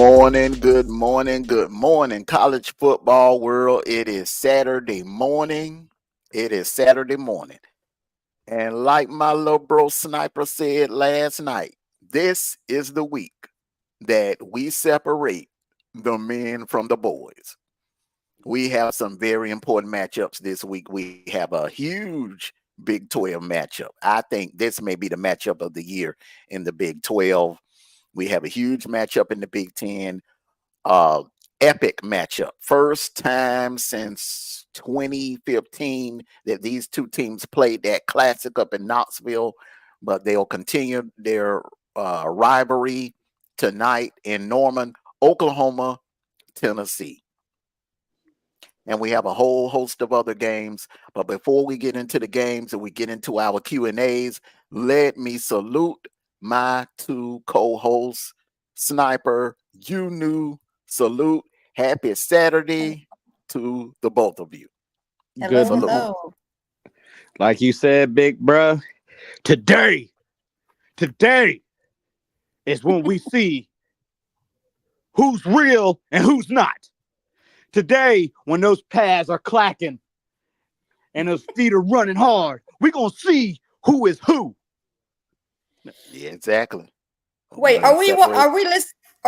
good morning, college football world. It is Saturday morning. And like my little bro Sniper said last night, this is the week that we separate the men from the boys. We have some very important matchups this week. We have a huge Big 12 matchup. I think this may be the matchup of the year in the Big 12. We have a huge matchup in the Big 10. uh Epic matchup. First time since 2015 that these two teams played that classic up in Knoxville, but they'll continue their rivalry tonight in Norman, Oklahoma, Tennessee. And we have a whole host of other games. But before we get into the games and we get into our Q&As, let me salute my two co-hosts, Sniper, you knew, salute. Happy Saturday to the both of you. Hello, Salute. hello. Like you said, big bruh, today is when we see who's real and who's not. Today, when those pads are clacking and those feet are running hard, we're going to see who is who. Yeah, exactly. Wait, are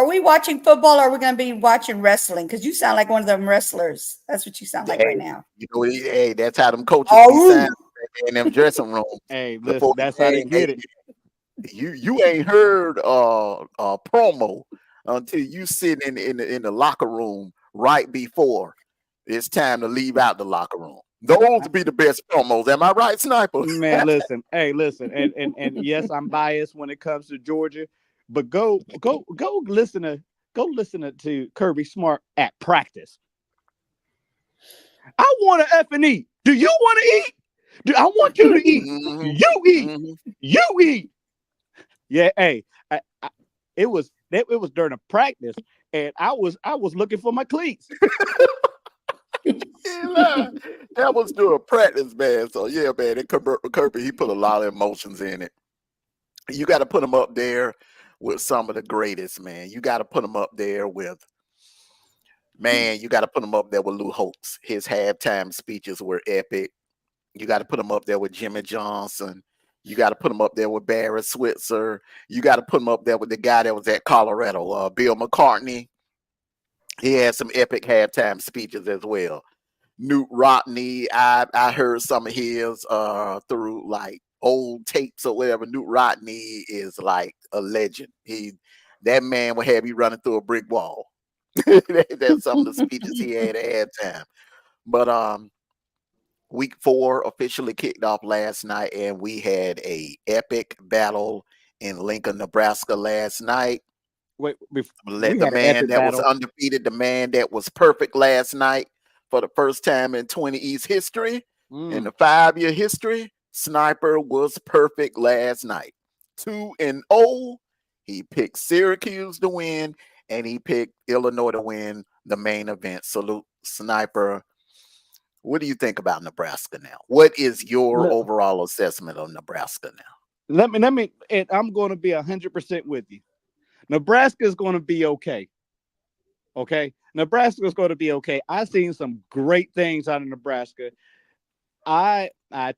we watching football, or are we going to be watching wrestling? Because you sound like one of them wrestlers. That's what you sound like right now. You know, hey, that's how them coaches be sounding in them dressing rooms. Hey, listen, that's how they get it. You ain't heard a promo until you sit in the locker room right before it's time to leave out the locker room. Those be the best promos. Am I right, Sniper? Man, listen. And yes, I'm biased when it comes to Georgia, but go listen to Kirby Smart at practice. I want to F and eat. Do you want to eat? I want you to eat. Mm-hmm. You eat. Mm-hmm. You eat. Yeah, hey, it was during a practice, and I was looking for my cleats. That was during practice, man. So yeah, man, Kirby, he put a lot of emotions in it. You got to put him up there with some of the greatest, man. You got to put him up there with, man. You got to put him up there with Lou Holtz. His halftime speeches were epic. You got to put him up there with Jimmy Johnson. You got to put him up there with Barry Switzer. You got to put him up there with the guy that was at Colorado, Bill McCartney. He had some epic halftime speeches as well. Newt Rodney, I heard some of his through like old tapes or whatever. Newt Rodney is like a legend. That man would have you running through a brick wall. That's some of the speeches he had at halftime. But week 4 officially kicked off last night, and we had a epic battle in Lincoln, Nebraska last night. Wait, let the man that was undefeated, the man that was perfect last night for the first time in 20 East history, in the 5-year history, Sniper was perfect last night. 2-0. He picked Syracuse to win, and he picked Illinois to win the main event. Salute, Sniper. What do you think about Nebraska now? What is your overall assessment of Nebraska now? Let me, and I'm going to be 100% with you. Nebraska is going to be okay. Okay? Nebraska is going to be okay. I've seen some great things out of Nebraska. I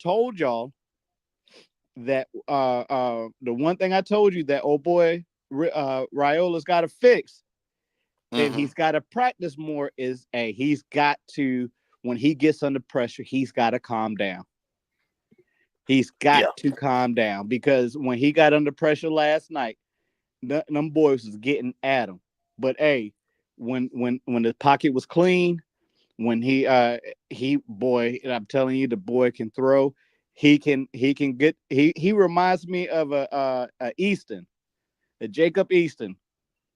told y'all that the one thing I told you that old boy Raiola's got to fix, and he's got to practice more, is he's got to, when he gets under pressure, he's got to calm down. He's got to calm down, because when he got under pressure last night, them boys was getting at him. But hey, when the pocket was clean, when he boy, and I'm telling you, the boy can throw. He reminds me of a Easton, a Jacob Easton.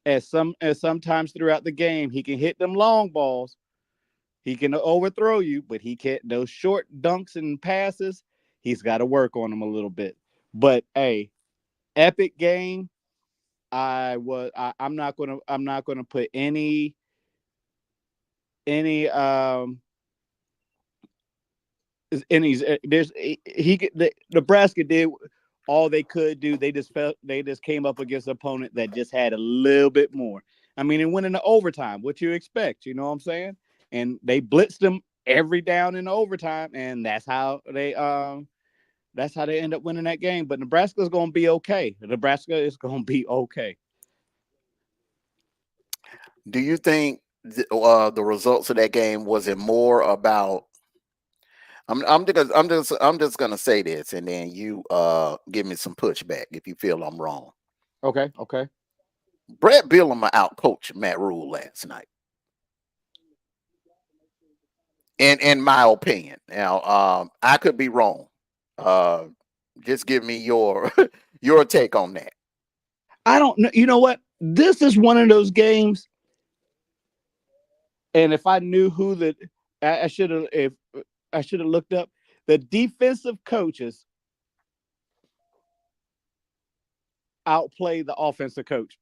As sometimes throughout the game, he can hit them long balls. He can overthrow you, but he can't, those short dunks and passes, he's got to work on them a little bit. But hey, epic game. I'm not gonna put any Nebraska did all they could do. They just came up against an opponent that just had a little bit more. I mean, and went into overtime. What you expect? You know what I'm saying? And they blitzed them every down in overtime, and that's how they end up winning that game. But Nebraska's going to be okay. Nebraska is going to be okay. Do you think the results of that game, was it more about? I'm just gonna say this, and then you give me some pushback if you feel I'm wrong. Okay. Brett Bielema outcoached Matt Rule last night, in my opinion. Now, I could be wrong. Just give me your your take on that. I don't know. You know what? This is one of those games. And if I knew who I should have looked up the defensive coaches outplayed the offensive coach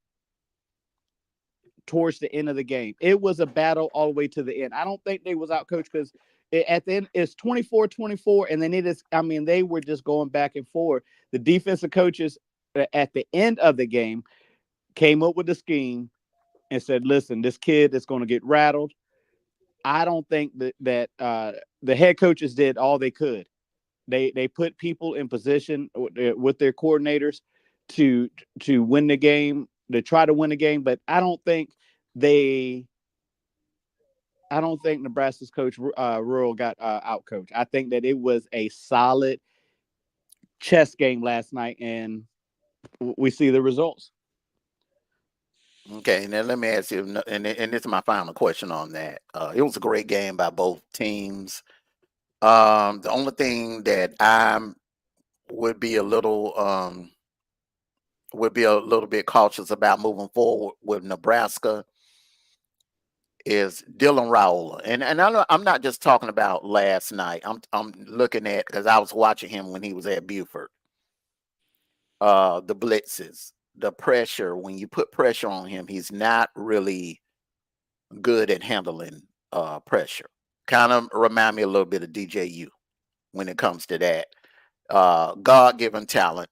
towards the end of the game. It was a battle all the way to the end. I don't think they was outcoached because at the end it's 24-24, and then they were just going back and forth. The defensive coaches at the end of the game came up with the scheme and said, "Listen, this kid is going to get rattled." I don't think that the head coaches did all they could. They put people in position with their coordinators to win the game, to try to win the game. But I don't think Nebraska's coach Rural got outcoached. I think that it was a solid chess game last night, and we see the results. Okay, now let me ask you, and this is my final question on that. It was a great game by both teams. The only thing that I would be a little bit cautious about moving forward with Nebraska is Dylan Raiola, and I'm not just talking about last night. I'm looking at, because I was watching him when he was at Buford. The blitzes, the pressure. When you put pressure on him, he's not really good at handling pressure. Kind of remind me a little bit of DJU when it comes to that. God-given talent,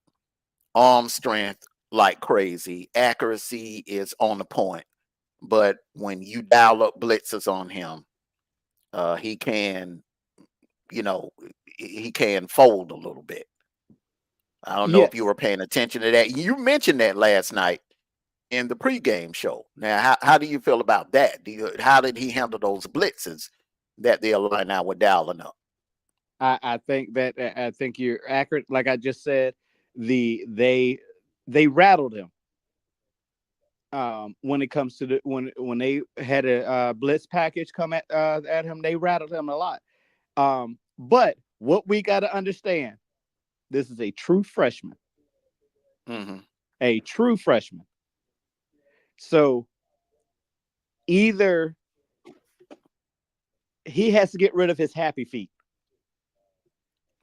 arm strength like crazy, accuracy is on the point. But when you dial up blitzes on him, he can, he can fold a little bit. I don't know if you Yes. were paying attention to that. You mentioned that last night in the pregame show. Now, how do you feel about that? How did he handle those blitzes that the Illini now were dialing up? I think you're accurate. Like I just said, they rattled him. When it comes to when they had a blitz package come at him, they rattled him a lot. But what we got to understand, this is a true freshman. Mm-hmm. A true freshman. So either he has to get rid of his happy feet.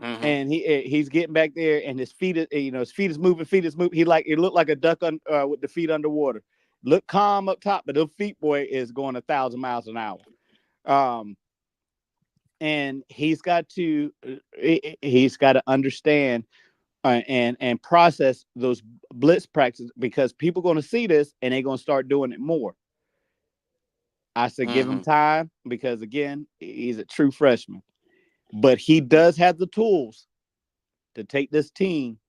Mm-hmm. And he's getting back there, and his feet is moving. It looked like a duck with the feet underwater. Look calm up top, but the feet boy is going 1,000 miles an hour. And he's got to understand and process those blitz practices, because people are going to see this and they're going to start doing it more. I said, give him time, because again, he's a true freshman. But he does have the tools to take this team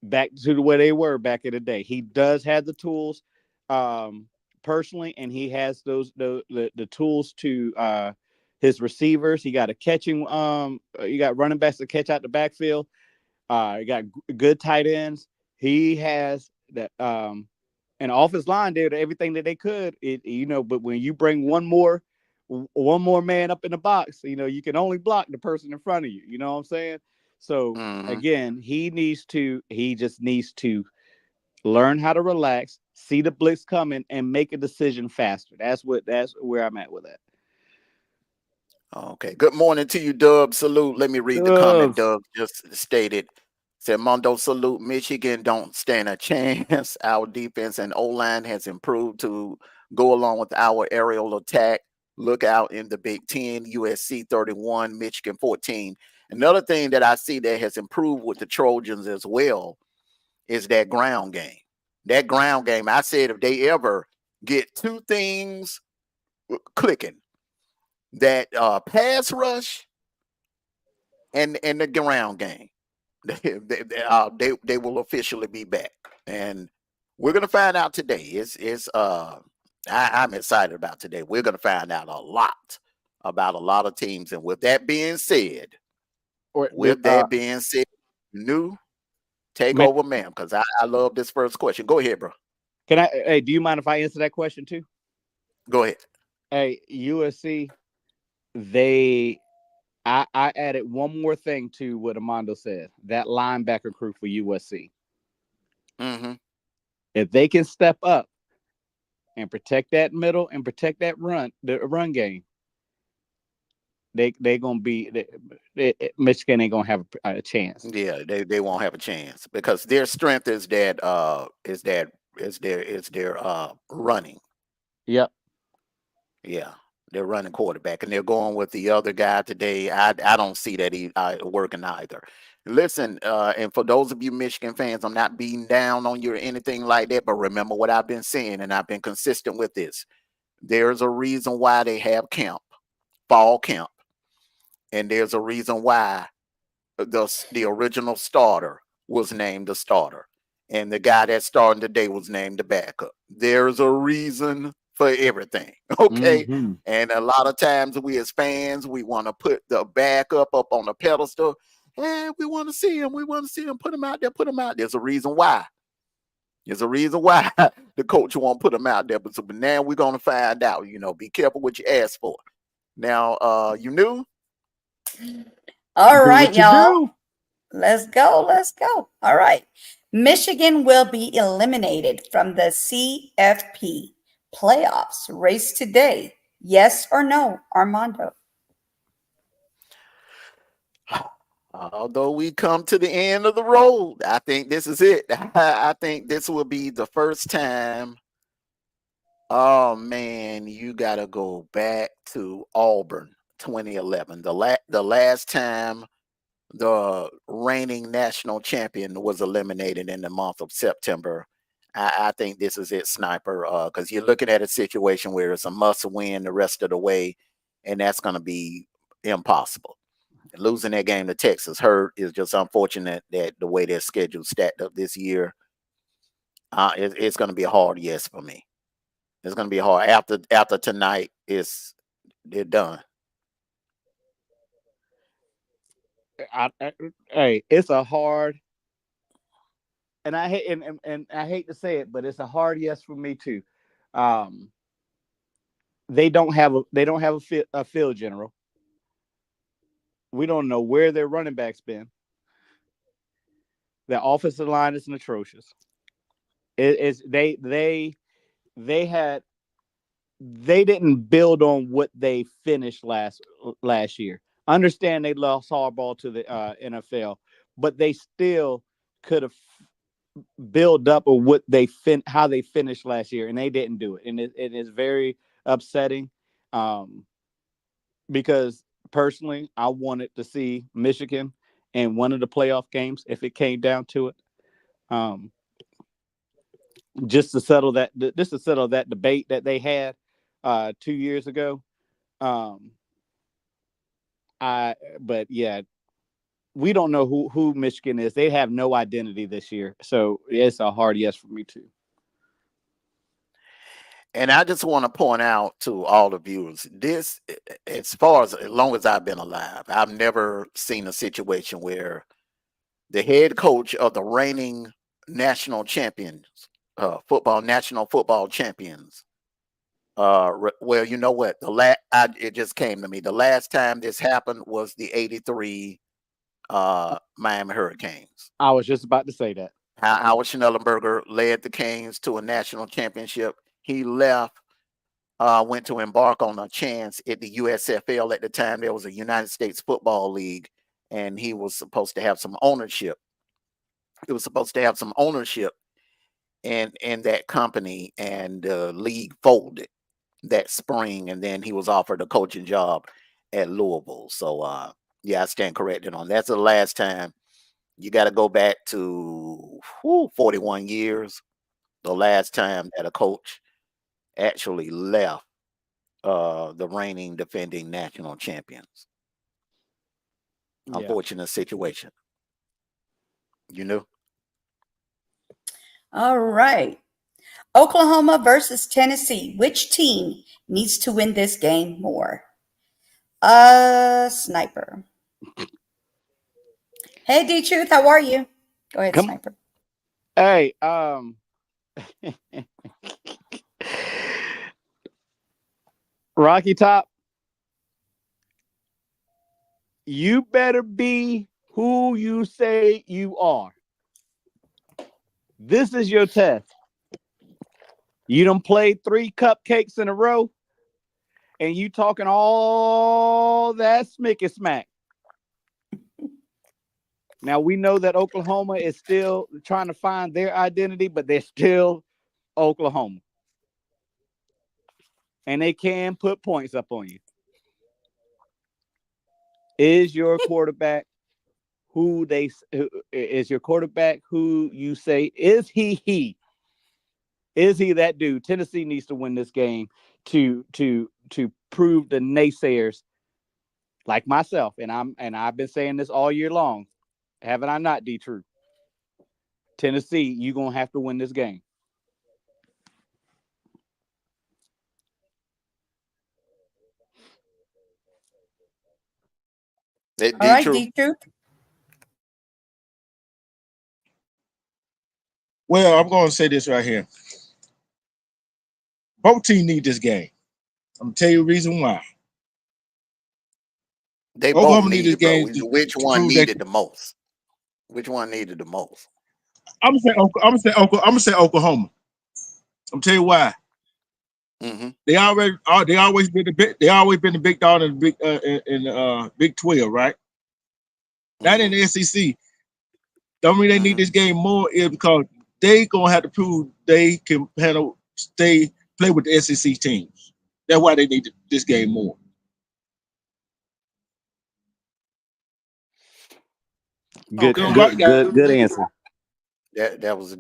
back to the way they were back in the day. He does have the tools personally, and he has the tools to his receivers. He got a catching you got running backs to catch out the backfield. You got good tight ends. He has that an offensive line did everything that they could. But when you bring one more man up in the box, you can only block the person in front of you. You know what I'm saying? So again, he just needs to learn how to relax, see the blitz coming, and make a decision faster. That's where I'm at with that. Okay. Good morning to you, Dub. Salute. Let me read the comment Dub just stated. Said, Mondo, salute. Michigan don't stand a chance. Our defense and O-line has improved to go along with our aerial attack. Look out in the Big 10, USC 31, Michigan 14. Another thing that I see that has improved with the Trojans as well is that ground game. That ground game, I said, if they ever get two things clicking: that pass rush and the ground game. They will officially be back, and we're gonna find out today. I'm excited about today. We're gonna find out a lot about a lot of teams, and with that being said, new take over, ma'am, because I love this first question. Go ahead, bro. Hey, do you mind if I answer that question too? Go ahead. Hey, USC, I added one more thing to what Armando said. That linebacker crew for USC. Mm-hmm. If they can step up and protect that middle and protect that the run game, they gonna be Michigan ain't gonna have a chance. Yeah, they won't have a chance because their strength is their running. Yep. Yeah, they're running quarterback, and they're going with the other guy today. I don't see that working either. Listen, and for those of you Michigan fans, I'm not beating down on you or anything like that, but remember what I've been saying, and I've been consistent with this. There's a reason why they have fall camp, and there's a reason why the original starter was named the starter, and the guy that's starting today was named the backup. There's a reason for everything, okay? Mm-hmm. And a lot of times we as fans, we want to put the backup up on the pedestal, and we want to see him. We want to see him. Put him out there. Put him out. There's a reason why. There's a reason why the coach won't put him out there. But now we're gonna find out. Be careful what you ask for. Now, you knew. All right, y'all. Let's go. Let's go. All right. Michigan will be eliminated from the CFP playoffs race today. Yes or no, Armando? Although we come to the end of the road, I think this is it. I think this will be the first time. Oh man, you got to go back to Auburn 2011. The last time the reigning national champion was eliminated in the month of September. I think this is it, Sniper, because you're looking at a situation where it's a must win the rest of the way, and that's going to be impossible. Losing that game to Texas is just unfortunate that the way their schedule stacked up this year. It's going to be a hard yes for me. It's going to be hard after tonight. They're done. Hey, it's a hard, and I hate and I hate to say it, but it's a hard yes for me too. They don't have a field general. We don't know where their running back's been. Their offensive line is atrocious. They didn't build on what they finished last year. Understand they lost Harbaugh to the NFL, but they still could have built up on what how they finished last year, and they didn't do it. And it is very upsetting because personally, I wanted to see Michigan in one of the playoff games if it came down to it. Just to settle that debate that they had 2 years ago. But yeah, we don't know who Michigan is. They have no identity this year, so it's a hard yes for me too. And I just want to point out to all the viewers, this, as long as I've been alive, I've never seen a situation where the head coach of the reigning national champions, national football champions. Well, you know what? It just came to me. The last time this happened was the '83 Miami Hurricanes. I was just about to say that. Howard Schnellenberger led the Canes to a national championship. He left, went to embark on a chance at the USFL. At the time, there was a United States Football League, and he was supposed to have some ownership. It was supposed to have some ownership in that company, and the league folded that spring, and then he was offered a coaching job at Louisville. So, yeah, I stand corrected on that. That's the last time. You got to go back to 41 years, the last time that a coach actually left the reigning defending national champions. Yeah. Unfortunate situation. You know? All right. Oklahoma versus Tennessee. Which team needs to win this game more? Sniper. Hey, D Truth, how are you? Go ahead, Come- Sniper. Hey, Rocky Top, you better be who you say you are. This is your test. You done played 3 cupcakes in a row, and you talking all that smicky smack. Now we know that Oklahoma is still trying to find their identity, but they're still Oklahoma, and they can put points up on you. Is your quarterback who you say is he? Is he that dude? Tennessee needs to win this game to prove the naysayers like myself, and I've been saying this all year long. Haven't I not, D True? Tennessee, you're gonna have to win this game. All right, D Truth. Well, I'm going to say this right here. Both teams need this game. I'm going to tell you the reason why. They Oklahoma both need need this it, bro. game Which to one prove needed the most? Which one needed the most? I'm gonna say Oklahoma. I'm tell you why. Mm-hmm. They always been the big dog in the Big 12, right? Not in the SEC. The only reason they need this game more is because they gonna have to prove they can play with the SEC teams. That's why they need this game more. Good answer. That was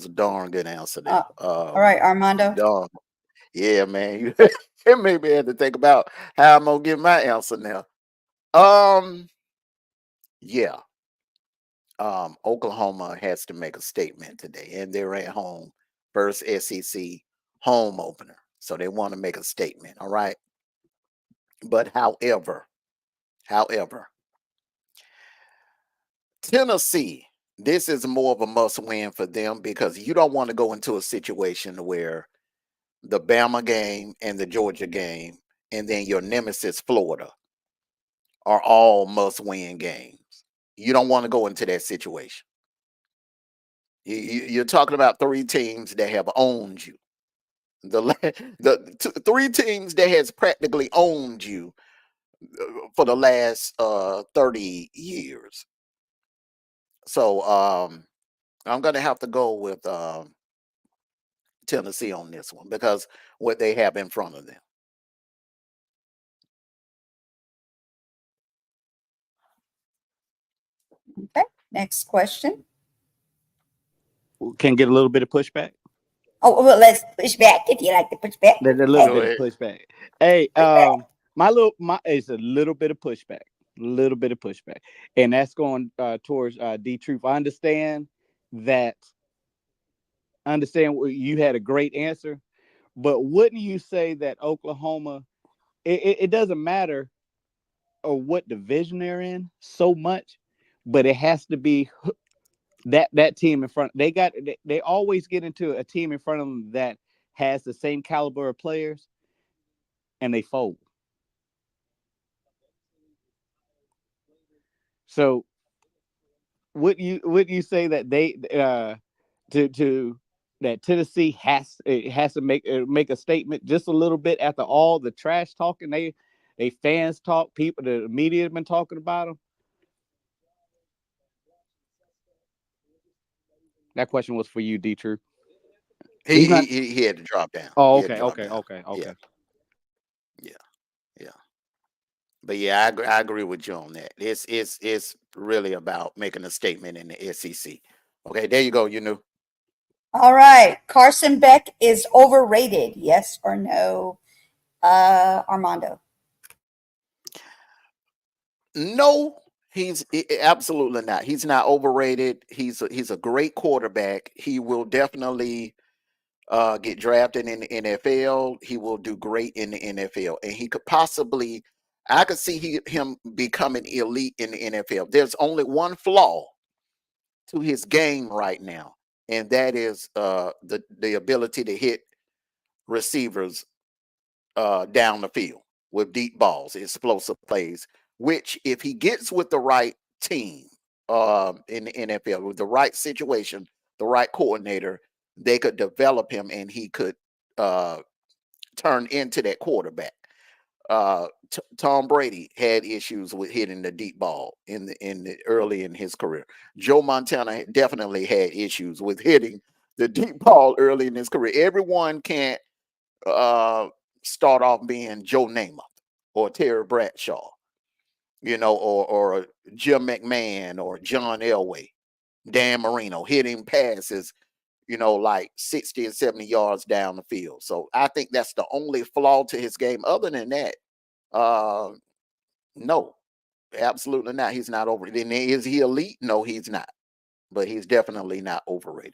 a darn good answer there. All right, Armando. Darn. Yeah, man. It made me have to think about how I'm gonna get my answer now. Yeah. Oklahoma has to make a statement today, and they're at home, first SEC home opener, so they want to make a statement. All right, but however, Tennessee, this is more of a must-win for them because you don't want to go into a situation where the Bama game and the Georgia game, and then your nemesis Florida, are all must-win games. You don't want to go into that situation. You're talking about 3 teams that have owned you. The 3 teams that has practically owned you for the last 30 years. So I'm gonna have to go with Tennessee on this one because what they have in front of them. Okay. Next question. Can get a little bit of pushback. Oh, well, let's push back if you like to push back. A little bit of pushback. Hey, it's a little bit of pushback. And that's going towards D Truth. I understand you had a great answer, but wouldn't you say that Oklahoma, it doesn't matter what division they're in so much, but it has to be that team in front. They always get into a team in front of them that has the same caliber of players, and they fold. So would you say that that Tennessee has to make a statement just a little bit after all the trash talking they fans talk, people, the media have been talking about them? That question was for you, D True. He had to drop down. Oh, okay. Yeah. But yeah, I agree with you on that. It's really about making a statement in the SEC. Okay, there you go. You knew. All right. Carson Beck is overrated. Yes or no? Armando. No, absolutely not. He's not overrated. He's a great quarterback. He will definitely get drafted in the NFL. He will do great in the NFL, and he could possibly. I could see him becoming elite in the NFL. There's only one flaw to his game right now, and that is the ability to hit receivers down the field with deep balls, explosive plays, which if he gets with the right team in the NFL, with the right situation, the right coordinator, they could develop him and he could uh, turn into that quarterback. Tom Brady had issues with hitting the deep ball in the early in his career. Joe Montana definitely had issues with hitting the deep ball early in his career. Everyone can't uh, start off being Joe Namath or Terry Bradshaw, or Jim McMahon or John Elway, Dan Marino hitting passes, like 60 and 70 yards down the field. So I think that's the only flaw to his game. Other than that, no, absolutely not. He's not overrated. And is he elite? No, he's not. But he's definitely not overrated.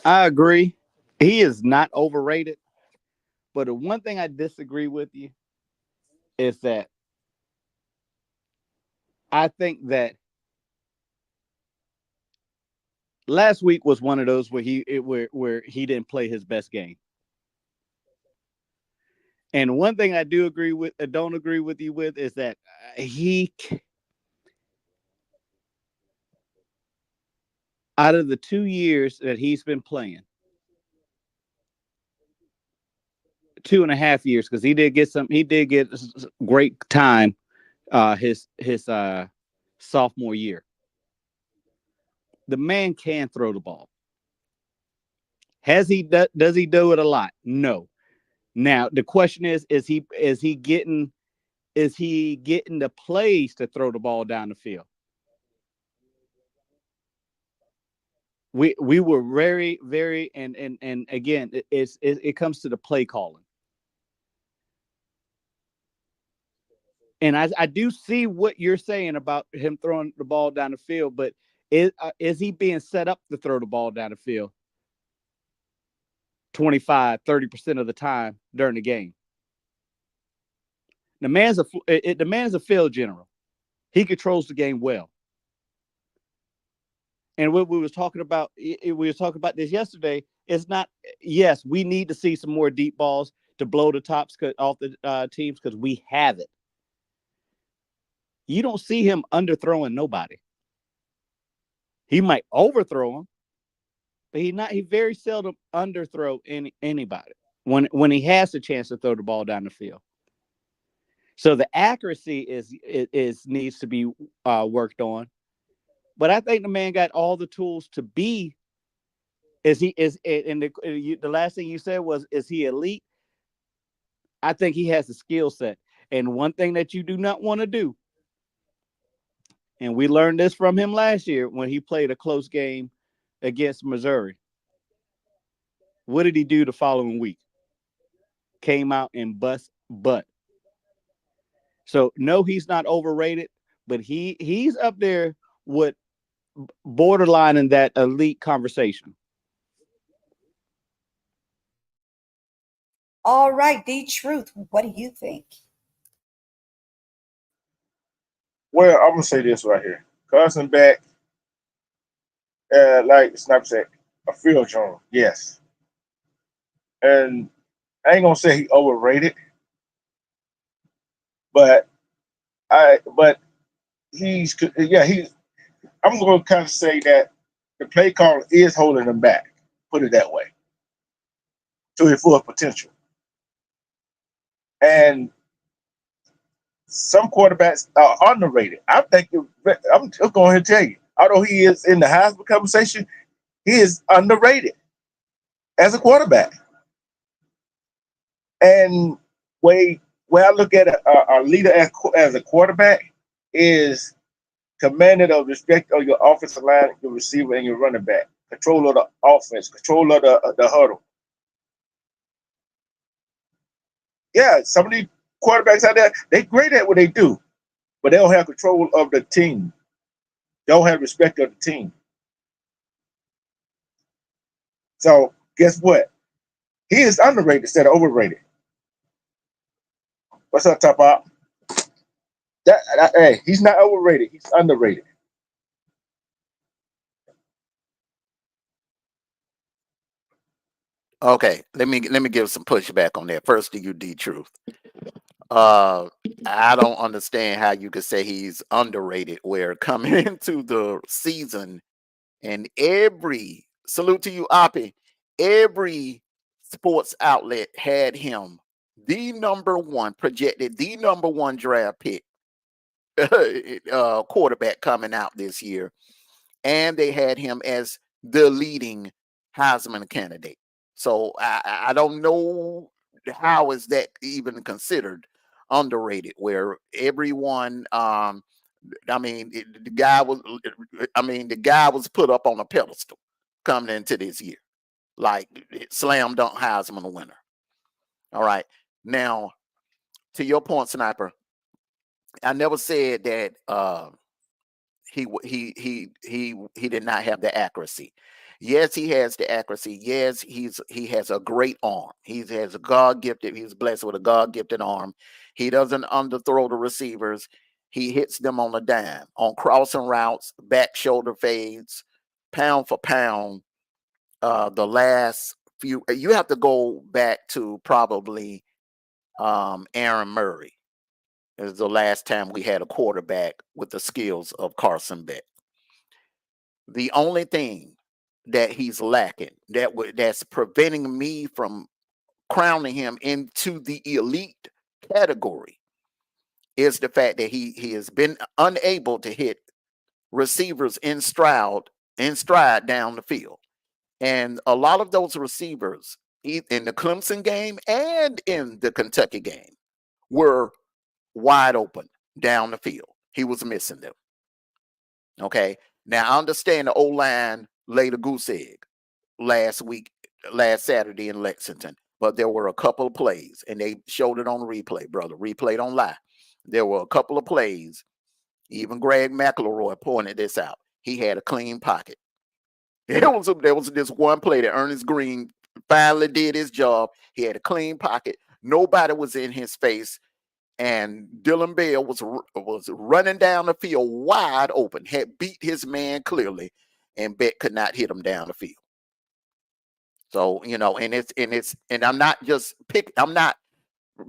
I agree. He is not overrated. But the one thing I disagree with you is that I think that last week was one of those where he didn't play his best game. And one thing I don't agree with you with is that he, out of the 2 years that he's been playing, 2.5 years, because he did get great time his sophomore year. The man can throw the ball. Does he do it a lot? No. Now the question is he getting the plays to throw the ball down the field? We were very, very, and again, it comes to the play calling. And I do see what you're saying about him throwing the ball down the field, but is he being set up to throw the ball down the field 25-30% of the time during the game? The man's a field general. He controls the game well. And what we was talking about this yesterday. It's not. Yes, we need to see some more deep balls to blow the tops off the teams because we have it. You don't see him underthrowing nobody. He might overthrow him, but he very seldom underthrow anybody when he has the chance to throw the ball down the field. So the accuracy is needs to be worked on. But I think the man got all the tools to be. And the last thing you said was, is he elite? I think he has the skill set. And one thing that you do not want to do, and we learned this from him last year when he played a close game against Missouri. What did he do the following week? Came out and bust butt. So no, he's not overrated, but he's up there with borderline in that elite conversation. All right, the truth. What do you think? Well, I'm gonna say this right here. Carson Beck, like Sniper said, a field general, yes. And I ain't gonna say he overrated, but he's I'm gonna kind of say that the play call is holding him back. Put it that way, to his full potential. And some quarterbacks are underrated. I'm just going to tell you, although he is in the Heisman conversation, he is underrated as a quarterback. And way I look at a leader as a quarterback is commanded of respect of your offensive line, your receiver, and your running back. Control of the offense, control of the huddle. Yeah, some of these quarterbacks out there, they're great at what they do, but they don't have control of the team. They don't have respect of the team. So guess what? He is underrated instead of overrated. What's up, Top Up? Hey, he's not overrated. He's underrated. Okay, let me give some pushback on that. First to you, D Truth. I don't understand how you could say he's underrated where coming into the season and every salute to you, Oppie, every sports outlet had him the number one projected, the number one draft pick quarterback coming out this year, and they had him as the leading Heisman candidate. So I don't know how is that even considered underrated where everyone the guy was put up on a pedestal coming into this year, like slam dunk Heisman winner. All right, now to your point, Sniper, I never said that he did not have the accuracy. Yes, he has the accuracy. Yes, he has a great arm. He has a God-gifted, he's blessed with a God-gifted arm. He doesn't underthrow the receivers. He hits them on a dime, on crossing routes, back shoulder fades, pound for pound. The last few, you have to go back to probably Aaron Murray. It was the last time we had a quarterback with the skills of Carson Beck. The only thing that he's lacking that's preventing me from crowning him into the elite category is the fact that he has been unable to hit receivers in stride down the field. And a lot of those receivers in the Clemson game and in the Kentucky game were wide open down the field. He was missing them. Okay. Now I understand the O-line laid a goose egg last Saturday in Lexington, but there were a couple of plays, and they showed it on replay, brother. Replay don't lie. There were a couple of plays. Even Greg McElroy pointed this out. He had a clean pocket. There was this one play that Ernest Green finally did his job. He had a clean pocket. Nobody was in his face. And Dylan Bell was running down the field wide open, had beat his man clearly, and Beck could not hit him down the field. So, and I'm not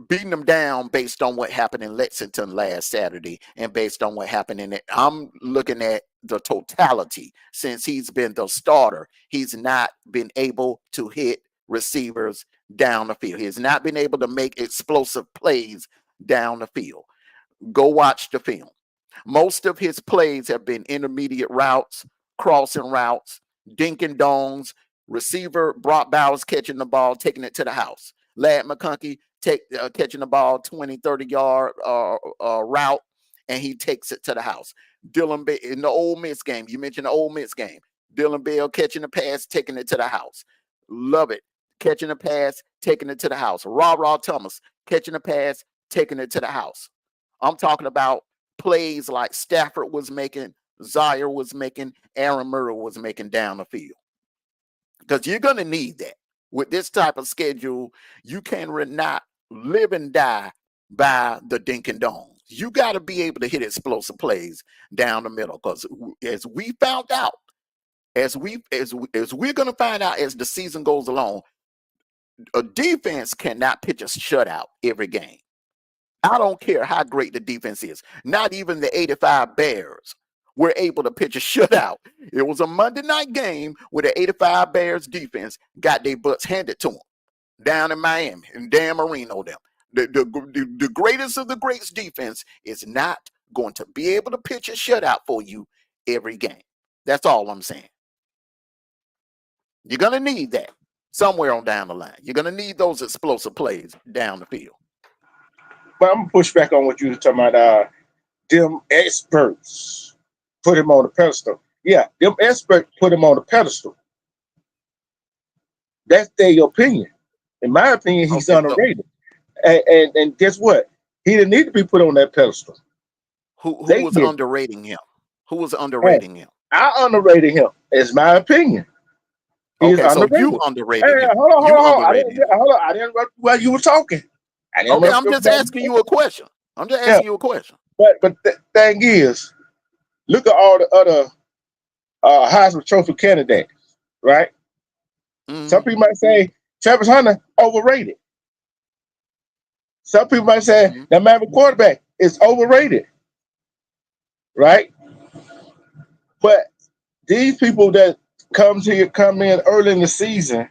beating them down based on what happened in Lexington last Saturday and based on what happened in it. I'm looking at the totality. Since he's been the starter, he's not been able to hit receivers down the field. He has not been able to make explosive plays down the field. Go watch the film. Most of his plays have been intermediate routes, crossing routes, dink and dongs, receiver Brock Bowers catching the ball, taking it to the house. Ladd McConkey catching the ball 20, 30-yard route, and he takes it to the house. Dylan Bell in the Ole Miss game, you mentioned the Ole Miss game. Dylan Bell catching the pass, taking it to the house. Love it. Catching the pass, taking it to the house. Ra Thomas catching the pass, taking it to the house. I'm talking about plays like Stafford was making, Zaire was making, Aaron Murray was making down the field. Because you're going to need that. With this type of schedule, you cannot live and die by the dink and dongs. You got to be able to hit explosive plays down the middle. Because as we found out, as we're going to find out as the season goes along, a defense cannot pitch a shutout every game. I don't care how great the defense is. Not even the 85 Bears were able to pitch a shutout. It was a Monday night game where the 85 Bears defense got their butts handed to them down in Miami and Dan Marino them. The greatest of the greats defense is not going to be able to pitch a shutout for you every game. That's all I'm saying. You're going to need that somewhere on down the line. You're going to need those explosive plays down the field. But I'm going to push back on what you were talking about. Them experts put him on the pedestal. Yeah, them experts put him on the pedestal. That's their opinion. In my opinion, he's Okay, underrated. And guess what? He didn't need to be put on that pedestal. who They was did. underrating him? Who was Hey, underrating him? I underrated him. It's my opinion. He is Okay, so you underrated. underrated Hey, him. hold on. You I underrated didn't, him. hold on. I didn't interrupt you while you were talking. I didn't Okay, interrupt I'm you just while you asking were you a talking. question. I'm just Yeah, asking you a question. but the thing is, look at all the other Heisman Trophy candidates, right? Some Mhm. people might say Travis Hunter overrated. Some people might say Mhm. that Maverick quarterback is overrated, right? But these people that come in early in the season,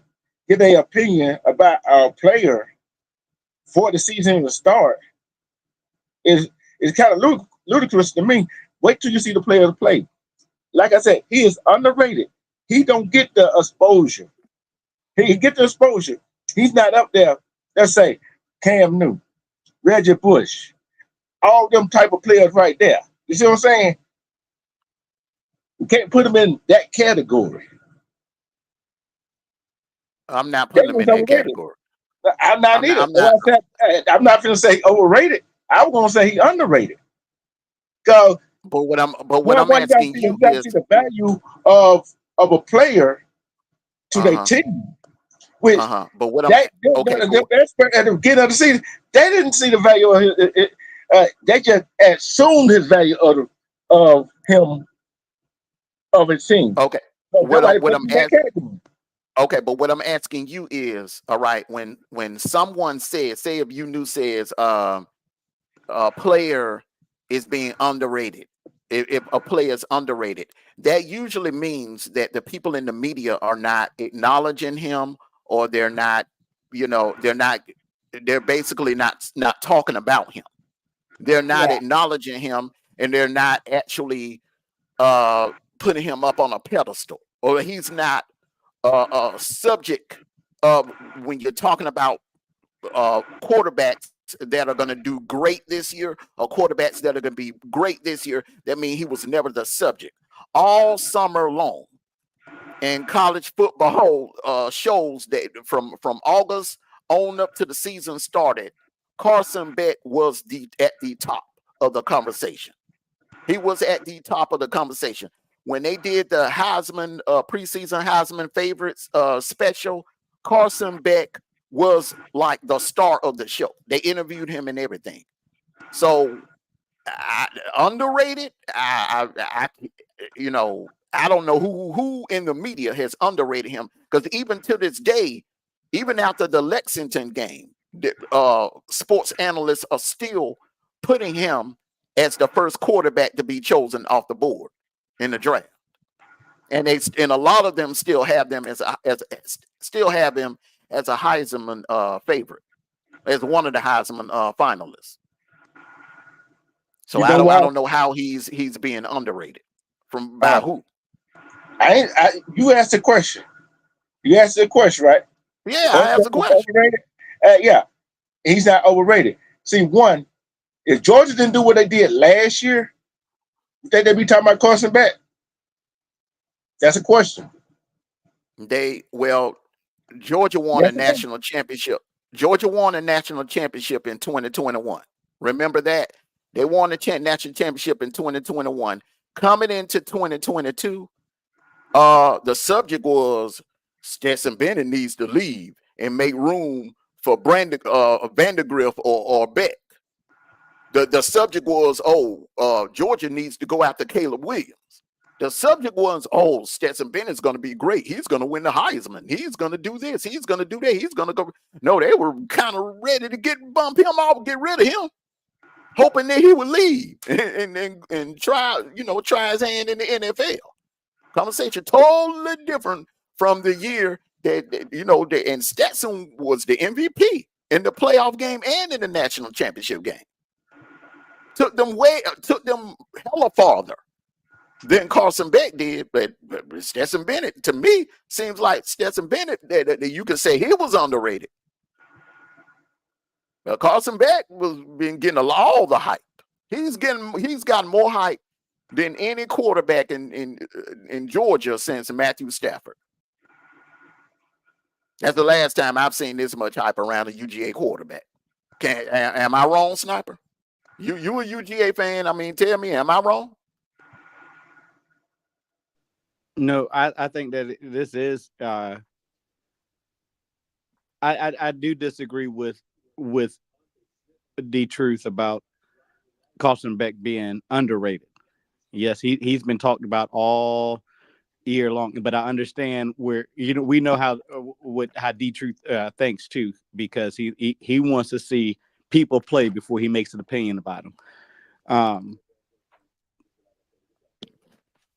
get their opinion about our player before the season to start is kind of ludicrous to me. Wait till you see the players play. Like I said, he is underrated. He don't get the exposure. He get the exposure. He's not up there. Let's say Cam Newton, Reggie Bush, all them type of players right there. You see what I'm saying? You can't put him in that category. I'm not That putting him was in that overrated. category. I'm not I'm not. either. I'm That's not. why I said I'm not going to say overrated. I was going to say he underrated. Because But what number I'm one, asking you you got to is, see the value of a player to their uh-huh, team. Which uh-huh. But what I'm that okay, the expert at the beginning of the season, they didn't see the value of they just assumed his value of him of his team. okay. So that's What why I'm they what put I'm him in that asking. category. Okay, but what I'm asking you is, all right, when someone says, say if you knew says, a player is being underrated. If a player is underrated, that usually means that the people in the media are not acknowledging him, or they're not, they're basically not talking about him. They're not Yeah, acknowledging him, and they're not actually uh, putting him up on a pedestal, or he's not subject of when you're talking about quarterbacks that are going to do great this year, or quarterbacks that are going to be great this year. That means he was never the subject all summer long. And college football shows that from August on up to the season started, Carson Beck was at the top of the conversation. He was at the top of the conversation. When they did the Heisman preseason Heisman favorites special, Carson Beck was like the star of the show. They interviewed him and everything. So underrated. I don't know who in the media has underrated him, because even to this day, even after the Lexington game, sports analysts are still putting him as the first quarterback to be chosen off the board in the draft, and a lot of them still have them still have him as a Heisman favorite, as one of the Heisman finalists. So you I know don't I why? don't know how he's being underrated by who. You asked the question. You asked the question, right? Yeah, I Don't asked think a he's question. overrated. Yeah, he's not overrated. See, one, if Georgia didn't do what they did last year, you think they'd be talking about Carson Beck? That's a question. Georgia won a Yes or no? national championship. Georgia won a national championship in 2021. Remember that? They won the national championship in 2021. Coming into 2022, the subject was Stetson Bennett needs to leave and make room for Vandergriff or Beck. The subject was, Georgia needs to go after Caleb Williams. The subject was, Stetson Bennett's going to be great. He's going to win the Heisman. He's going to do this. He's going to do that. He's going to go. No, they were kind of ready to bump him off, get rid of him, hoping that he would leave and try his hand in the NFL. Conversation totally different from the year and Stetson was the MVP in the playoff game and in the national championship game. Took them hella farther than Carson Beck did, but Stetson Bennett, to me, seems like Stetson Bennett that you could say he was underrated. Carson Beck was been getting all the hype. He's gotten more hype than any quarterback in Georgia since Matthew Stafford. That's the last time I've seen this much hype around a UGA quarterback. Am I wrong, Sniper? You a UGA fan? I mean, tell me, am I wrong? No, I think that this is. I do disagree with the truth about Carson Beck being underrated. Yes, he's been talked about all year long, but I understand where we know how D-Truth thinks too, because he wants to see people play before he makes an opinion about them.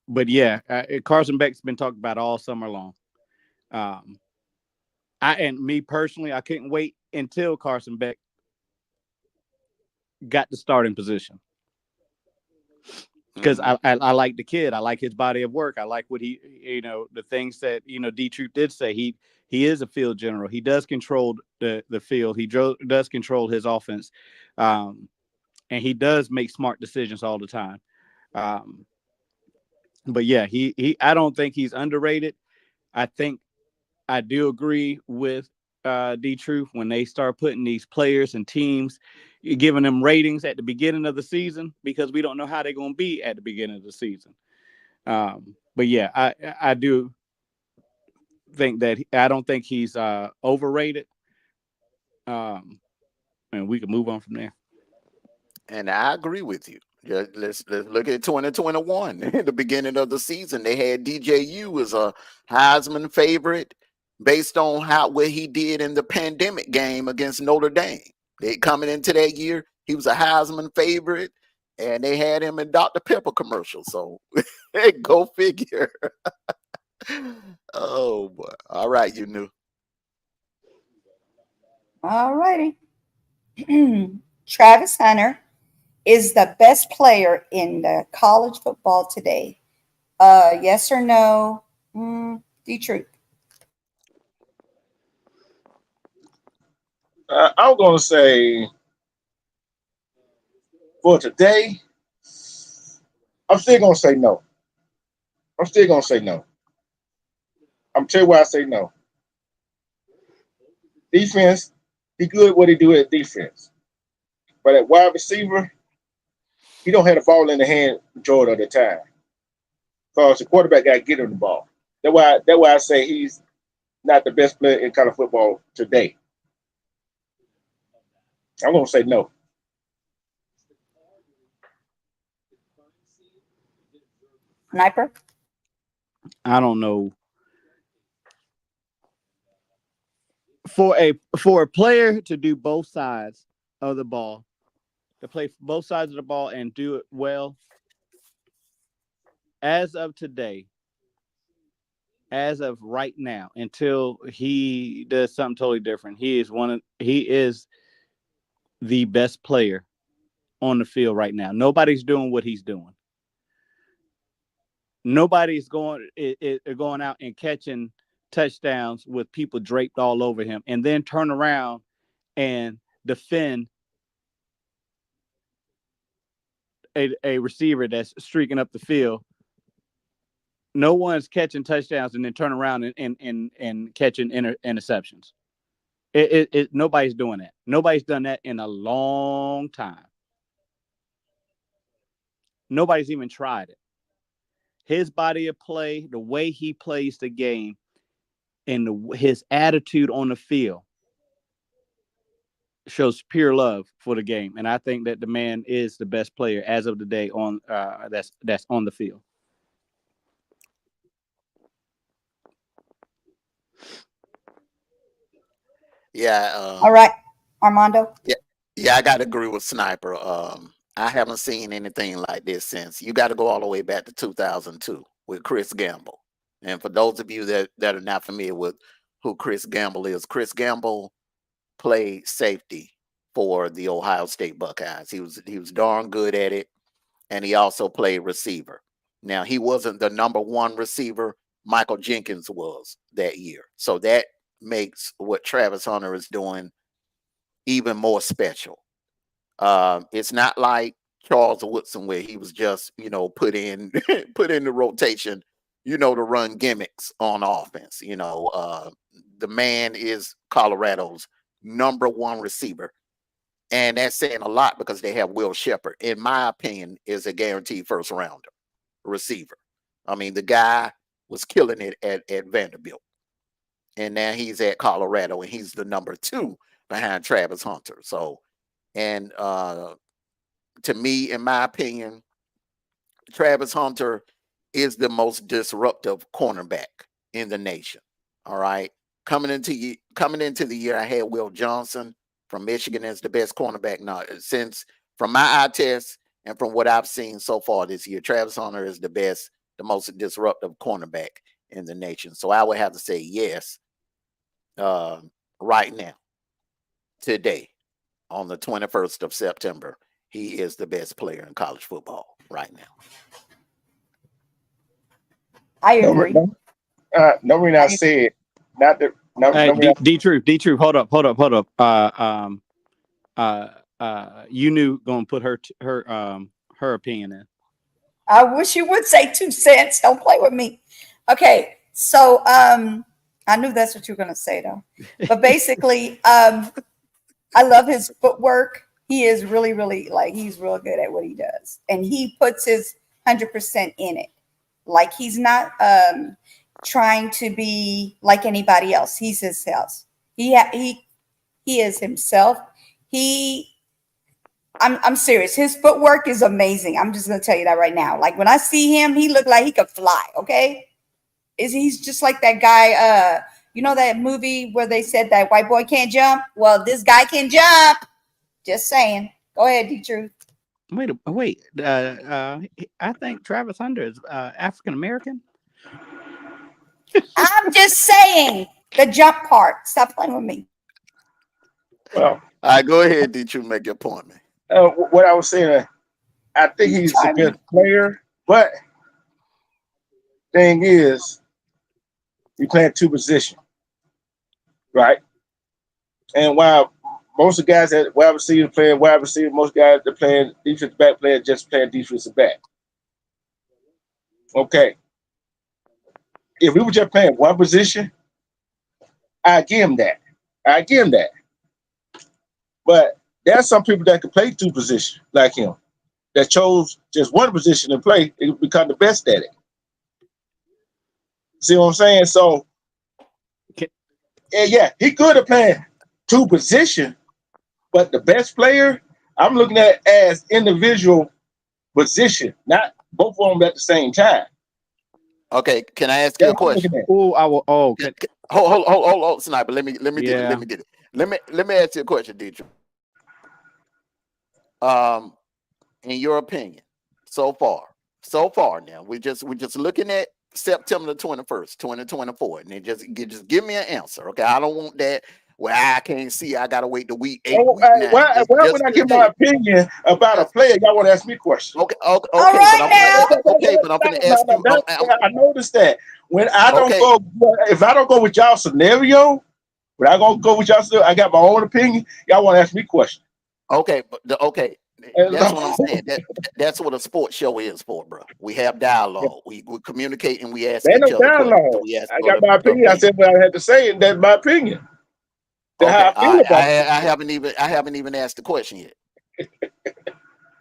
But yeah, Carson Beck's been talked about all summer long. And me personally, I couldn't wait until Carson Beck got the starting position, because I like the kid. I like his body of work. I like what he, the things that, D-Truth did say. He is a field general. He does control the field. He does control his offense. And he does make smart decisions all the time. But yeah, I don't think he's underrated. I do agree with D-Truth when they start putting these players and teams, giving them ratings at the beginning of the season, because we don't know how they're going to be at the beginning of the season. But yeah, I do think that I don't think he's overrated. And we can move on from there. And I agree with you. Let's look at 2021. At the beginning of the season, they had DJU as a Heisman favorite based on what he did in the pandemic game against Notre Dame. They coming into that year, he was a Heisman favorite, and they had him in Dr. Pepper commercials. So go figure. Oh boy! All right, you knew. All righty. Travis Hunter is the best player in the college football today. Yes or no? D-Truth. I'm going to say for today, I'm still going to say no. I'm still going to say no. I'm tell you why I say no. Defense, he good what he do at defense. But at wide receiver, he don't have the ball in the hand majority of the time. Because the quarterback got to get him the ball. That's why I say he's not the best player in college football today. I'm going to say no. Sniper? I don't know. For a player to do both sides of the ball, to play both sides of the ball and do it well, as of today, as of right now, until he does something totally different, he is the best player on the field right now. Nobody's doing what he's doing. Nobody's going out and catching touchdowns with people draped all over him, and then turn around and defend a receiver that's streaking up the field. No one's catching touchdowns and then turn around and catching interceptions. Nobody's doing that. Nobody's done that in a long time. Nobody's even tried it. His body of play, the way he plays the game, and his attitude on the field shows pure love for the game. And I think that the man is the best player as of the day on that's on the field. Yeah. All right, Armando. Yeah, I got to agree with Sniper. I haven't seen anything like this since. You got to go all the way back to 2002 with Chris Gamble. And for those of you that are not familiar with who Chris Gamble is, Chris Gamble played safety for the Ohio State Buckeyes. He was darn good at it, and he also played receiver. Now, he wasn't the number one receiver. Michael Jenkins was that year. So that makes what Travis Hunter is doing even more special. It's not like Charles Woodson, where he was just, put in put in the rotation, to run gimmicks on offense. The man is Colorado's #1 receiver. And that's saying a lot because they have Will Shepherd, in my opinion, is a guaranteed first rounder receiver. I mean, the guy was killing it at Vanderbilt. And now he's at Colorado, and he's the #2 behind Travis Hunter. So, and to me, in my opinion, Travis Hunter is the most disruptive cornerback in the nation. All right. Coming into the year, I had Will Johnson from Michigan as the best cornerback. Now, since from my eye test and from what I've seen so far this year, Travis Hunter is the most disruptive cornerback in the nation. So I would have to say yes, right now, today, on the 21st of September, he is the best player in college football right now. I agree. No reason I said not that. No, D-Truth, hold up. You knew gonna put her opinion in. I wish you would say 2 cents. Don't play with me. Okay, so I knew that's what you were gonna say though. But basically, I love his footwork. He is really, really he's real good at what he does, and he puts his 100% in it. Like he's not trying to be like anybody else. He's himself. He is himself. I'm serious. His footwork is amazing. I'm just gonna tell you that right now. Like when I see him, he looked like he could fly. Okay, he's just like that guy. That movie where they said that white boy can't jump? Well, this guy can jump. Just saying. Go ahead, D-Truth. Wait. I think Travis Hunter is African American. I'm just saying the jump part. Stop playing with me. Well, all right, go ahead, D-Truth, make your point, man. What I was saying, I think he's a good player, but thing is, you playing 2 positions, right? And while most of the guys that wide receiver playing wide receiver, most guys that playing defensive back just playing defensive back. Okay. If we were just playing 1 position, I give him that. But there's some people that can play 2 positions like him that chose just 1 position to play and become the best at it. See what I'm saying? So, yeah, he could have played 2 positions, but the best player I'm looking at as individual position, not both of them at the same time. Okay, can I ask you a question? Hold, Sniper. Let me get it. Let me ask you a question, Deidre. In your opinion, so far now, we're just looking at September the 21st, 2024, and then just give me an answer. Okay, I don't want that where I can't see. I gotta wait the week 8. Why would I give my opinion about a player? Y'all want to ask me questions? Okay. All right, but I'm gonna ask you. I noticed that when I don't go, if I don't go with y'all scenario, when I gonna go with y'all scenario, I got my own opinion. Y'all want to ask me questions? Okay, that's what I'm saying. That's what a sports show is for, bro. We have dialogue. We communicate and we ask each other questions. I got my opinion. I said what I had to say, and that's my opinion. Okay, I haven't even asked the question yet.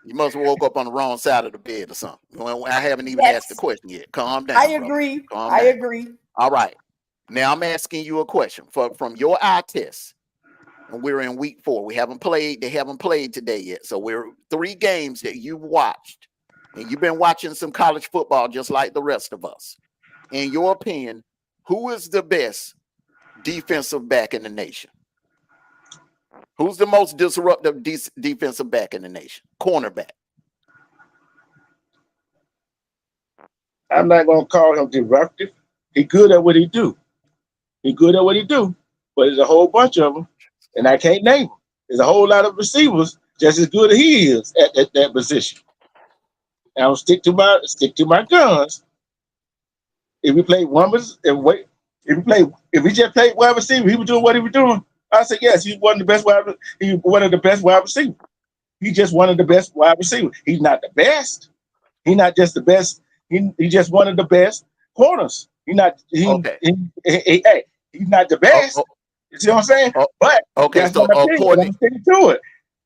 You must have woke up on the wrong side of the bed or something. I haven't even asked the question yet. Calm down. I agree. I agree. All right. Now I'm asking you a question from your eye test. And we're in week 4. They haven't played today yet. So we're 3 games that you've watched. And you've been watching some college football just like the rest of us. In your opinion, who is the best defensive back in the nation? Who's the most disruptive defensive back in the nation? Cornerback. I'm not going to call him disruptive. He's good at what he do. But there's a whole bunch of them, and I can't name them. There's a whole lot of receivers just as good as he is at that position. And I'll stick to my guns. If we play if we just played wide receiver, he was doing what he was doing. I said yes, he's one of the best wide receivers. He's just one of the best wide receivers. He's not the best. He's not just the best. He just one of the best corners. He's not he's not the best. You see what I'm saying? But that's So my opinion. I'm sticking to it.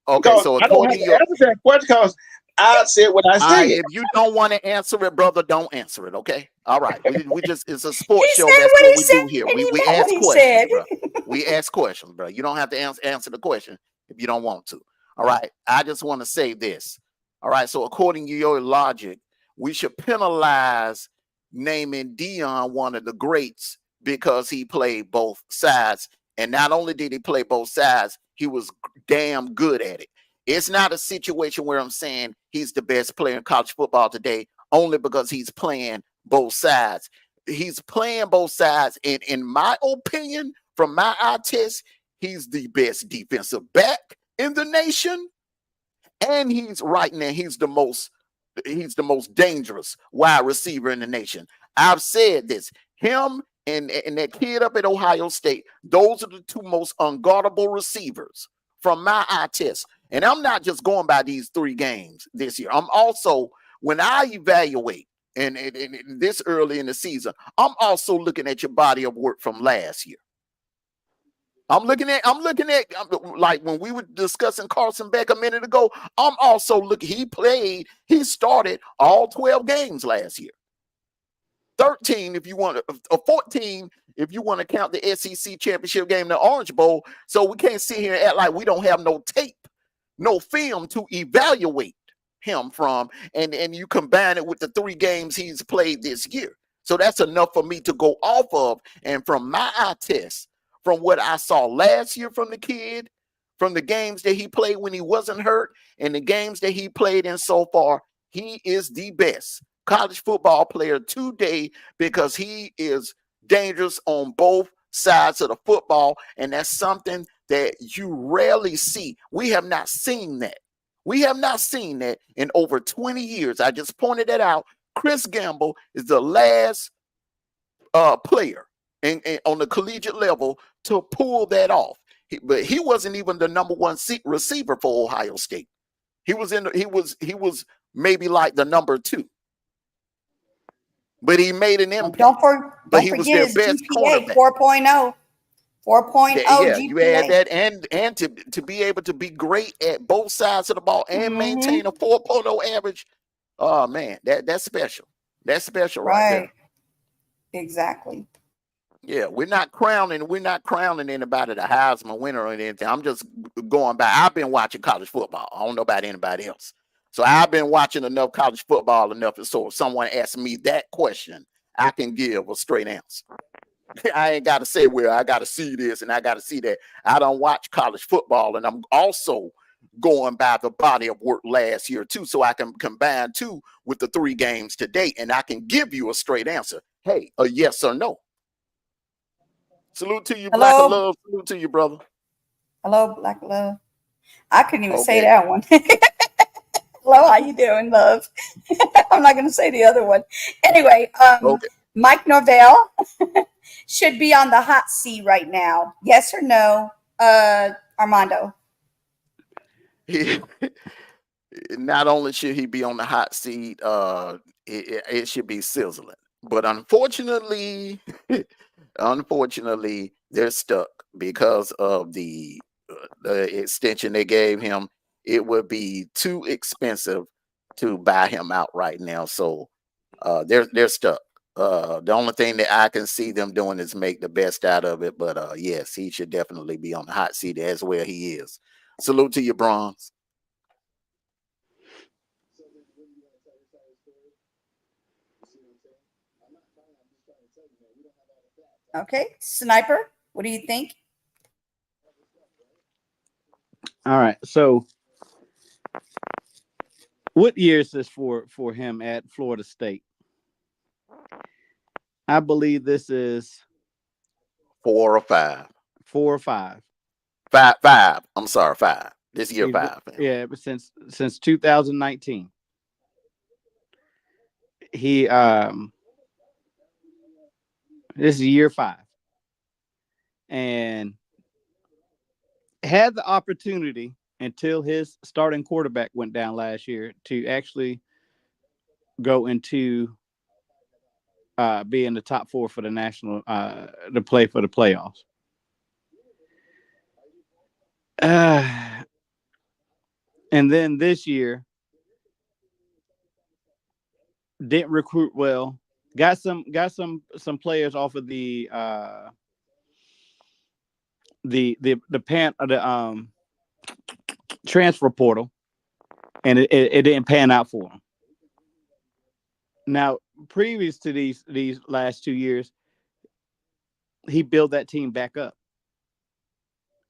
Okay, Because so I don't have to answer that question because I said what I said. If you don't want to answer it, brother, don't answer it. Okay. All right. We just it's a sports He show. said That's what what he we said, do here. and We he we meant what ask he questions, said. bro. We ask questions, bro. You don't have to answer the question if you don't want to. All right. I just want to say this. All right. So according to your logic, we should penalize naming Dion one of the greats because he played both sides. And not only did he play both sides, he was damn good at it. It's not a situation where I'm saying he's the best player in college football today only because he's playing both sides. He's playing both sides. And in my opinion, from my eye test, he's the best defensive back in the nation. And he's right now, he's the most dangerous wide receiver in the nation. I've said this. Him and that kid up at Ohio State, those are the two most unguardable receivers from my eye test. And I'm not just going by these 3 games this year. I'm also, when I evaluate and this early in the season, I'm also looking at your body of work from last year. I'm looking at like when we were discussing Carson Beck a minute ago. I'm also looking. He started all 12 games last year. 13 if you want to, 14 if you want to count the SEC championship game, the Orange Bowl. So we can't sit here and act like we don't have no tape, no film to evaluate him from, and you combine it with the 3 games he's played this year. So that's enough for me to go off of. And from my eye test, from what I saw last year from the kid, from the games that he played when he wasn't hurt, and the games that he played in so far, he is the best college football player today because he is dangerous on both sides of the football. And that's something that you rarely see. We have not seen that. We have not seen that in over 20 years. I just pointed that out. Chris Gamble is the last player on the collegiate level to pull that off. But he wasn't even the number 1 receiver for Ohio State. He was maybe like the number 2. But he made an impact. Don't forget his best GPA, cornerback. 4.0. 4.0 Yeah, GPA. you add that and to be able to be great at both sides of the ball and maintain a 4.0 average. Oh man, that's special. That's special right there. Exactly. Yeah, we're not crowning anybody the Heisman winner or anything. I'm just going by. I've been watching college football. I don't know about anybody else. So I've been watching enough college football enough. So if someone asks me that question, I can give a straight answer. I ain't got to say, well, I got to see this and I got to see that. I don't watch college football, and I'm also going by the body of work last year too, so I can combine 2 with the 3 games to date, and I can give you a straight answer. Hey, a yes or no. Salute to you, Black of Love. Salute to you, brother. Hello, Black Love. I couldn't even say that one. Hello, how you doing, love? I'm not going to say the other one. Anyway, Mike Norvell should be on the hot seat right now. Yes or no, Armando? Not only should he be on the hot seat, it should be sizzling. But unfortunately, they're stuck because of the extension they gave him. It would be too expensive to buy him out right now. So they're stuck. The only thing that I can see them doing is make the best out of it. But yes, he should definitely be on the hot seat as well. He is. Salute to you, Bronze. Okay, Sniper, what do you think? All right. So what year is this for him at Florida State? I believe this is 4 or 5. 4 or 5. 5. I'm sorry, 5. This year 5. Yeah, but since 2019. He this is year 5. And had the opportunity until his starting quarterback went down last year to actually go into be in the top 4 for the national to play for the playoffs. And then this year didn't recruit well. Got some players off of the transfer portal, and it didn't pan out for him. Now, previous to these last 2 years, he built that team back up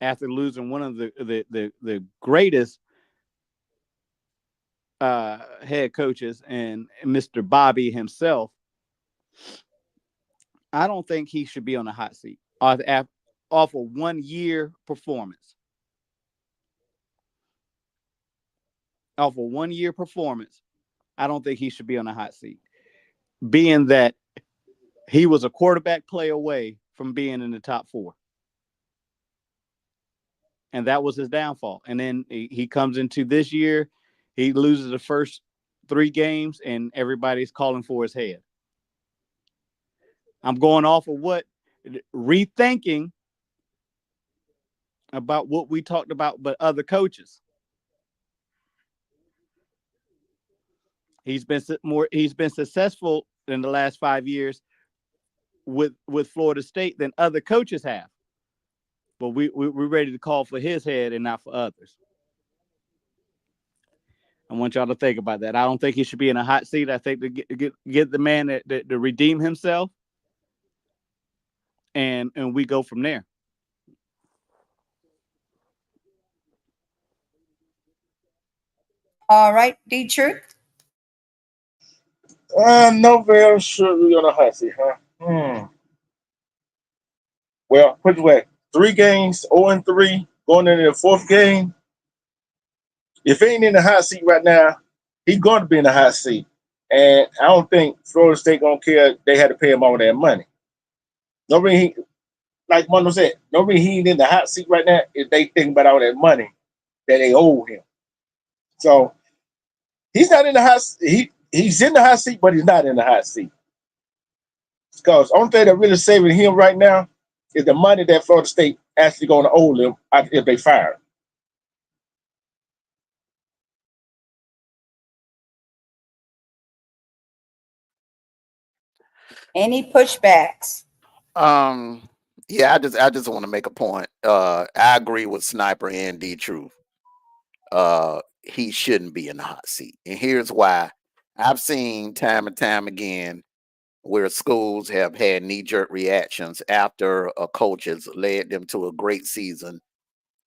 after losing one of the greatest head coaches and Mr. Bobby himself. I don't think he should be on the hot seat off a 1 year performance. Off a 1 year performance, I don't think he should be on the hot seat, being that he was a quarterback play away from being in the top 4. And that was his downfall. And then he comes into this year, he loses the first 3 games, and everybody's calling for his head. I'm going off of rethinking about what we talked about, but other coaches. He's been successful in the last 5 years with Florida State than other coaches have. But we're ready to call for his head and not for others. I want y'all to think about that. I don't think he should be in a hot seat. I think to get the man to redeem himself, and we go from there. All right, D-Truth. Norvell should be on the hot seat, huh? Well, put it away. 3 games, 0-3, going into the 4th game. If he ain't in the hot seat right now, he's going to be in the hot seat. And I don't think Florida State gonna care they had to pay him all that money. Nobody, like Mondo said, nobody he ain't in the hot seat right now if they think about all that money that they owe him. So he's not in the hot seat. He's in the hot seat, but he's not in the hot seat. Because the only thing that really saving him right now is the money that Florida State actually going to owe them if they fire him. Any pushbacks? Yeah, I just want to make a point. I agree with Sniper and D-Truth. He shouldn't be in the hot seat. And here's why. I've seen time and time again where schools have had knee-jerk reactions after a coach has led them to a great season.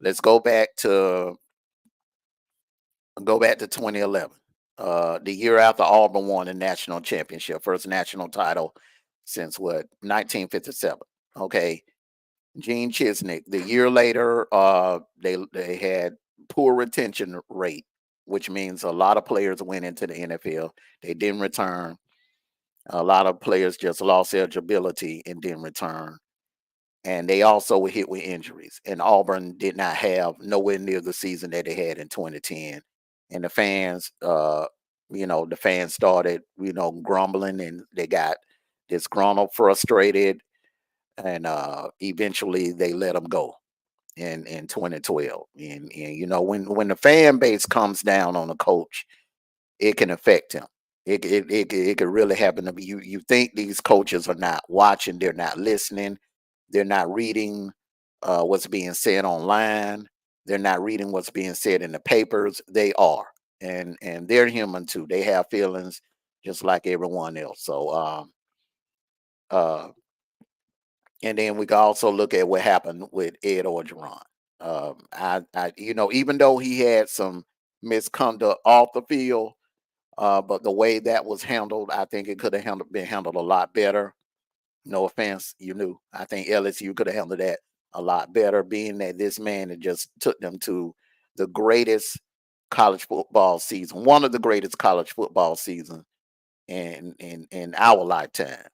Let's go back to 2011, the year after Auburn won the national championship, first national title since 1957. Okay, Gene Chisnick. The year later, they had poor retention rate, which means a lot of players went into the NFL. They didn't return. A lot of players just lost eligibility and didn't return. And they also were hit with injuries. And Auburn did not have nowhere near the season that they had in 2010. And the fans, the fans started, grumbling, and they got disgruntled, frustrated, and eventually they let them go in 2012. And when the fan base comes down on a coach, it can affect him. It could really happen to be. You think these coaches are not watching, they're not listening, they're not reading what's being said online, they're not reading what's being said in the papers. They are, and they're human too. They have feelings just like everyone else. So and then we can also look at what happened with Ed Orgeron. Even though he had some misconduct off the field, but the way that was handled, I think it could have been handled a lot better. No offense, I think LSU could have handled that a lot better, being that this man had just took them to the greatest college football season, one of the greatest college football seasons in our lifetime.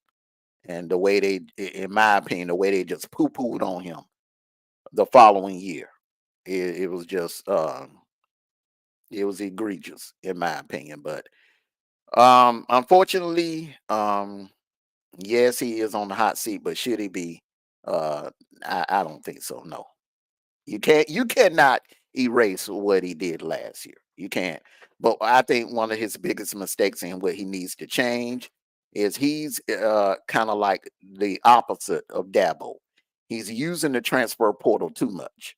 And the way they, in my opinion, the way they just poo-pooed on him the following year. It was just it was egregious in my opinion. But unfortunately, yes, he is on the hot seat, but should he be? Uh, I don't think so. No, you cannot erase what he did last year. You can't. But I think one of his biggest mistakes and what he needs to change is he's kind of like the opposite of Dabo. He's using the transfer portal too much.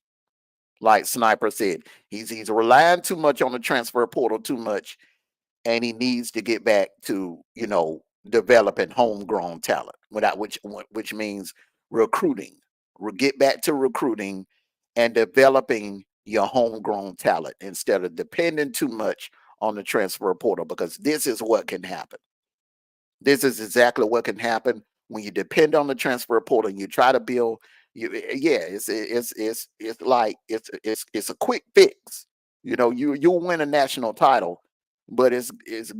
Like Sniper said, he's relying too much on the transfer portal too much, and he needs to get back to developing homegrown talent, without which means recruiting. Get back to recruiting and developing your homegrown talent instead of depending too much on the transfer portal, because this is what can happen. This is exactly what can happen when you depend on the transfer portal and you try to build. Yeah, it's like it's a quick fix. You'll win a national title, but it's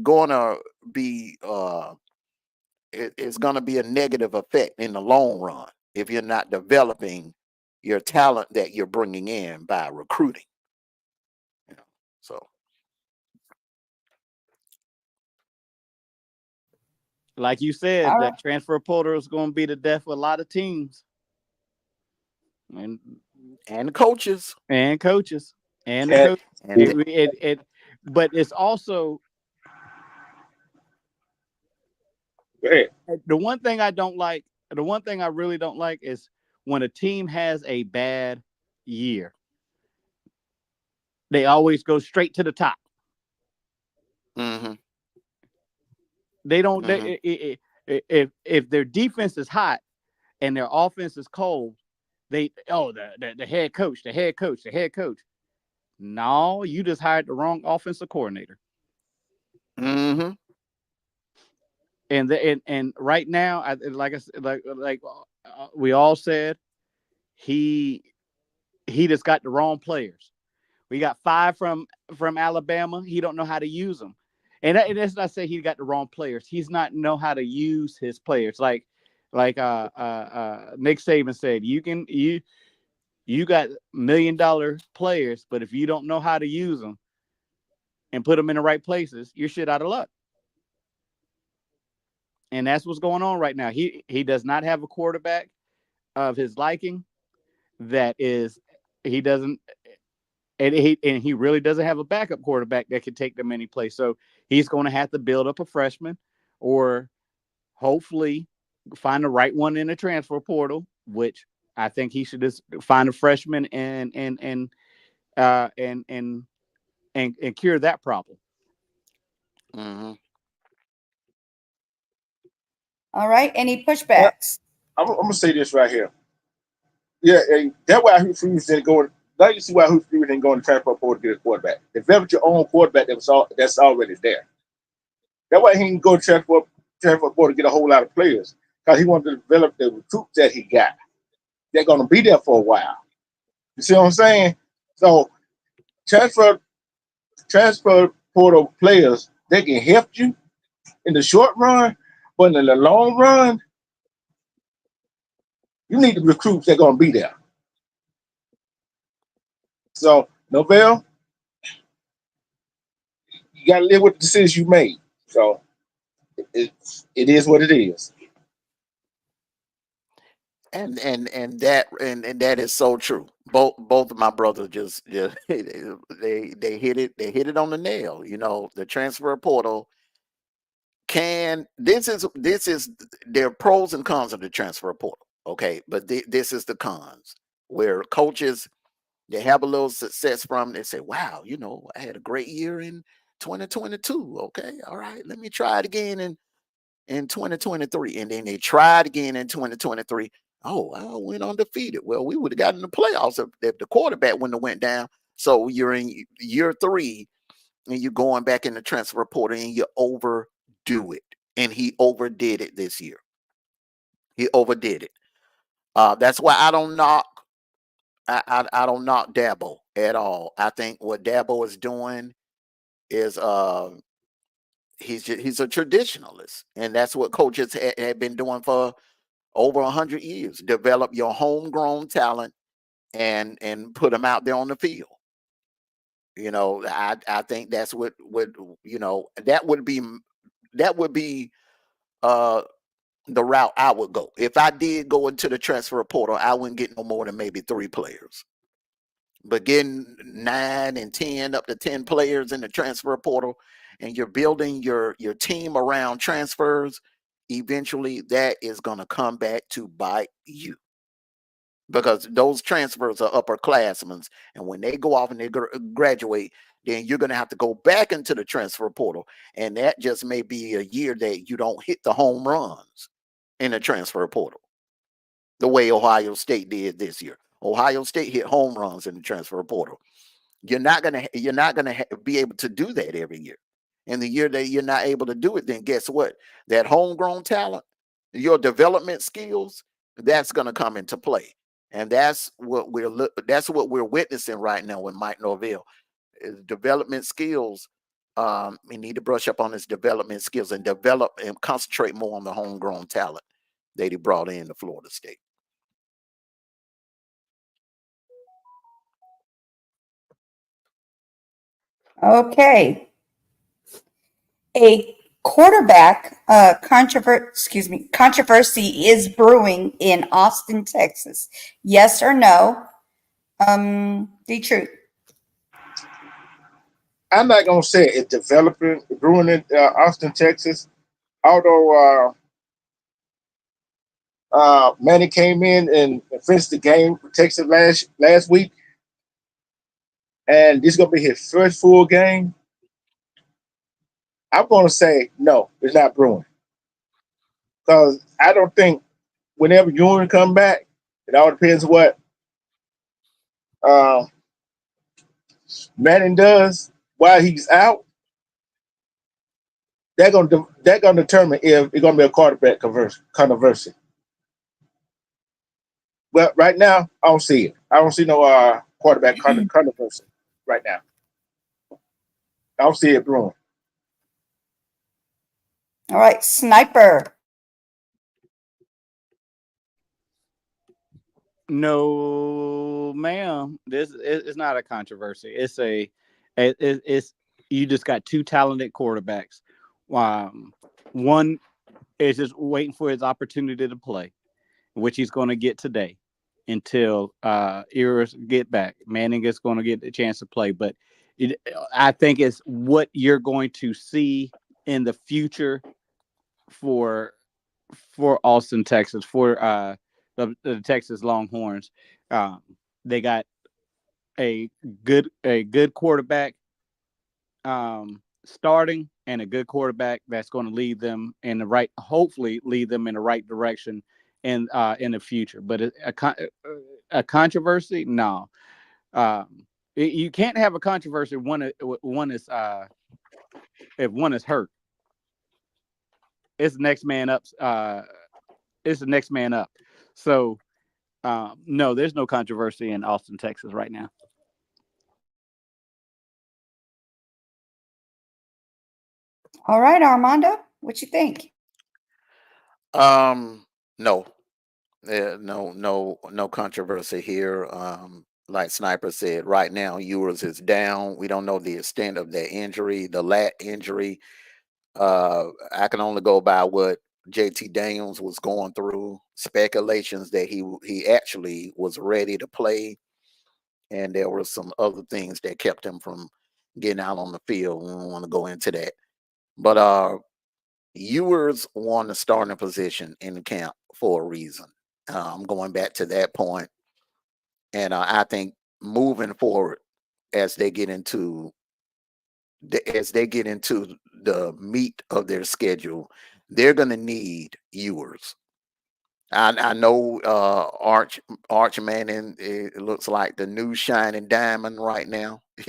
gonna be it's gonna be a negative effect in the long run if you're not developing your talent that you're bringing in by recruiting. You know, so Like you said, All right. that transfer portal is going to be the death of a lot of teams and and coaches coaches and the And coach. and But it's also hey, the one thing I don't like. The one thing I really don't like is when a team has a bad year, they always go straight to the top. hmm They don't. hmm If their defense is hot and their offense is cold, the head coach, the head coach, the head coach. No, you just hired the wrong offensive coordinator. hmm And right now, like I said, like we all said, he just got the wrong players. We got 5 from Alabama. He don't know how to use them, and that's not say he got the wrong players. He's not know how to use his players. Like Nick Saban said, you got $1 million players, but if you don't know how to use them and put them in the right places, you're shit out of luck. And that's what's going on right now. He does not have a quarterback of his liking. That is, he doesn't, and he really doesn't have a backup quarterback that can take them any place. So he's going to have to build up a freshman, or hopefully find the right one in the transfer portal. Which I think he should just find a freshman and cure that problem. hmm All right. Any well, pushbacks? I'm gonna say this right here. Yeah, and that's why Hugh Freeze didn't go. Now you see why Hugh Freeze didn't go in the transfer portal to get a quarterback. Develop your own quarterback that's already there. That's why he didn't go to transfer portal to get a whole lot of players, because he wanted to develop the recruits that he got. They're gonna be there for a while. You see what I'm saying? So transfer transfer portal players, they can help you in the short run, but in the long run, you need the recruits that are gonna be there. So Norvell, you gotta live with the decisions you made. So it is what it is. and that is so true. Both of my brothers just they hit it on the nail. The transfer portal this is there are pros and cons of the transfer portal. Okay, but this is the cons, where coaches, they have a little success from. They say, "Wow, I had a great year in 2022. Okay, all right, let me try it again in 2023," and then they tried again in 2023. Oh, I went undefeated. Well, we would have gotten the playoffs if the quarterback wouldn't have went down. So you're in year 3 and you're going back in the transfer portal and you overdo it. And he overdid it this year. He overdid it. That's why I don't knock. I don't knock Dabo at all. I think what Dabo is doing is he's a traditionalist, and that's what coaches have been doing for over 100 years. Develop your homegrown talent and put them out there on the field. You know, I think that's what you know, that would be uh the route I would go. If I did go into the transfer portal, I wouldn't get no more than maybe 3 players. But getting 9 and 10 up to 10 players in the transfer portal, and you're building your team around transfers, eventually that is going to come back to bite you, because those transfers are upperclassmen, and when they go off and they graduate, then you're going to have to go back into the transfer portal, and that just may be a year that you don't hit the home runs in the transfer portal the way Ohio State did this year. Ohio State hit home runs in the transfer portal. You're not gonna be able to do that every year. And the year that you're not able to do it, then guess what? That homegrown talent, your development skills, that's gonna come into play. And that's what we're witnessing right now with Mike Norvell. Is development skills. We need to brush up on his development skills and develop and concentrate more on the homegrown talent that he brought in to Florida State. Okay. A quarterback controversy is brewing in Austin, Texas. Yes or no? The truth. I'm not gonna say it's developing, brewing in Austin, Texas. Although Manny came in and finished the game for Texas last week, and this is gonna be his first full game. I'm gonna say no, it's not brewing, because I don't think whenever Ewing come back, it all depends what Manning does while he's out. They're gonna determine if it's gonna be a quarterback controversy. Well, right now I don't see it. I don't see no quarterback controversy right now. I don't see it brewing. All right, Sniper. No, ma'am. This is not a controversy. It's you just got 2 talented quarterbacks. One is just waiting for his opportunity to play, which he's going to get today until Ears get back. Manning is going to get the chance to play, but I think it's what you're going to see in the future for Austin, Texas, for the Texas Longhorns. They got a good quarterback starting, and a good quarterback that's going to lead them in the right, hopefully lead them in the right direction in the future. But a controversy, no. You can't have a controversy if one is if one is hurt. It's the next man up. It's the next man up. So no, there's no controversy in Austin, Texas right now. All right, Armando, what you think? No. No controversy here. Like Sniper said, right now Ewers is down. We don't know the extent of that injury, the lat injury. I can only go by what JT Daniels was going through. Speculations that he actually was ready to play, and there were some other things that kept him from getting out on the field. We don't want to go into that. But Ewers won the starting position in the camp for a reason. I'm going back to that point, and I think moving forward, as they get into the meat of their schedule, they're going to need Ewers. I know Arch Manning, it looks like the new shining diamond right now. But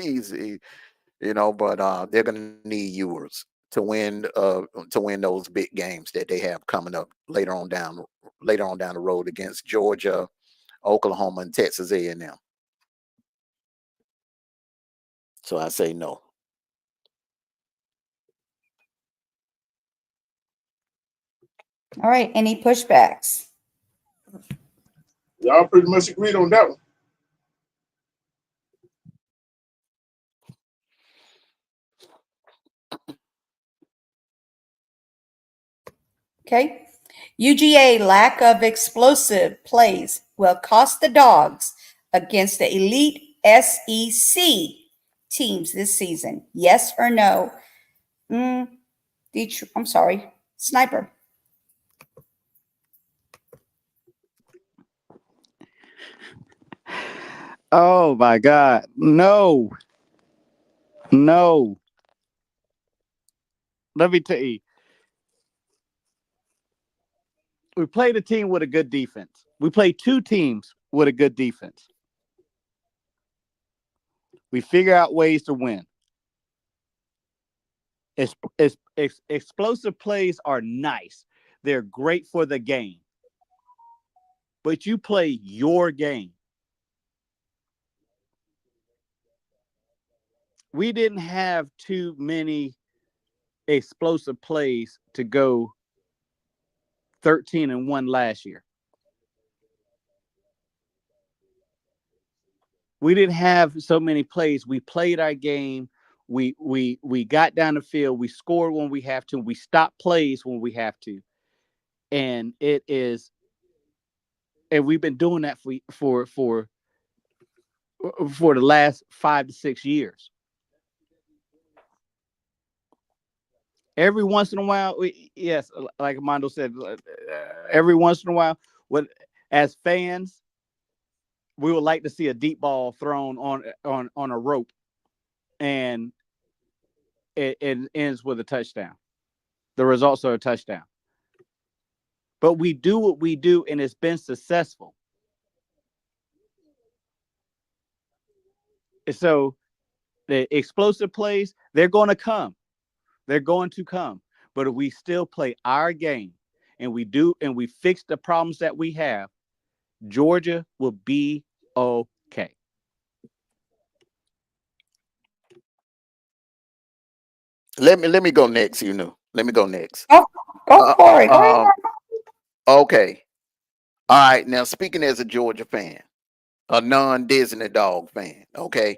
they're going to need Ewers to win those big games that they have coming up later on down the road against Georgia, Oklahoma, and Texas A&M. So I say no. All right, any pushbacks? Y'all pretty much agreed on that one. Okay. UGA lack of explosive plays will cost the Dogs against the elite SEC teams this season. Yes or no? I'm sorry, Sniper. Oh my God. No. Let me tell you. We played a team with a good defense. We played two teams with a good defense. We figure out ways to win. Explosive plays are nice. They're great for the game. But you play your game. We didn't have too many explosive plays to go 13-1 last year. We didn't have so many plays. We played our game. We got down the field. We scored when we have to. We stop plays when we have to. And we've been doing that for the last 5 to 6 years. Every once in a while, yes, like Mondo said, every once in a while, as fans, we would like to see a deep ball thrown on a rope, and it ends with a touchdown. The results are a touchdown. But we do what we do, and it's been successful. So the explosive plays, they're going to come. They're going to come. But if we still play our game and we fix the problems that we have, Georgia will be okay. Let me go next, Let me go next. Go for it. Go ahead. Okay. All right. Now, speaking as a Georgia fan, a non-Disney dog fan, okay,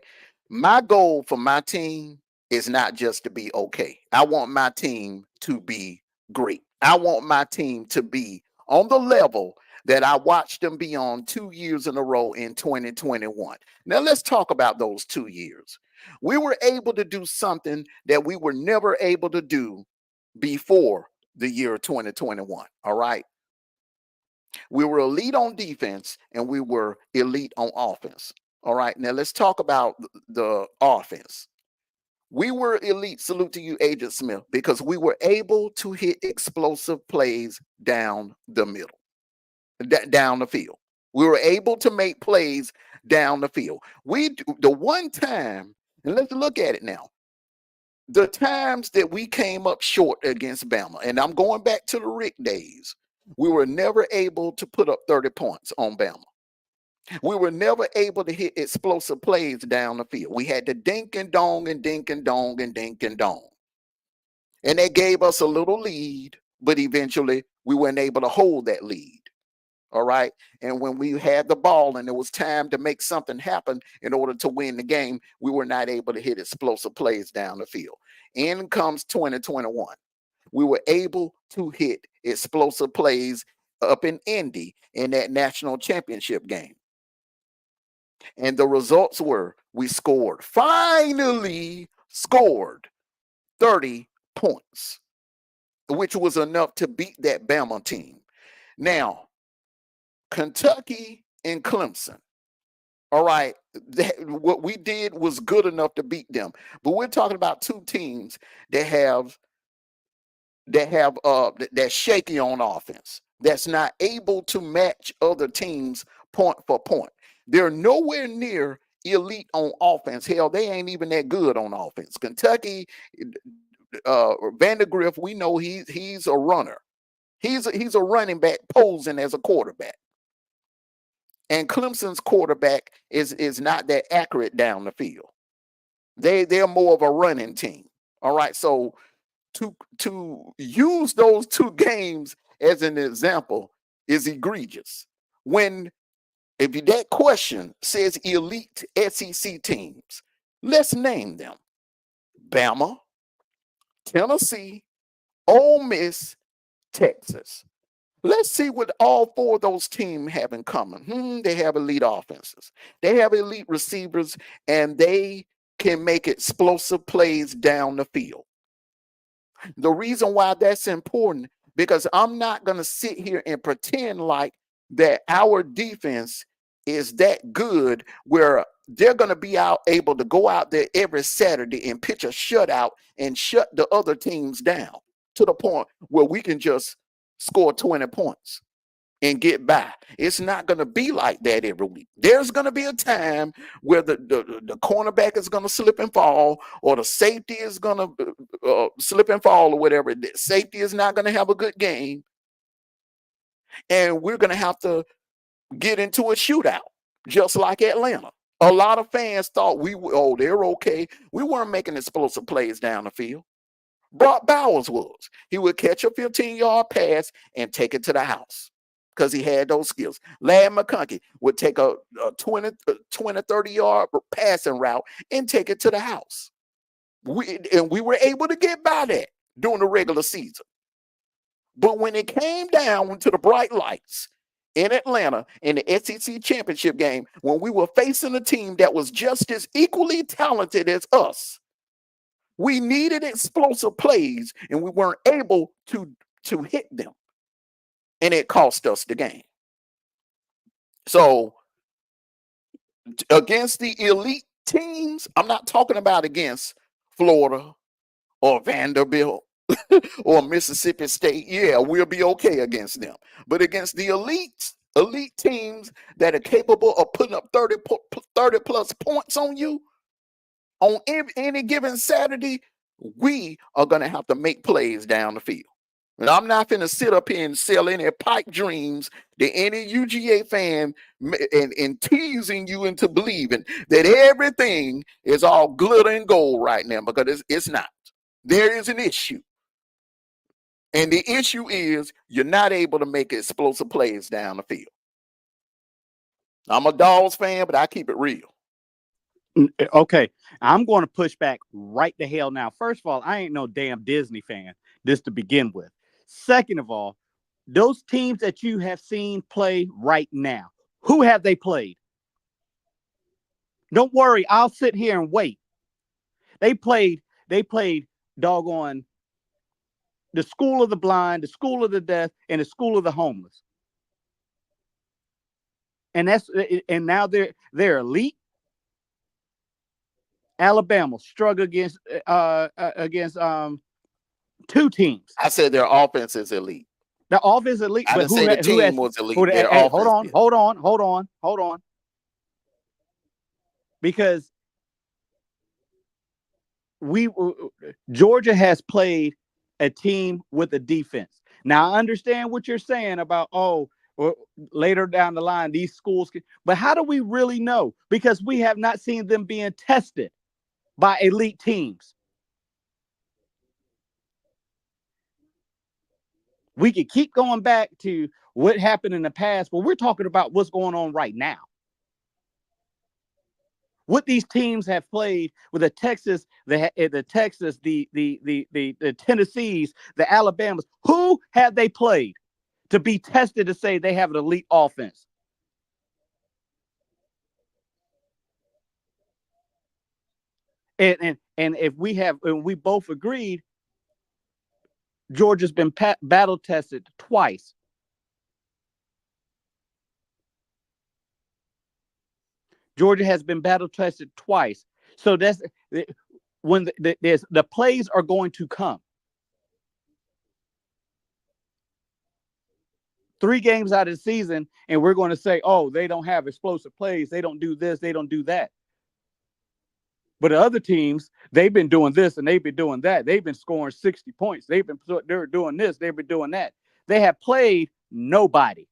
my goal for my team is not just to be okay. I want my team to be great. I want my team to be on the level that I watched them be on 2 years in a row in 2021. Now, let's talk about those 2 years. We were able to do something that we were never able to do before the year 2021. All right. We were elite on defense and we were elite on offense. All right. Now let's talk about the offense. We were elite, salute to you, Agent Smith, because we were able to hit explosive plays down the middle, down the field. We were able to make plays down the field. The one time, and let's look at it now. The times that we came up short against Bama, and I'm going back to the Rick days, we were never able to put up 30 points on Bama. We were never able to hit explosive plays down the field. We had to dink and dong and dink and dong and dink and dong. And that gave us a little lead, but eventually we weren't able to hold that lead. All right. And when we had the ball and it was time to make something happen in order to win the game, we were not able to hit explosive plays down the field. In comes 2021. We were able to hit explosive plays up in Indy in that national championship game. And the results were we finally scored 30 points, which was enough to beat that Bama team. Now, Kentucky and Clemson. All right, what we did was good enough to beat them. But we're talking about two teams that's shaky on offense, that's not able to match other teams point for point. They're nowhere near elite on offense. Hell, they ain't even that good on offense. Kentucky, Vandergriff, we know he's a runner. He's a running back posing as a quarterback. And Clemson's quarterback is not that accurate down the field. They're more of a running team. All right. So to use those two games as an example is egregious. If that question says elite SEC teams, let's name them: Bama, Tennessee, Ole Miss, Texas. Let's see what all four of those teams have in common. They have elite offenses. They have elite receivers, and they can make explosive plays down the field. The reason why that's important, because I'm not going to sit here and pretend like that our defense is that good where they're going to be able to go out there every Saturday and pitch a shutout and shut the other teams down to the point where we can just score 20 points and get by. It's not going to be like that every week. There's going to be a time where the cornerback is going to slip and fall, or the safety is going to slip and fall, or whatever. The safety is not going to have a good game, and we're going to have to get into a shootout, just like Atlanta. A lot of fans thought they're okay. We weren't making explosive plays down the field. Brock Bowers was. He would catch a 15-yard pass and take it to the house, because he had those skills. Larry McConkey would take a 20, 30-yard passing route and take it to the house. We were able to get by that during the regular season. But when it came down to the bright lights in Atlanta in the SEC championship game, when we were facing a team that was just as equally talented as us, we needed explosive plays, and we weren't able to hit them. And it cost us the game. So against the elite teams, I'm not talking about against Florida or Vanderbilt or Mississippi State. Yeah, we'll be okay against them. But against the elite teams that are capable of putting up 30 plus points on you on any given Saturday, we are going to have to make plays down the field. And I'm not going to sit up here and sell any pipe dreams to any UGA fan and teasing you into believing that everything is all glitter and gold right now, because it's not. There is an issue. And the issue is you're not able to make explosive plays down the field. I'm a Dogs fan, but I keep it real. Okay, I'm going to push back right the hell now. First of all, I ain't no damn Disney fan, just to begin with. Second of all, those teams that you have seen play right now, who have they played? Don't worry, I'll sit here and wait. They played doggone the school of the blind, the school of the deaf, and the school of the homeless. And now they're elite. Alabama struggled against two teams. I said their offense is elite. The offense is elite. I didn't say the team was elite. Hold on. Because Georgia has played a team with a defense. Now I understand what you're saying about later down the line these schools but how do we really know? Because we have not seen them being tested by elite teams. We could keep going back to what happened in the past, but we're talking about what's going on right now. What these teams have played with the Texas, the Tennessees, the Alabamas, who have they played to be tested to say they have an elite offense? And if we both agreed, Georgia's been battle tested twice. Georgia has been battle tested twice. So that's when the plays are going to come. 3 games out of the season, and we're going to say, oh, they don't have explosive plays. They don't do this. They don't do that. But the other teams, they've been doing this and they've been doing that. They've been scoring 60 points. They're doing this. They've been doing that. They have played nobody.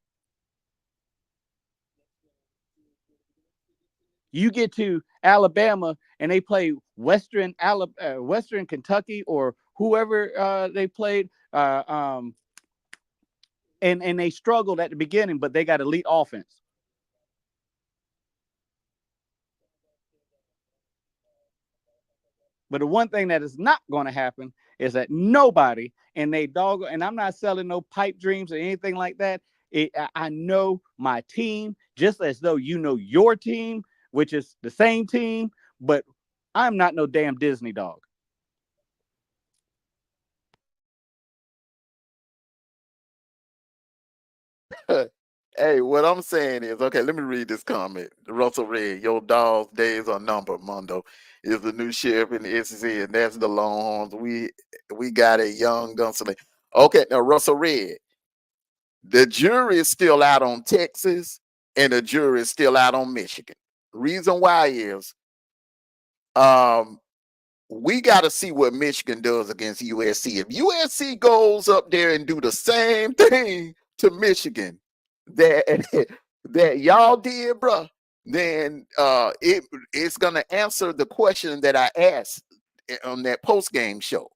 You get to Alabama and they play Western Kentucky or whoever they played, and they struggled at the beginning, but they got elite offense. But the one thing that is not going to happen is that nobody and they dog, and I'm not selling no pipe dreams or anything like that. I know my team just as though you know your team, which is the same team, but I'm not no damn Disney dog. Hey, what I'm saying is, okay, let me read this comment. Russell Red, your dog's days are numbered. Mondo is the new sheriff in the SEC, and that's the Longhorns. We got a young gunslinger. Okay, now Russell Red, the jury is still out on Texas, and the jury is still out on Michigan. Reason why is, we got to see what Michigan does against USC. If USC goes up there and do the same thing to Michigan that that y'all did, bro, then it's gonna answer the question that I asked on that post game show.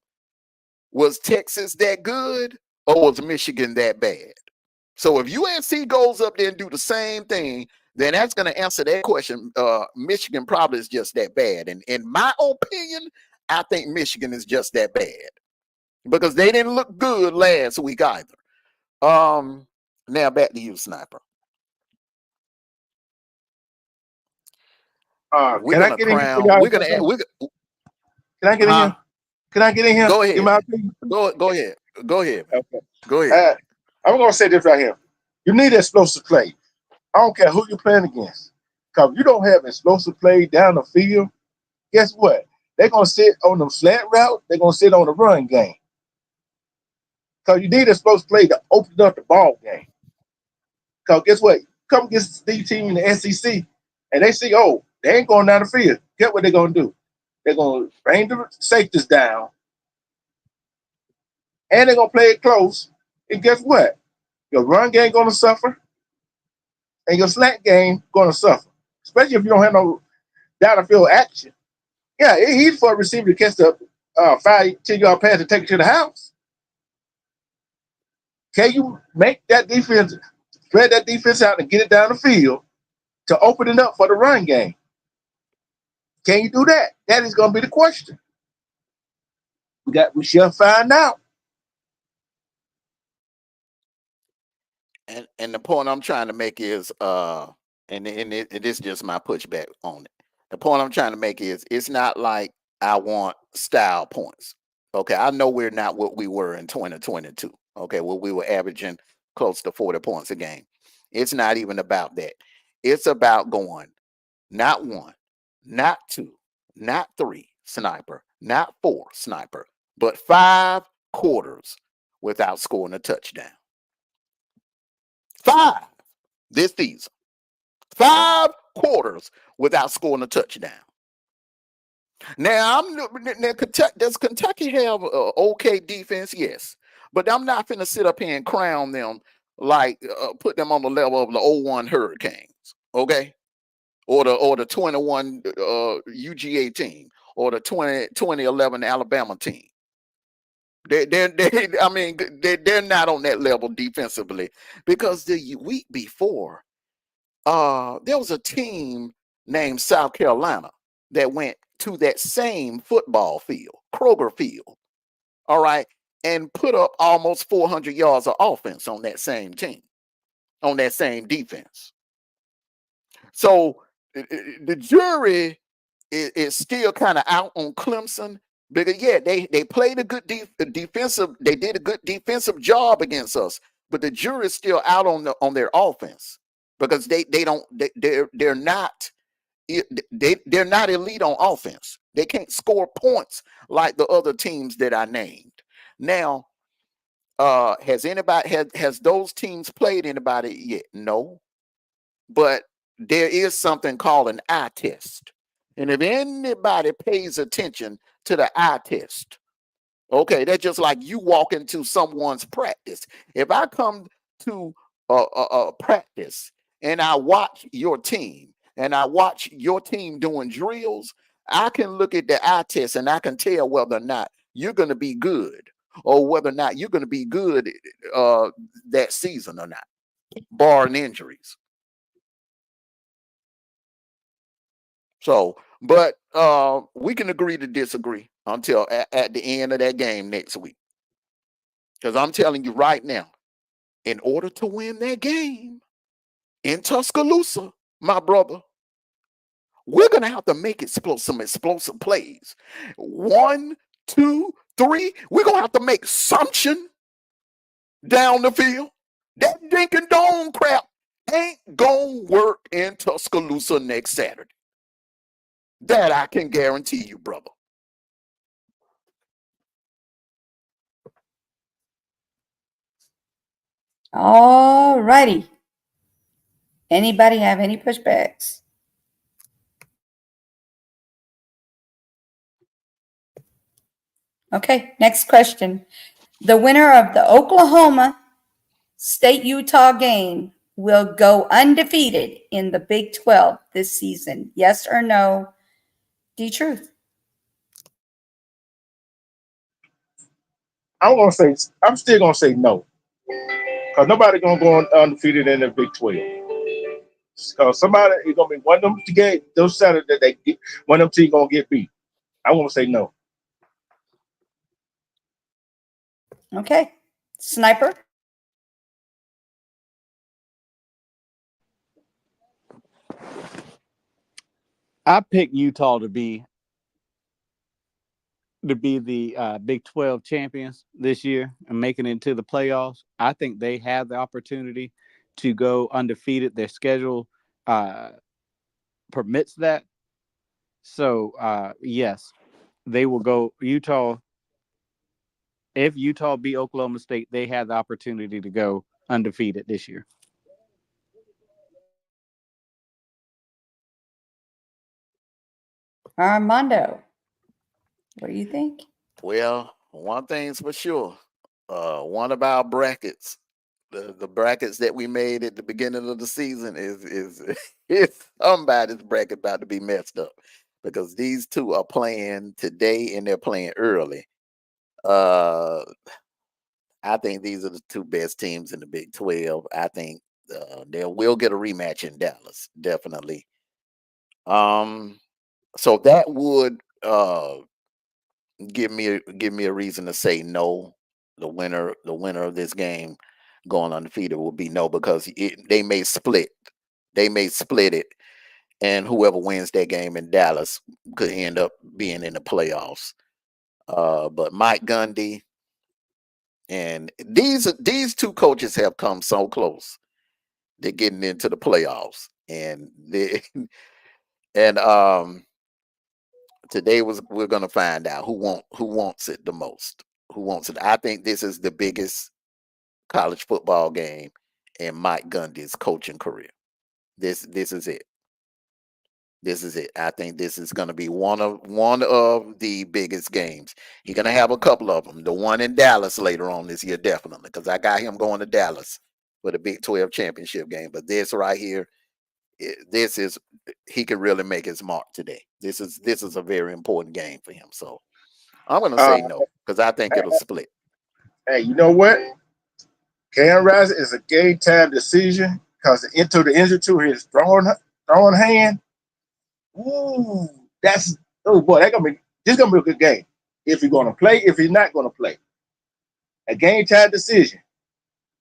Was Texas that good, or was Michigan that bad? So if USC goes up there and do the same thing, then that's going to answer that question. Michigan probably is just that bad. And in my opinion, I think Michigan is just that bad because they didn't look good last week either. Now back to you, Sniper. We're Can I gonna get in here? crown. We're gonna. Can I get in here? Can I get in here? Go ahead. Go ahead. Go ahead. Okay. Go ahead. I'm gonna say this right here. You need explosive play. I don't care who you're playing against. Because you don't have explosive play down the field, guess what? They're gonna sit on the flat route, they're gonna sit on the run game. Because you need explosive play to open up the ball game. Because guess what? Come against the team in the SEC and they see, oh, they ain't going down the field. Get what they're gonna do? They're gonna bring the safeties down, and they're gonna play it close. And guess what? Your run game gonna suffer, and your slack game gonna suffer. Especially if you don't have no down the field action. Yeah, it's easy for a receiver to catch the 5-10-yard pass and take it to the house. Can you make that defense, spread that defense out and get it down the field to open it up for the run game? Can you do that? That is going to be the question. We shall find out. And the point I'm trying to make is, it is just my pushback on it. The point I'm trying to make is, it's not like I want style points. Okay, I know we're not what we were in 2022. Okay, well, we were averaging close to 40 points a game. It's not even about that. It's about going not 1, not 2, not 3 Sniper, not 4 Sniper, but 5 quarters without scoring a touchdown. 5 this season. 5 quarters without scoring a touchdown. Now, does Kentucky have okay defense? Yes. But I'm not finna sit up here and crown them like put them on the level of the 01 Hurricanes, okay? Or the 21 UGA team, or the 2011 Alabama team. They're not on that level defensively, because the week before, there was a team named South Carolina that went to that same football field, Kroger Field, all right, and put up almost 400 yards of offense on that same team, on that same defense. So the jury is still kind of out on Clemson, because yeah, they played a good defensive. They did a good defensive job against us, but the jury is still out on their offense, because they're not elite on offense. They can't score points like the other teams that I named. Now, has those teams played anybody yet? No, but there is something called an eye test. And if anybody pays attention to the eye test, okay, that's just like you walk into someone's practice. If I come to a practice and I watch your team, and I watch your team doing drills, I can look at the eye test and I can tell whether or not you're going to be good, or whether or not you're going to be good that season or not, barring injuries. So, but we can agree to disagree until at the end of that game next week. Because I'm telling you right now, in order to win that game in Tuscaloosa, my brother, we're gonna have to make some explosive plays. 1, 2, 3. We're gonna have to make sumption down the field. That dink and dome crap ain't gonna work in Tuscaloosa next Saturday. That I can guarantee you, brother. All righty. Anybody have any pushbacks? Okay, next question. The winner of the Oklahoma State-Utah game will go undefeated in the Big 12 this season. Yes or no? D-Truth. I'm still gonna say no. Because nobody gonna go undefeated in the Big 12. Because somebody is gonna be one of them to get those Saturday that they get, one of them team gonna get beat. I want to say no. Okay. Sniper. I picked Utah to be the Big 12 champions this year and making it to the playoffs. I think they have the opportunity to go undefeated. Their schedule permits that. So, yes, they will go. Utah, if Utah beat Oklahoma State, they have the opportunity to go undefeated this year. Armando, what do you think? Well, one thing's for sure. One of our brackets, the brackets that we made at the beginning of the season is somebody's bracket about to be messed up because these two are playing today and they're playing early. I think these are the two best teams in the Big 12. I think they will get a rematch in Dallas, definitely. So that would give me a reason to say no. The winner of this game going undefeated will be no because they may split. They may split it, and whoever wins that game in Dallas could end up being in the playoffs. But Mike Gundy and these two coaches have come so close. They're getting into the playoffs, and and today we're gonna find out who wants it the most. Who wants it? I think this is the biggest college football game in Mike Gundy's coaching career. This is it. This is it. I think this is going to be one of the biggest games. He's going to have a couple of them. The one in Dallas later on this year, definitely, because I got him going to Dallas for the Big 12 championship game. But this right here, this is he can really make his mark today. This is a very important game for him. So I'm going to say no because I think it'll split. Hey, you know what? Cam Rising is a game time decision because into the injury to his throwing hand. Ooh, this gonna be a good game. If he's gonna play, if he's not gonna play. A game time decision.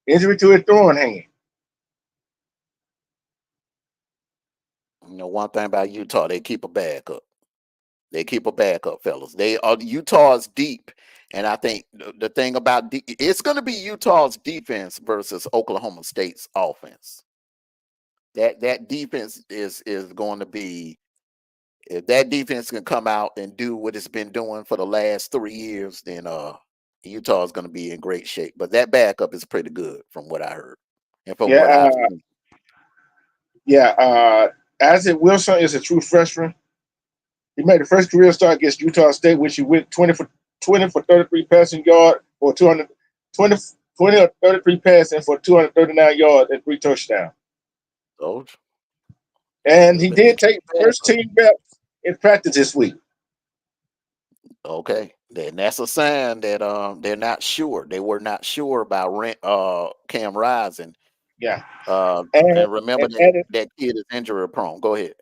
Injury to his throwing hand. You know, one thing about Utah, they keep a backup. They keep a backup, fellas. Utah's deep, and I think the thing about it's going to be Utah's defense versus Oklahoma State's offense. That defense is going to be. If that defense can come out and do what it's been doing for the last 3 years, then Utah is going to be in great shape. But that backup is pretty good, from what I heard, and from what I've seen. Isaac Wilson is a true freshman. He made the first career start against Utah State, which he went 20 for 33 passing yard or 20 or 33 passing for 239 yards and 3 touchdowns. Oh. And he did take first team reps in practice this week. Okay, then that's a sign that they're not sure. They were not sure about Cam Rising. Yeah. And remember that kid is injury prone. Go ahead.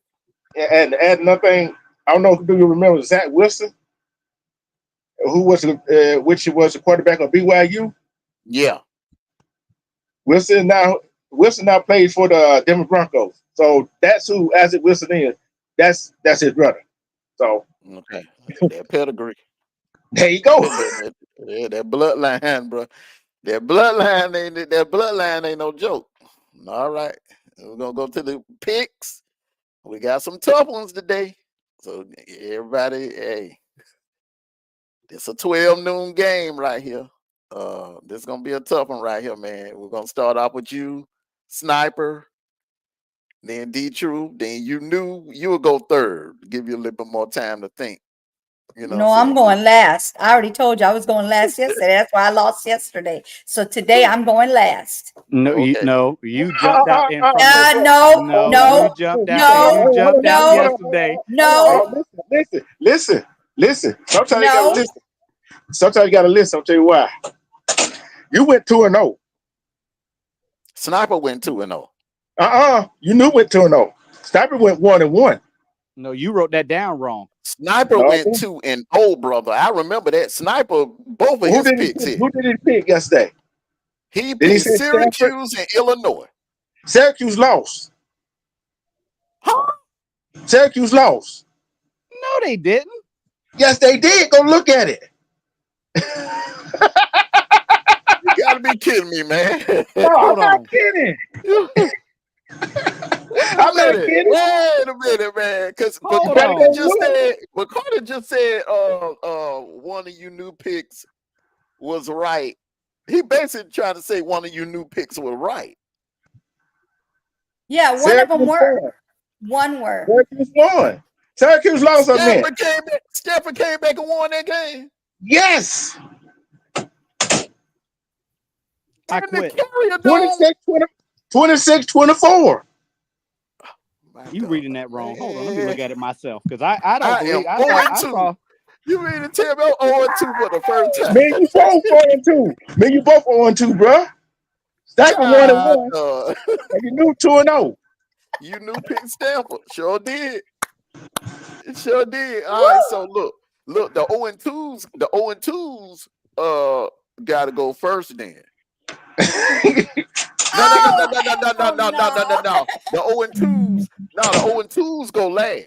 And another thing, I don't know if you remember Zach Wilson, who was which was the quarterback of BYU. Yeah. Wilson now plays for the Denver Broncos. So that's who Isaac Wilson is. That's his brother. So Okay. That pedigree. there you go. that bloodline, bro. That bloodline ain't no joke. All right. We're gonna go to the picks. We got some tough ones today. So everybody, hey, it's a 12 noon game right here. This is gonna be a tough one right here, man. We're gonna start off with you, Sniper, then D-True, then you knew you would go third. Give you a little bit more time to think. You know No, what I'm I'm saying? going last. I already told you I was going last yesterday. That's why I lost yesterday. So today I'm going last. No, Okay. you jumped out in front of the. No, No, no, you jumped out. no, You jumped out no, yesterday. no, Listen. Sometimes you gotta no. listen. Sometimes you gotta listen. I'll tell you why. You went 2-0. Sniper went 2-0. You knew went 2-0. Sniper went 1-1. No, you wrote that down wrong. Sniper No. went 2-0, brother. I remember that. Sniper, both of his picks hit. Who did he pick yesterday? He Did he picked say Syracuse and Illinois. Syracuse lost. Huh? Syracuse lost. No, they didn't. Yes, they did. Go look at it. You gotta be kidding me, man. No, Hold I'm on. not kidding. I'm not kidding. Wait a minute, man. Because Carter just said one of you new picks was right. He basically trying to say one of you new picks were right. Yeah, one Syracuse of them were. won. One were. Syracuse won. Syracuse lost a man. Stafford came back and won that game. Yes. I quit. 26-24. You reading that wrong. Hold on, let me look at it myself because I don't I believe. am 0-2. You mean to tell me I'm 0-2 for the first time? Man, you both 0-2. Man, you both 0-2, bro. Sniper 1-1. And you knew 2-0. You knew pick Stanford. Sure did. It sure did. All right, so look, the 0-2s, gotta go first then. No. The 0-2s go last.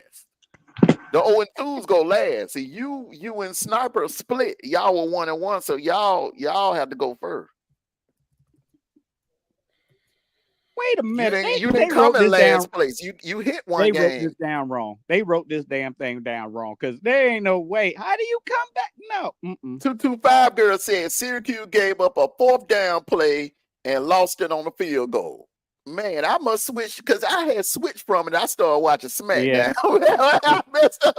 The 0-2s go last. See, you and Sniper split. Y'all were 1-1, so y'all had to go first. Wait a minute. You didn't come in last place. You hit one game. They wrote this down wrong. They wrote this damn thing down wrong because there ain't no way. How do you come back? No. 225 girl said Syracuse gave up a 4th down play and lost it on the field goal. Man, I must switch because I had switched from it. I started watching SmackDown. Yeah. I messed up.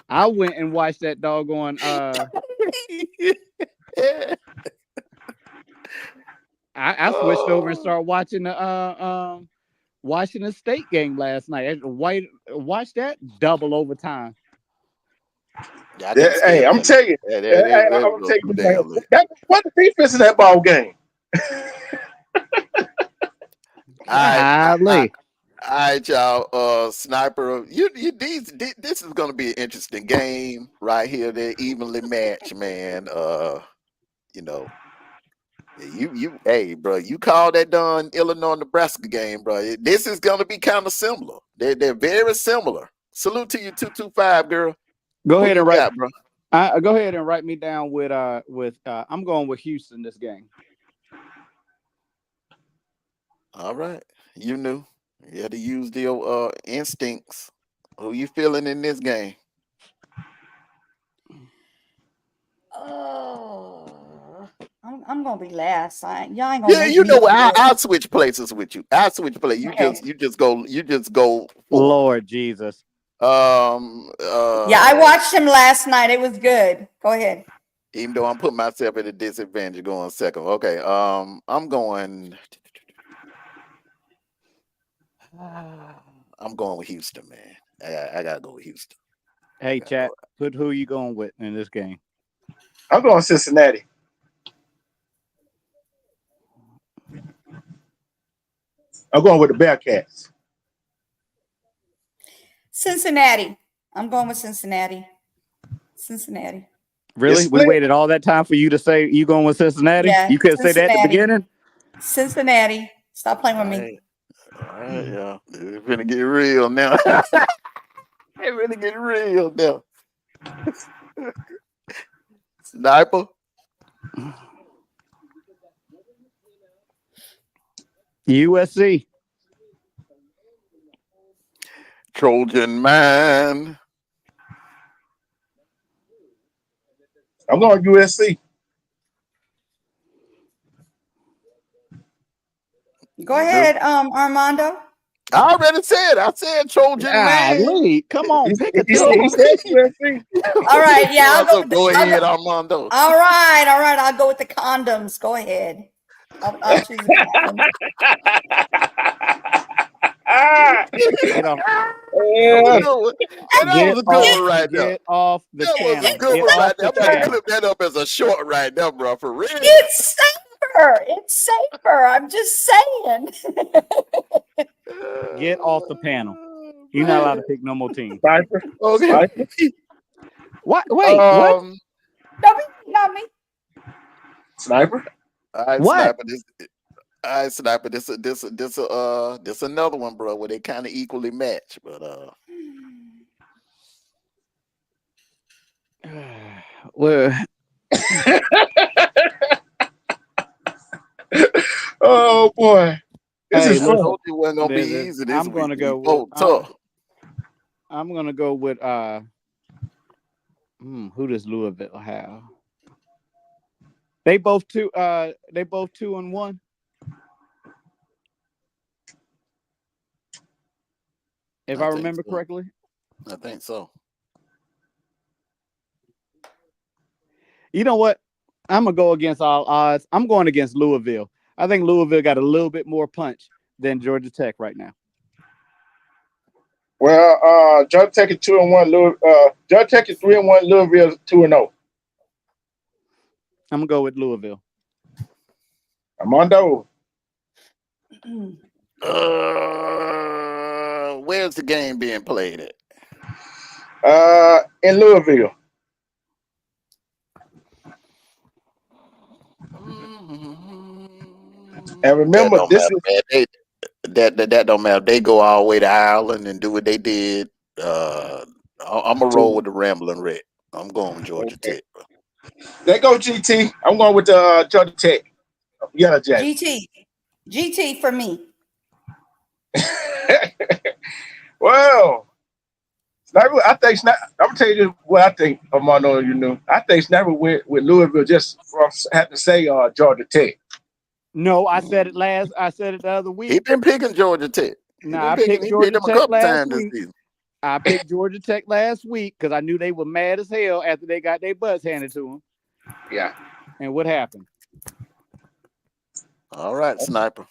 I went and watched that doggone. I switched over and started watching the Washington State game last night. Watch that double overtime. Hey, I'm telling you. I'm telling you. What the defense in that ball game? All right, y'all. Sniper, this is gonna be an interesting game right here. They're evenly matched, man. Hey, bro, you call that done Illinois-Nebraska game, bro. This is gonna be kind of similar. They're very similar. Salute to you, 225 girl. Go ahead and write, bro. Go ahead and write me down with I'm going with Houston this game. All right, you knew you had to use the instincts. Who you feeling in this game? I'm gonna be last. Y'all ain't gonna. Yeah, you know I'll switch places with you. I'll switch places. You just go. Lord Jesus. Yeah, I watched him last night. It was good. Go ahead. Even though I'm putting myself at a disadvantage going second. Okay. I'm going with Houston, man. I gotta go with Houston. Hey, chat. Put who you going with in this game? I'm going Cincinnati. I'm going with the Bearcats. Cincinnati. I'm going with Cincinnati. Cincinnati. Really? It's We split. waited all that time for you to say you going with Cincinnati? Yeah, You couldn't say that at the Cincinnati. beginning? Cincinnati. Stop playing with All me. right. All right, yeah. It's gonna get real now. It really get real now. Sniper. USC. Trojan man. I'm going USC. Go ahead, Armando. I already said. I said Trojan man. Lee, come on, pick a He said team. USC. All right, yeah, I'll go. Go ahead, Armando. All right. I'll go with the condoms. Go ahead. I'll choose the condoms. Get off, Yeah. That was a good one right there. get off the That was channel. a good Get one off right the there. I'm about to channel. clip that up as a short right there, bro. For real. It's safer. It's safer. I'm just saying. Get off the panel. You're not allowed to pick no more teams. Sniper. Okay. Sniper. What? Wait, what? Not me. Sniper. All right, What? Sniper. All right, Sniper. This another one, bro, where they kind of equally match, but Well, Oh boy. This Hey, is I fun. told you it wasn't gonna be There's- easy this I'm gonna week. go These folks with- tough. I'm gonna go with who does Louisville have? They both 2-1. If I think remember so. correctly. I think so. You know what? I'm gonna go against all odds. I'm going against Louisville. I think Louisville got a little bit more punch than Georgia Tech right now. Well, Georgia Tech is 2-1. Georgia Tech is 3-1. Louisville is 2-0. I'm gonna go with Louisville. Armando. Where's the game being played at? In Louisville. And remember, this is that don't matter. They go all the way to Ireland and do what they did. I'm gonna roll with the Rambling Red. I'm going with Georgia Tech. Bro. There go GT. I'm going with Georgia Tech. Yellow Jacket. GT for me. Well, Sniper, I think I'm gonna tell you what I think, Armando. You know, I think Sniper went with Louisville just from have to say Georgia Tech. No, I said it the other week. He been picking Georgia Tech. I picked Georgia them a Tech couple last times this week. season. I picked Georgia Tech last week because I knew they were mad as hell after they got their butts handed to them. Yeah. And what happened? All right, Sniper.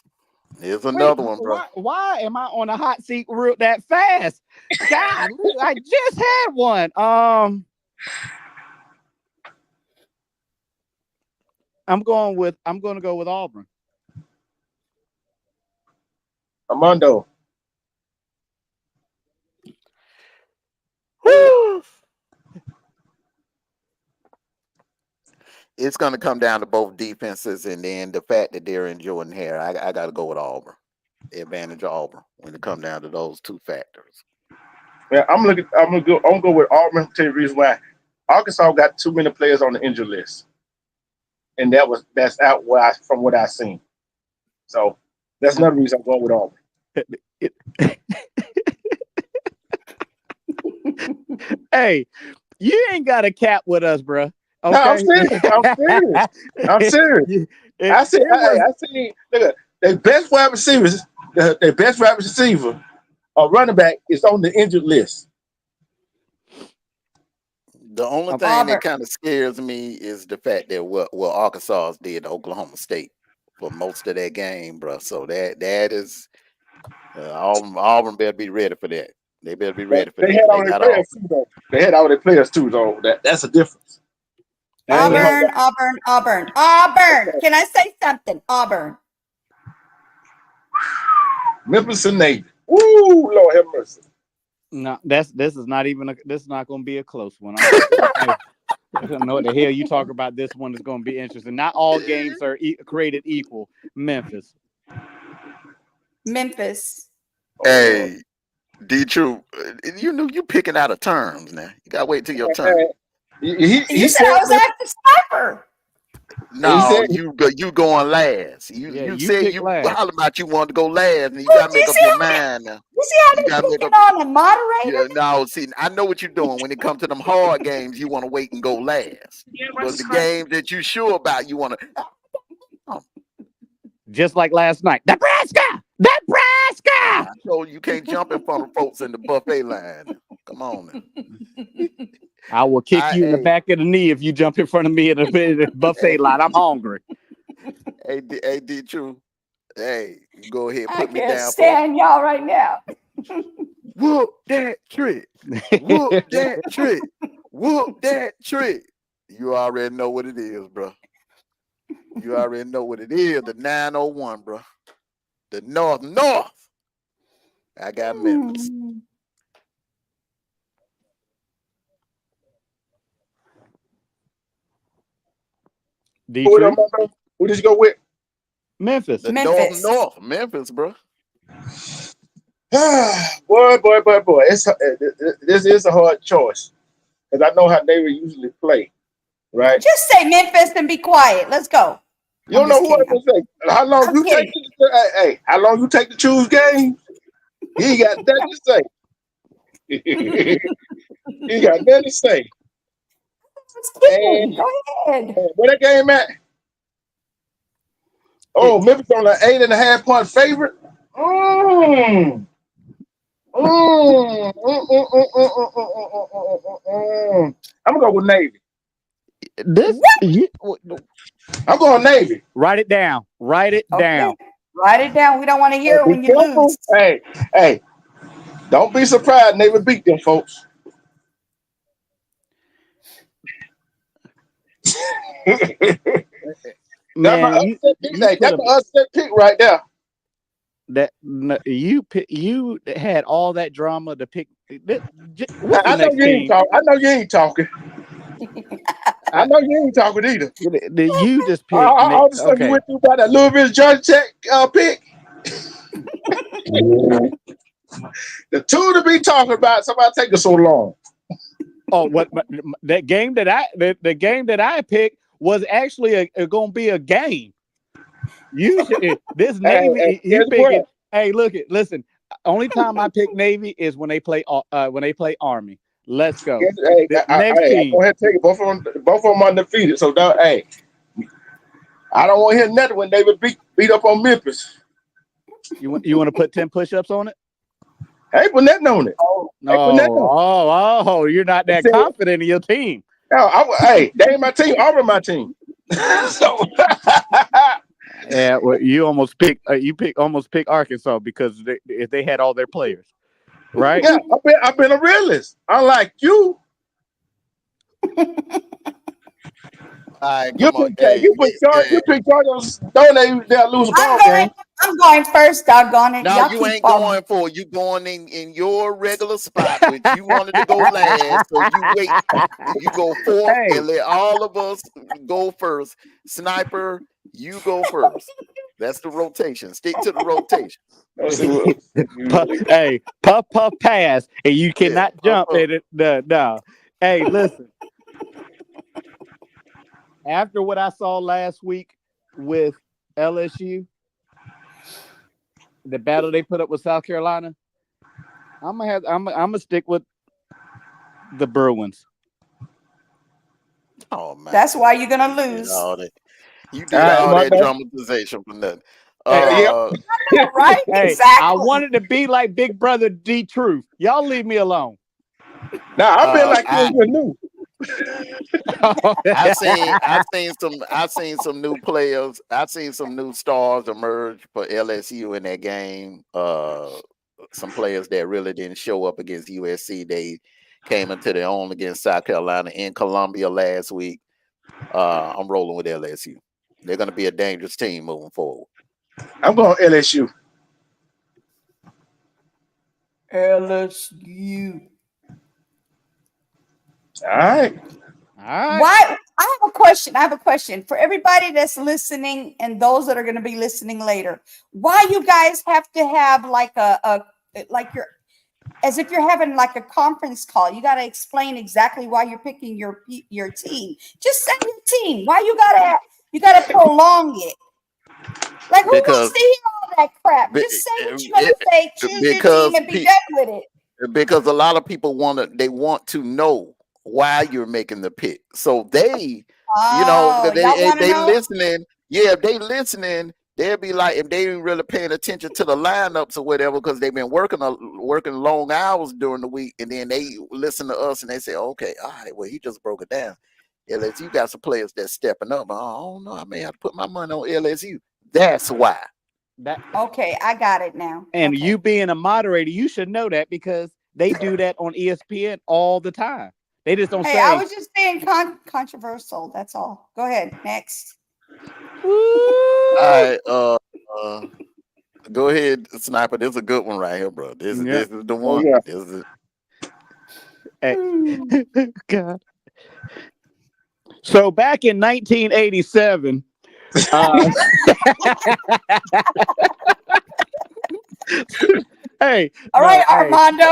Here's another one, bro. Why am I on a hot seat real that fast? God, I just had one. I'm gonna go with Auburn. Armando. Woo! It's going to come down to both defenses and then the fact that they're in Jordan Hare. I got to go with Auburn. The advantage of Auburn when it comes down to those two factors. Yeah, I'm gonna go with Auburn. I'll tell you the reason why. Arkansas got too many players on the injury list, and that's out from what I've seen. So that's another reason I'm going with Auburn. Hey, you ain't got a cap with us, bro. Okay? No, I'm serious. I'm serious. I see. Look at their best wide receivers. Their best wide receiver or running back is on the injured list. The only thing that kind of scares me is the fact that what Arkansas did to Oklahoma State for most of that game, bro. So that is Auburn better be ready for that. They better be ready for that. They had all their players too, though. That's a difference. Auburn. Can I say something? Auburn. Memphis and Navy. Woo, Lord have mercy. No, this is not going to be a close one. I don't know what the hell you talk about. This one is going to be interesting. Not all games are created equal. Memphis. Hey, D-True, you picking out of terms now. You gotta wait till your turn. You said I was active sniper. No, you going last. You said you holler about you wanted to go last, and you gotta make up your mind now. You see how they're picking on the moderator? Yeah, no, see, I know what you're doing. When it comes to them hard games, you want to wait and go last. But the game that you sure about, you want to. Just like last night, Nebraska. I told you can't jump in front of folks in the buffet line. Come on now. I will kick you in the back of the knee if you jump in front of me in the buffet line. I'm hungry. Hey, D-True. Hey, you go ahead. Put me down. I can't can't stand y'all right now. Whoop that trick. Whoop that trick. Whoop that trick. You already know what it is, bro. You already know what it is. The 901, bro. The North. I got Memphis. Who did you go with? Memphis. The North. Memphis, bro. boy. This is a hard choice. Because I know how they would usually play. Right? Just say Memphis and be quiet. Let's go. You don't know who I'm gonna say. How long you take how long you take to choose games? You ain't got nothing to say. You ain't got nothing to say. Go ahead. Where that game at? Oh, Memphis on an 8.5 point favorite. I'm gonna go with Navy. I'm going Navy. Write it down. Write it down. Write it down. We don't want to hear it when you lose. Hey, don't be surprised. Navy beat them folks. Man, that's my upset pick right there. That you had all that drama to pick. I know you ain't talking. I know you ain't talking. I know you ain't talking either. You just picked. All the stuff you went through about that Louisville Georgia Tech pick. The two to be talking about. Somebody taking so long. Oh, what that game that the game that I picked was actually going to be a game. This Navy. Hey, listen. Only time I pick Navy is when they play Army. Let's go. Next team. Go ahead and take it. Both of them undefeated. So I don't want to hear nothing when they would beat up on Memphis. You want to put 10 push-ups on it? I ain't putting nothing on it. You're not that confident in your team. No, they ain't my team. Auburn my team. So yeah, well, you almost pick Arkansas because if they had all their players, right? Yeah, I've been a realist. Unlike you. You pick Georgia. They'll lose a ball game. I'm going first, doggone it. No, you ain't going for. You going in your regular spot, which you wanted to go last. So you wait. You go fourth and let all of us go first. Sniper, you go first. That's the rotation. Stick to the rotation. Puff, pass, and you cannot jump at it. No. Hey, listen. After what I saw last week with LSU, the battle they put up with South Carolina, I'm gonna stick with the Bruins. Oh man, that's why you're gonna lose. You did all that dramatization from that. Right? Hey, exactly. I wanted to be like Big Brother D-Truth. Y'all leave me alone. Now I've been like this with new. I've seen some new players. I've seen some new stars emerge for LSU in that game. Some players that really didn't show up against USC. They came into their own against South Carolina in Columbia last week. I'm rolling with LSU. They're going to be a dangerous team moving forward. I'm going LSU. LSU. All right. Why? I have a question. I have a question for everybody that's listening and those that are going to be listening later. Why you guys have to have like like you're as if you're having like a conference call? You got to explain exactly why you're picking your team. Just say your team. Why you gotta prolong it? Like who wants to hear all that crap? Just say what you're gonna say. Choose your team and be done with it. Because a lot of people want to know why you're making the pick. So they, they listening. Yeah, if they listening, they'll be like, if they ain't really paying attention to the lineups or whatever, because they've been working long hours during the week, and then they listen to us and they say, okay, all right, well, he just broke it down. LSU got some players that's stepping up. I don't know. I may have to put my money on LSU. That's why. Okay, I got it now. And you being a moderator, you should know that because they do that on ESPN all the time. They just don't say. I was just being controversial. That's all. Go ahead. Next. All right. Go ahead, Sniper. This is a good one right here, bro. This is the one. Oh, yeah. This is Hey. God. So back in 1987. Hey, all right, Armando.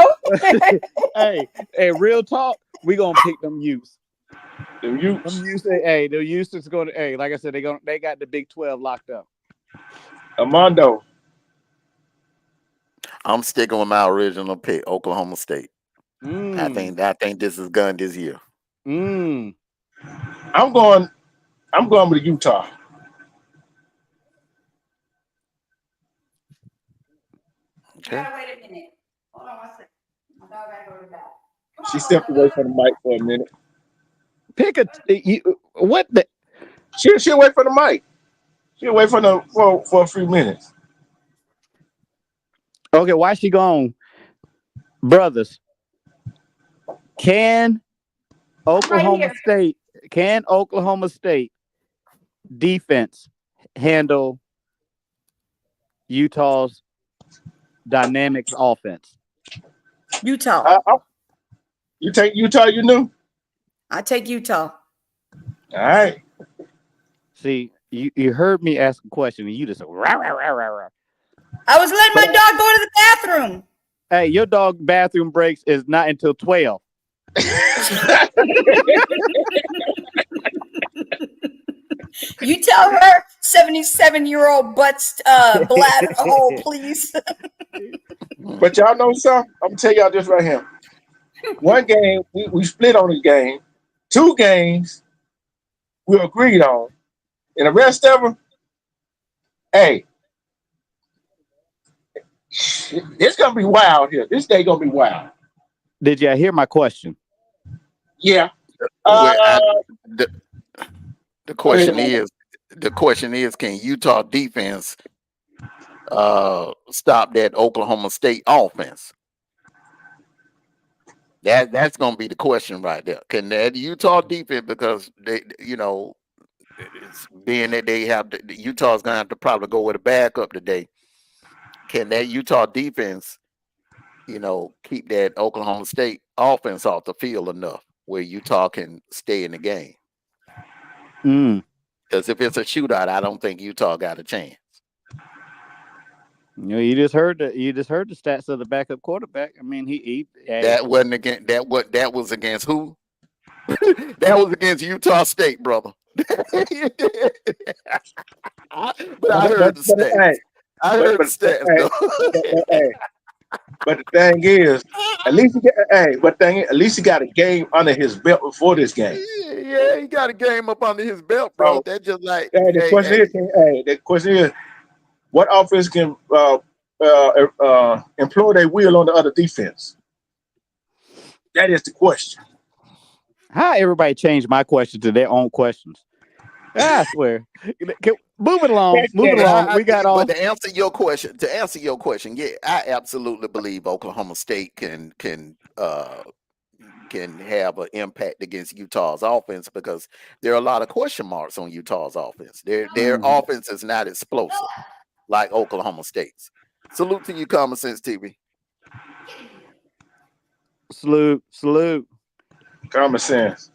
hey, real talk. We gonna pick them Utes. Them Utes. The Utes is going to. Hey, like I said, they got the Big 12 locked up. Armando. I'm sticking with my original pick, Oklahoma State. I think this is gone this year. I'm going with Utah. Okay. Wait a minute. Hold on one second. My dog gotta go to bed. She stepped away from the mic for a minute. Pick what the? She'll wait for the mic. She'll wait for a few minutes. Okay, why she gone? Brothers, can Oklahoma State defense handle Utah's dynamics offense? Utah. You take Utah, you knew? I take Utah. All right. See, you heard me ask a question and you just rah, rah, rah, rah, rah. I was letting my dog go to the bathroom. Hey, your dog bathroom breaks is not until 12. You tell her 77-year-old butts bladder hole, please. But y'all know something? I'm gonna tell y'all this right here. One game we split on the game. 2 games we agreed on, and the rest of them, hey, it's gonna be wild here. This day gonna be wild. Did y'all hear my question? Yeah. The question is, can Utah defense stop that Oklahoma State offense? That's gonna be the question right there. Can that Utah defense, because they, it's being that they have Utah's gonna have to probably go with a backup today. Can that Utah defense, keep that Oklahoma State offense off the field enough where Utah can stay in the game? Because if it's a shootout, I don't think Utah got a chance. You just heard the stats of the backup quarterback. I mean, that wasn't against that was against who? That was against Utah State, brother. But I heard the stats. I heard the stats, though. But the thing is, at least he got a game under his belt before this game. Yeah, he got a game up under his belt, bro. That's just like the question is, what offense can employ their will on the other defense? That is the question. How everybody changed my question to their own questions? I swear. Moving along. We got all. But to answer your question, yeah, I absolutely believe Oklahoma State can have an impact against Utah's offense, because there are a lot of question marks on Utah's offense. Their offense is not explosive like Oklahoma State's. Salute to you, Common Sense TV. Salute. Common sense.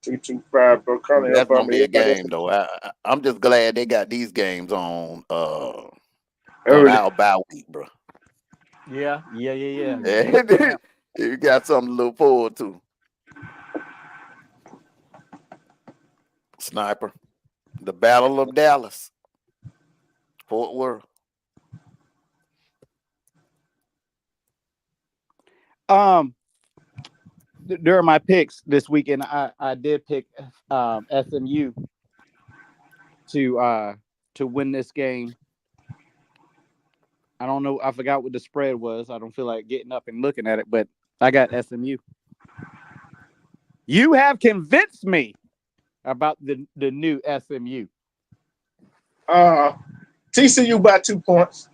225, bro. Colin, That's gonna be a everybody else. game though. I'm just glad they got these games on Early. our bye week, bro. Yeah. You got something to look forward to. Sniper, the Battle of Dallas, Fort Worth. During my picks this weekend, I did pick SMU to win this game. I don't know. I forgot what the spread was. I don't feel like getting up and looking at it, but I got SMU. You have convinced me about the new SMU. TCU by 2 points.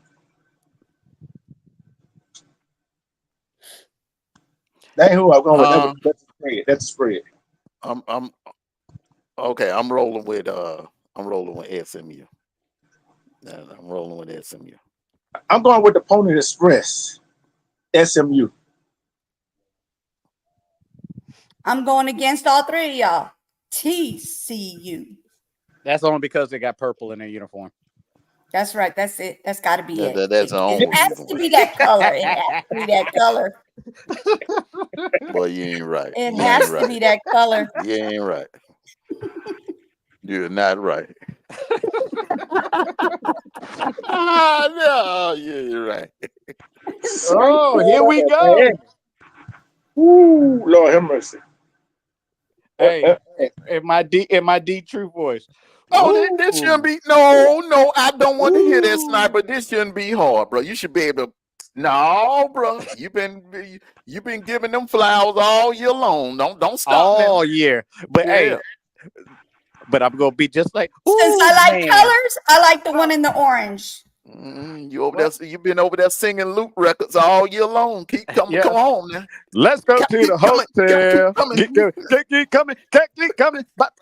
That ain't who I'm going with. That's the spread. That's the spread. I'm okay. I'm rolling with SMU. I'm rolling with SMU. I'm going with the Pony Express. SMU. I'm going against all three of y'all. TCU. That's only because they got purple in their uniform. That's right. That's it. That's got to be it. That's the only It has reason. to be that color. It has to be that color. Boy, you ain't right. It has to be that color. You ain't right. You're not right. No, you're right. Oh, here we go. Ooh, Lord have mercy. Hey, in my D true voice. Oh, this shouldn't be. No, I don't want to hear that, Sniper. This shouldn't be hard, bro. You should be able to. No, bro. You've been giving them flowers all year long. Don't stop all now. year. But hey, but I'm gonna be just like. Since I like colors, I like the one in the orange. You over there? You've been over there singing loop records all year long. Keep coming. Come on now. Let's go to the hotel. Keep coming. But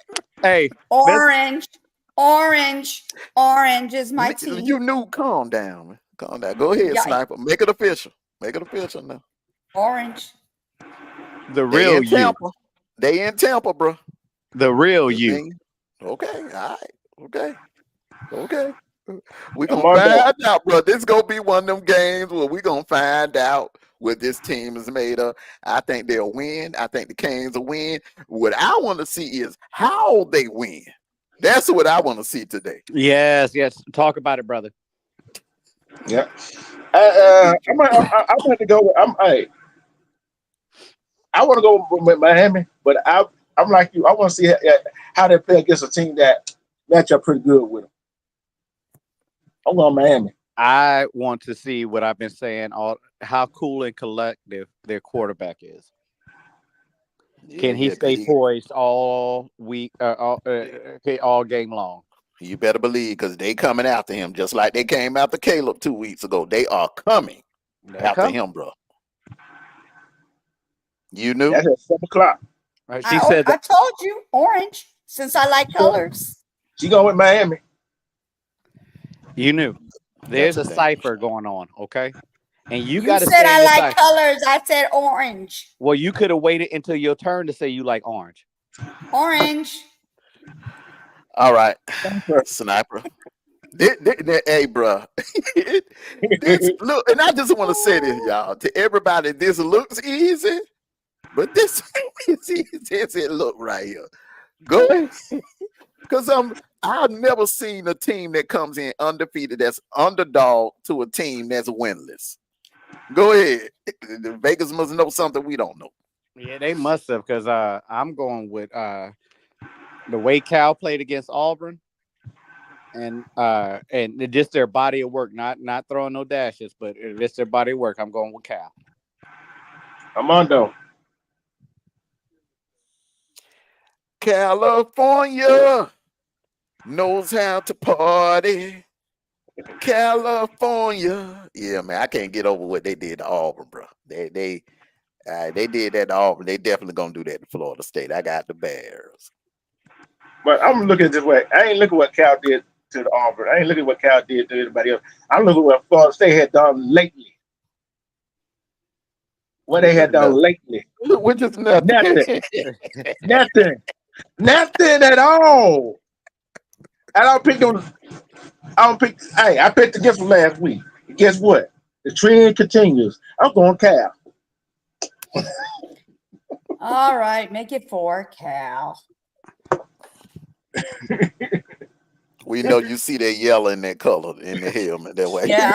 hey, orange is my team. You knew. Calm down, man. Calm down. Go ahead, Sniper. Make it official. Make it official now. Orange. The real you. They in Tampa, bro. The real you. Okay. All right. Okay. We're going to find out, bro. This is going to be one of them games where we're going to find out what this team is made of. I think they'll win. I think the Canes will win. What I want to see is how they win. That's what I want to see today. Yes. Talk about it, brother. Yeah. I'm going to go with. I want to go with Miami, but I'm like you. I want to see how they play against a team that match up pretty good with them. I'm going Miami. I want to see what I've been saying, how cool and collective their quarterback is. Can he stay poised all week, all game long? You better believe, because they coming after him just like they came after Caleb 2 weeks ago. They are coming after him, bro. You knew? That's at 7 o'clock. Right, she said I told you, orange, since I like colors. She going with Miami. You knew. There's a cipher going on, okay? And you got to said I like colors. I said orange. Well, you could have waited until your turn to say you like orange. Orange. All right, Sniper. Hey, bro. Look, and I just want to say this, y'all, to everybody. This looks easy, but this is easy as it look right here. Go ahead, because I've never seen a team that comes in undefeated that's underdog to a team that's winless. Go ahead. The Vegas must know something we don't know. Yeah, they must have, because I'm going with the way Cal played against Auburn, and just their body of work, not throwing no dashes, but it's their body of work. I'm going with Cal. Armando. California knows how to party. California. Yeah, man, I can't get over what they did to Auburn, bro. They did that to Auburn. They definitely gonna do that to Florida State. I got the Bears. But I'm looking at this way. I ain't looking at what Cal did to the Auburn. I ain't looking at what Cal did to anybody else. I'm looking at what Florida State had done lately. What they had done lately? Which is nothing. Nothing at all. I don't pick them. Hey, I picked against them last week. Guess what? The trend continues. I'm going Cal. All right, make it 4, Cal. We know you see that yellow in that color in the helmet that way. Yeah.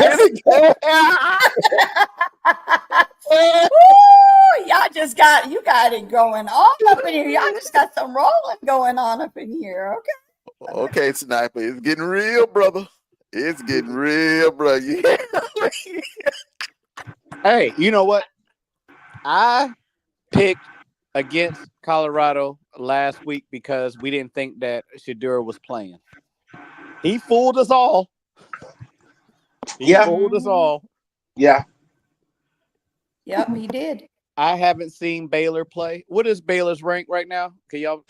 Ooh, you got it going on up in here. Y'all just got some rolling going on up in here. Okay. Okay, Sniper. It's getting real, brother. It's getting real, brother. Hey, you know what? I picked against Colorado last week because we didn't think that Shedeur was playing. He fooled us all. He fooled us all. Yeah. Yep, he did. I haven't seen Baylor play. What is Baylor's rank right now? Can y'all?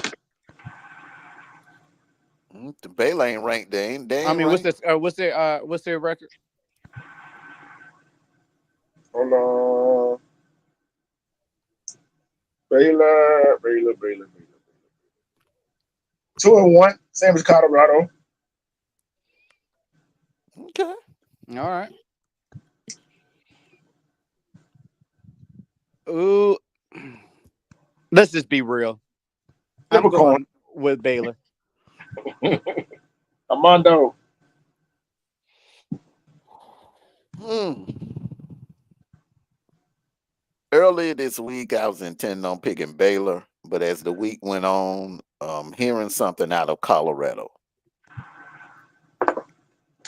The Baylor ain't ranked. They ain't what's ranked. this? What's their record? Hold on. Baylor. 2-1, same as Colorado. Okay. All right. Ooh. Let's just be real. I'm going with Baylor. Armando. Earlier this week, I was intending on picking Baylor, but as the week went on, hearing something out of Colorado.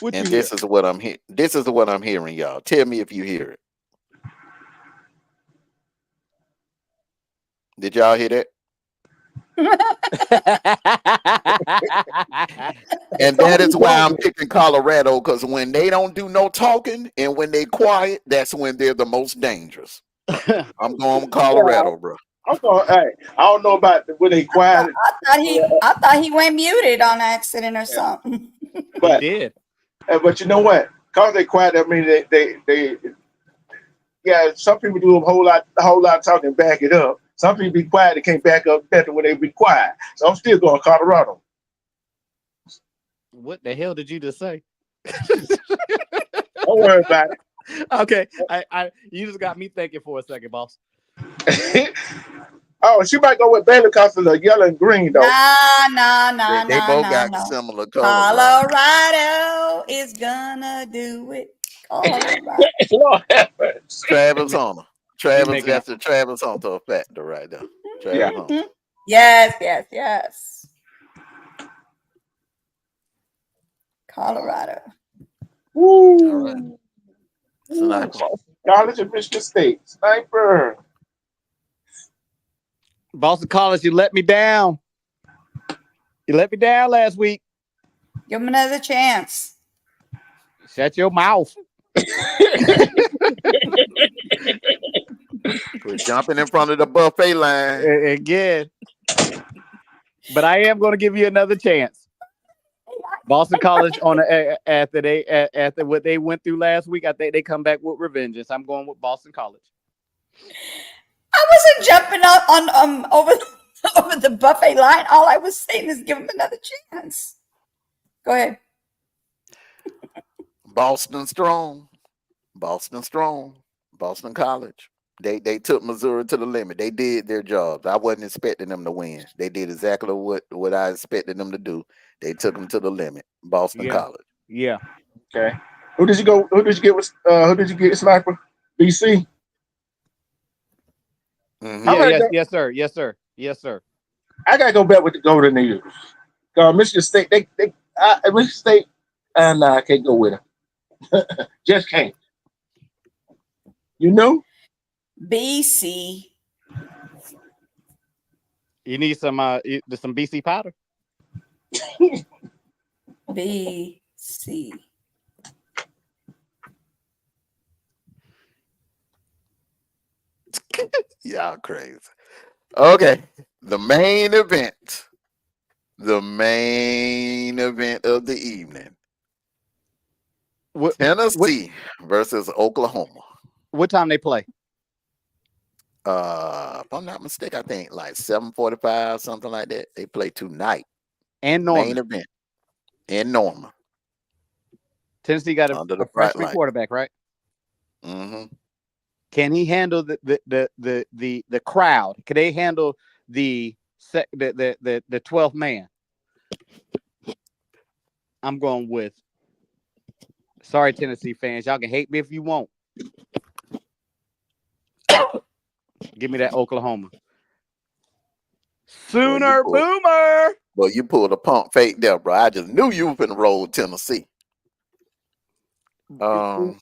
This is what I'm This is what I'm hearing, y'all. Tell me if you hear it. Did y'all hear that? And that is why I'm picking Colorado, because when they don't do no talking and when they quiet, that's when they're the most dangerous. I'm going with Colorado, bro. I'm going. Hey, I don't know about when they quiet. I thought he went muted on accident or something. But he did. But you know what? Because they quiet, I mean they. Yeah, some people do a whole lot of talking, back it up. Some people be quiet, they can't back up better when they be quiet. So I'm still going Colorado. What the hell did you just say? Don't worry about it. Okay, you just got me thinking for a second, boss. Oh, she might go with Baylor because of the yellow and green, though. Nah. They both got similar colors. Colorado is gonna do it. Travis Hunter. That's the Travis Hunter factor right there. Travis Hunter. Yes. Colorado. Woo. All right. Sniper. College of Michigan State. Sniper. Boston College, you let me down. You let me down last week. Give him another chance. Shut your mouth. Quit jumping in front of the buffet line again. But I am going to give you another chance. Boston College after what they went through last week, I think they come back with revengeance. I'm going with Boston College. I wasn't jumping up on over the buffet line. All I was saying is give him another chance. Go ahead. Boston strong. Boston College. They took Missouri to the limit. They did their jobs. I wasn't expecting them to win. They did exactly what I expected them to do. They took them to the limit. Boston College. Yeah. Okay. Who did you get? Who did you get, Sniper? BC. Mm-hmm. Yes, sir. I gotta go back with the Golden Eagles. Michigan State. Michigan State. And I can't go with them. Just can't. You know. BC. You need some BC powder. BC. Y'all crazy. Okay. The main event of the evening. Tennessee versus Oklahoma. What time they play? If I'm not mistaken, I think like 7:45, something like that. They play tonight. And Main Norman. event in Norman. Tennessee got Under a the bright freshman light. quarterback, right? Mm-hmm. Can he handle the crowd? Can they handle the 12th man? I'm going with. Sorry, Tennessee fans. Y'all can hate me if you want. Give me that Oklahoma. Sooner Boomer. Well, you pulled a pump fake there, bro. I just knew you were finna roll with Tennessee. Now,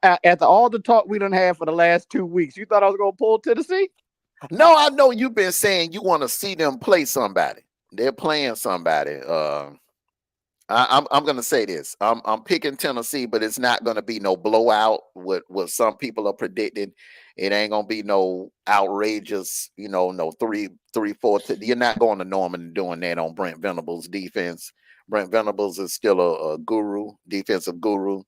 after all the talk we done had for the last 2 weeks, you thought I was gonna pull Tennessee? No, I know you've been saying you want to see them play somebody. They're playing somebody. I'm gonna say this. I'm picking Tennessee, but it's not gonna be no blowout. What some people are predicting. It ain't gonna be no outrageous, no 3-4. You're not going to Norman and doing that on Brent Venables' defense. Brent Venables is still a defensive guru.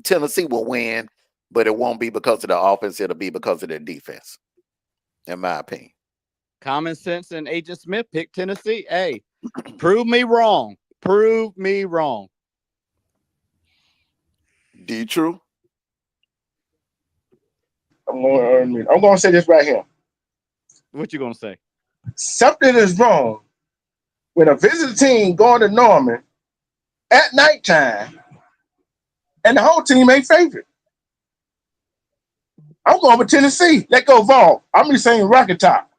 Tennessee will win, but it won't be because of the offense. It'll be because of their defense, in my opinion. Common sense and Agent Smith picked Tennessee. Hey, prove me wrong. Prove me wrong. D true. I'm going to say this right here. What you gonna say? Something is wrong when a visiting team going to Norman at nighttime and the whole team ain't favored. I'm going with Tennessee. Let go Vol. I'm just saying Rocket Top.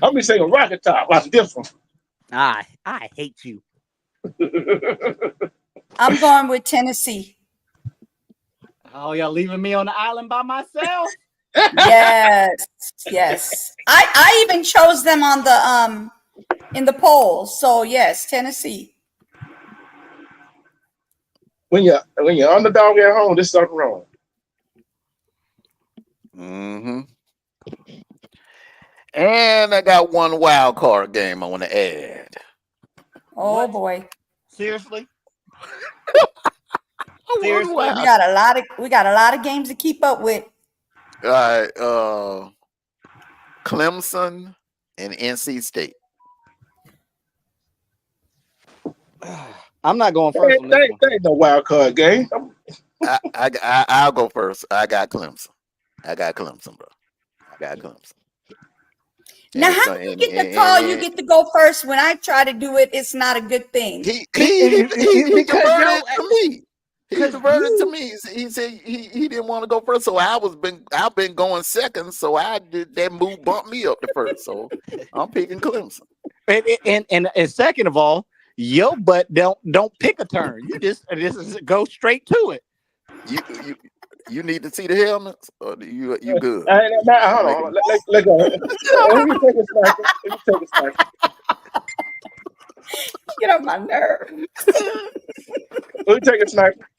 I'm just saying Rocket Top. Watch this one. I hate you. I'm going with Tennessee. Oh, y'all leaving me on the island by myself? Yes. I even chose them on the in the poll. So yes, Tennessee. When you're underdog at home, there's something wrong. Mm-hmm. And I got one wild card game I want to add. Oh What? boy. Seriously? Seriously? We got a lot of games to keep up with. All right, Clemson and NC State. I'm not going first on this one. That ain't no wild card game. I'll go first. I got Clemson, bro. I got Clemson. Now, how do you get the call? You get to go first. When I try to do it, it's not a good thing. He converted to me. He converted to me. He said he didn't want to go first, so I've been going second. So I did that move, bumped me up to first. So I'm picking Clemson. And second of all, your butt don't pick a turn. You just go straight to it. You need to see the helmets, or you good? Hold on. Let go. Let me take a sniper. Get on my nerve. Let me take a sniper.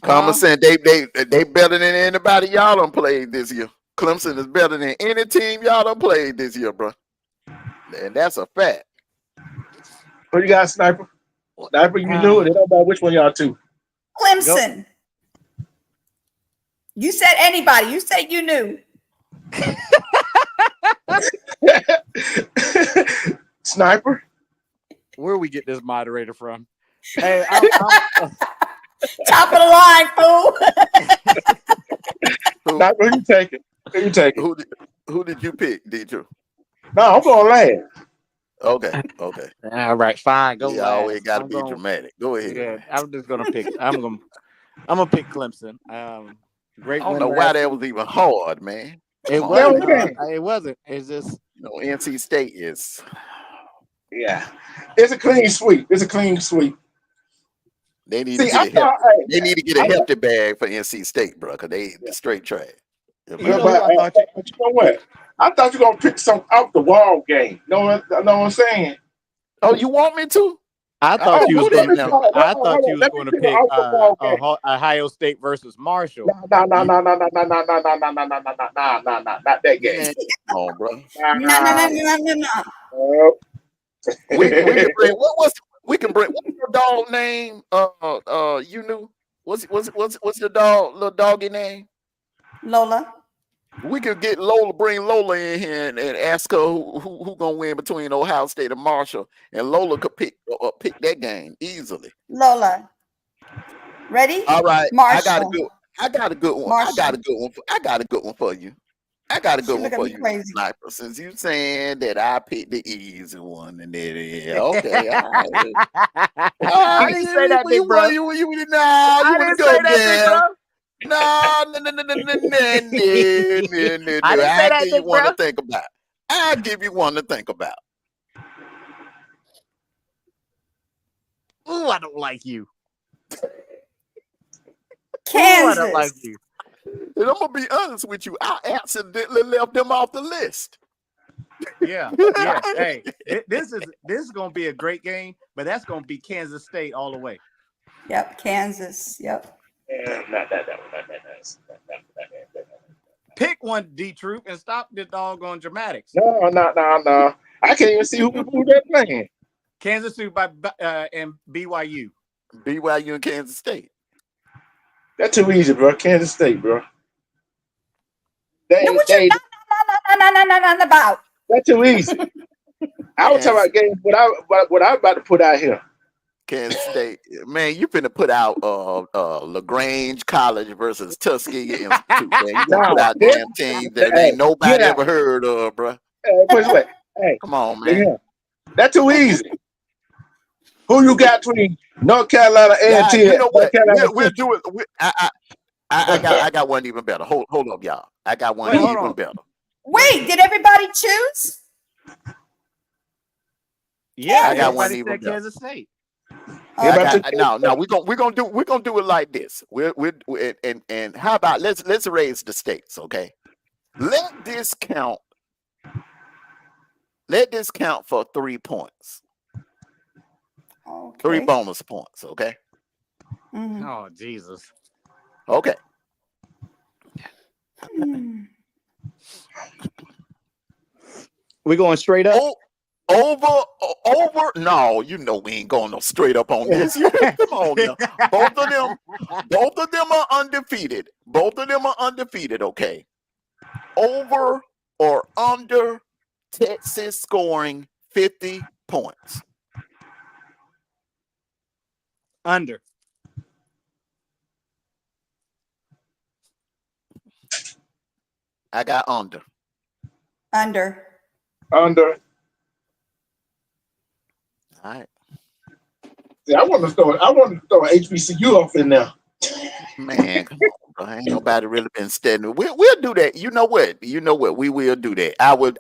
Common sense. They better than anybody y'all done played this year. Clemson is better than any team y'all done played this year, bro. And that's a fact. Who you got, sniper? Sniper, you knew it. It don't matter which one y'all two. Clemson. Go. You said anybody. You said you knew. Sniper. Where we get this moderator from? Hey, top of the line, fool. Sniper, who you taking? Who did you pick, D2? No, I'm going last. Okay. All right, fine. Go. You always got to be dramatic. Go ahead. Yeah, I'm just gonna pick. I'm gonna pick Clemson. Great. I don't know why that was even hard, man. It wasn't. It's just NC State is. Yeah, it's a clean sweep. They need to get a hefty bag for NC State, bro, because they straight trash. But you know what? I thought you were gonna pick some out the wall game. Know what I'm saying? Oh, you want me to? I thought you was going to pick Ohio State versus Marshall. No, not that game. No, bro. No. What We can bring what's your dog name? You knew what's the dog little doggy name? Lola. We could get Lola, bring Lola in here and ask her who gonna win between Ohio State and Marshall, and Lola could pick that game easily. Lola. Ready? All right, I got a Marshall. good one. I got a good one. I got a good one for you. I got a She good one look at for me you, crazy. Sniper. Since you saying that I picked the easy one, and okay, all right. I didn't say that, big bro. You I wouldn't didn't go say that, big there. bro. No. I didn't say I that, give you big one bro. to think about. I'll give you one to think about. Ooh, I don't like you. Kansas. Ooh, I don't like you. And I'm gonna be honest with you. I accidentally left them off the list. Yeah. Hey, this is gonna be a great game, but that's gonna be Kansas State all the way. Yep, Kansas. Yep. Not that one. Pick one, D Troop, and stop the doggone dramatics. No. I can't even see who they're playing. Kansas State and BYU. BYU and Kansas State. That's too easy, bro. Kansas State, bro. No, what you not about? That's too easy. I was talking about games. What I about to put out here. Kansas State, man, you finna put out LaGrange College versus Tuskegee Institute, man. You gonna put out damn teams that ain't nobody ever heard of, bro. Wait. Hey, come on, man. That's too easy. Who you got between North Carolina and you know what? We'll do it. I got one even better. Hold up, y'all. I got one even better. Wait, did everybody choose? Yeah, I got one everybody even said better. Kansas State. No, we're gonna do it like this. And how about let's raise the stakes, okay? Let this count for 3 points. Okay. 3 bonus points, okay? Mm-hmm. Oh, Jesus. Okay. We going straight up? Over. No, you know we ain't going no straight up on this. Come on now. Both of them are undefeated. Okay. Over or under Texas scoring 50 points. Under. I got under. Under. All right. Yeah, I want to throw HBCU off in there. Man, come on, bro. Ain't nobody really been studying. We'll do that. You know what? We will do that. I would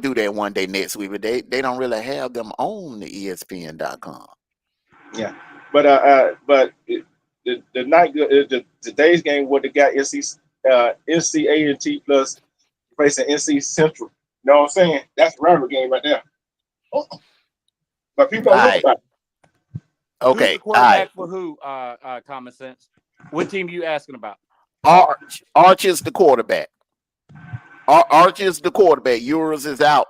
do that one day next week, but they don't really have them on the ESPN.com. Yeah, but the night today's game would have got NCAA plus facing NC Central. You know what I'm saying? That's a rivalry game right there. But people don't know about it. Okay. Who's the quarterback for who? Common sense. What team are you asking about? Arch is the quarterback. Arch is the quarterback. Yours is out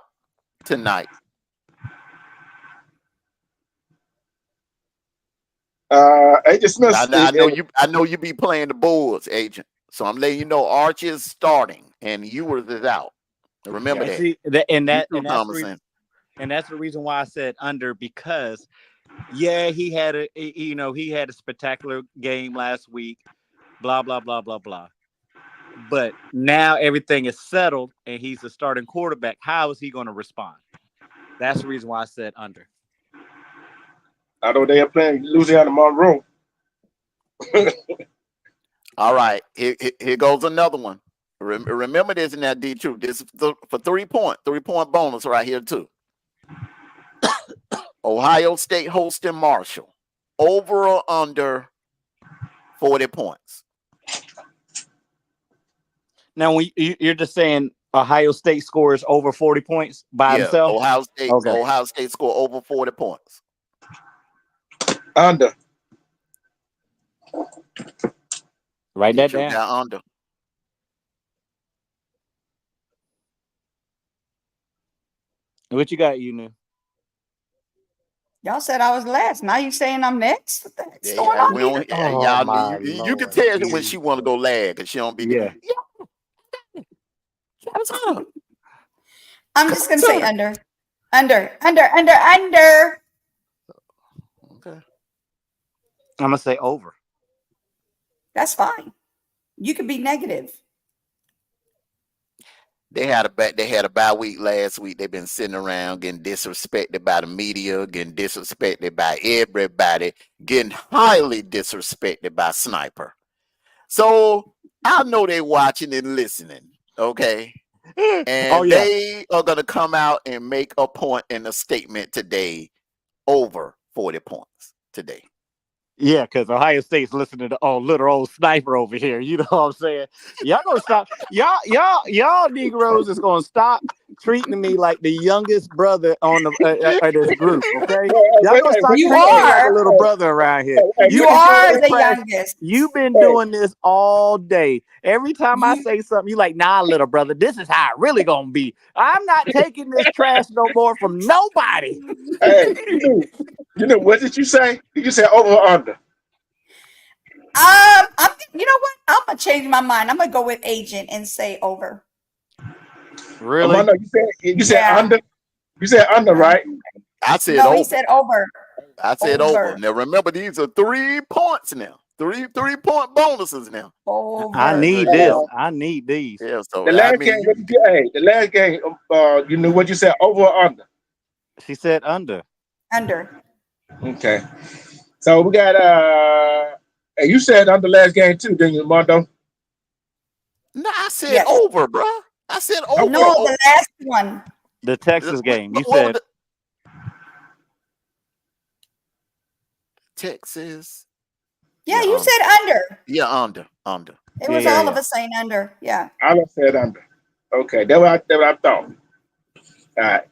tonight. Agent Smith. I know you be playing the Bulls, Agent. So I'm letting you know Arch is starting and yours is out. Remember that. See, that's the reason why I said under, because he had a spectacular game last week, blah blah blah blah blah. But now everything is settled and he's the starting quarterback. How is he going to respond? That's the reason why I said under. I know they are playing Louisiana Monroe. All right, here goes another one. Remember this in that D2. This is for 3 point bonus right here too. Ohio State hosting Marshall. Over or under 40 points. Now, when you're just saying Ohio State scores over 40 points by himself? Ohio State score over 40 points. Under. Write that down. Under. What you got, you knew? Y'all said I was last. Now you saying I'm next? What the heck's going Yeah, on we here? don't, Oh, y'all, my you can Lord. tell when she want to go lag because she don't be. Yeah. What's up? I'm just gonna Come say on. under. Under. Okay. I'm gonna say over. That's fine. You can be negative. They had a bye week last week. They've been sitting around getting disrespected by the media, getting disrespected by everybody, getting highly disrespected by Sniper. So I know they watching and listening. Okay. And they are gonna come out and make a point in a statement today over 40 points today. Yeah, because Ohio State's listening to little old Sniper over here. You know what I'm saying? Y'all gonna stop. Y'all Negroes is gonna stop treating me like the youngest brother on the this group. Okay, y'all gonna start You treating me like a are. little brother around here. You been doing are this the trash. youngest. You've been doing this all day. Every time I You- say something, you like, nah, little brother, this is how it really gonna be. I'm not taking this trash no more from nobody. Hey, you know, what did you say? You said over or under? you know what? I'm gonna change my mind. I'm gonna go with agent and say over. Really? Armando, you said Yeah. under. You said under, right? I said No, over. he said over. I said over. Now remember, these are 3 points now. 3-point bonuses now. Over. I need this. I need these. Yeah, so The last game, the last game, you knew what you said, over or under? She said under. Under. Okay. So we got and you said under last game too, didn't you, Armando? No, I said over, bro. I said over. No, the last one. The Texas game. You said Texas. Yeah, you said under. Yeah, under. It was all of us saying under. Yeah. I said under. Okay, that's what I thought. All right.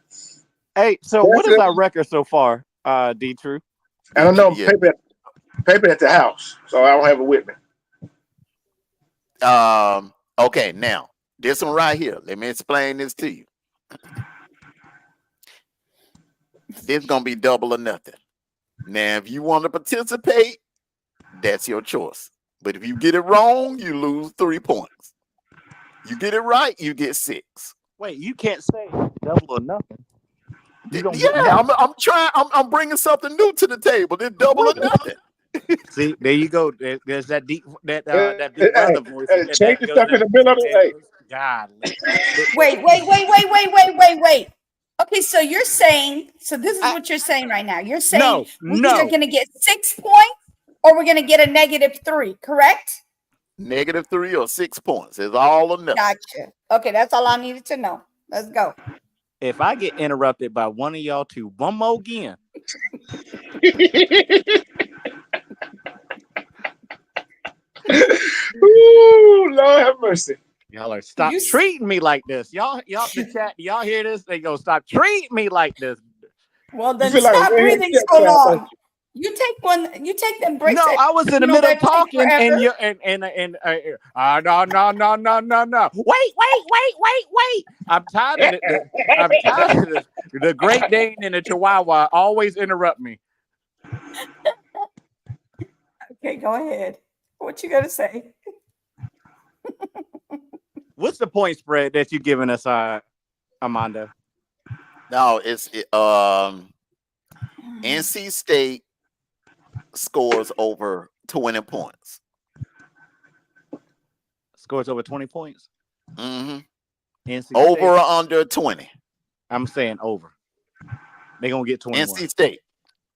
Hey, so what is our record so far, D True? I don't know. Paper at the house, so I don't have it with me. Okay, now this one right here. Let me explain this to you. This is gonna be double or nothing. Now, if you want to participate, that's your choice. But if you get it wrong, you lose 3 points. You get it right, you get 6. Wait, you can't say double or nothing. I'm trying. I'm bringing something new to the table. It's double or nothing. See, there you go. There's that deep big brother voice. Change the stuff in the middle of the day. God. Wait. Okay, so you're saying, this is what you're saying right now. You're saying we're either going to get 6 points or we're going to get a -3, correct? -3 or 6 points. It's all or nothing. Gotcha. Okay, that's all I needed to know. Let's go. If I get interrupted by one of y'all two one more again. Ooh, Lord have mercy. Y'all are stop treating me like this. Y'all the chat, y'all hear this? They go, stop treating me like this. Well, then stop breathing so long. You take them breaks. No, I was in the middle of talking and you no. Wait. I'm tired of it. I'm tired of this. The Great Dane and the Chihuahua always interrupt me. Okay, go ahead. What you gonna say? What's the point spread that you're giving us, Armando? No, it's NC State scores over 20 points. Scores over 20 points? Mm-hmm. Over or under 20? I'm saying over. They're going to get 21.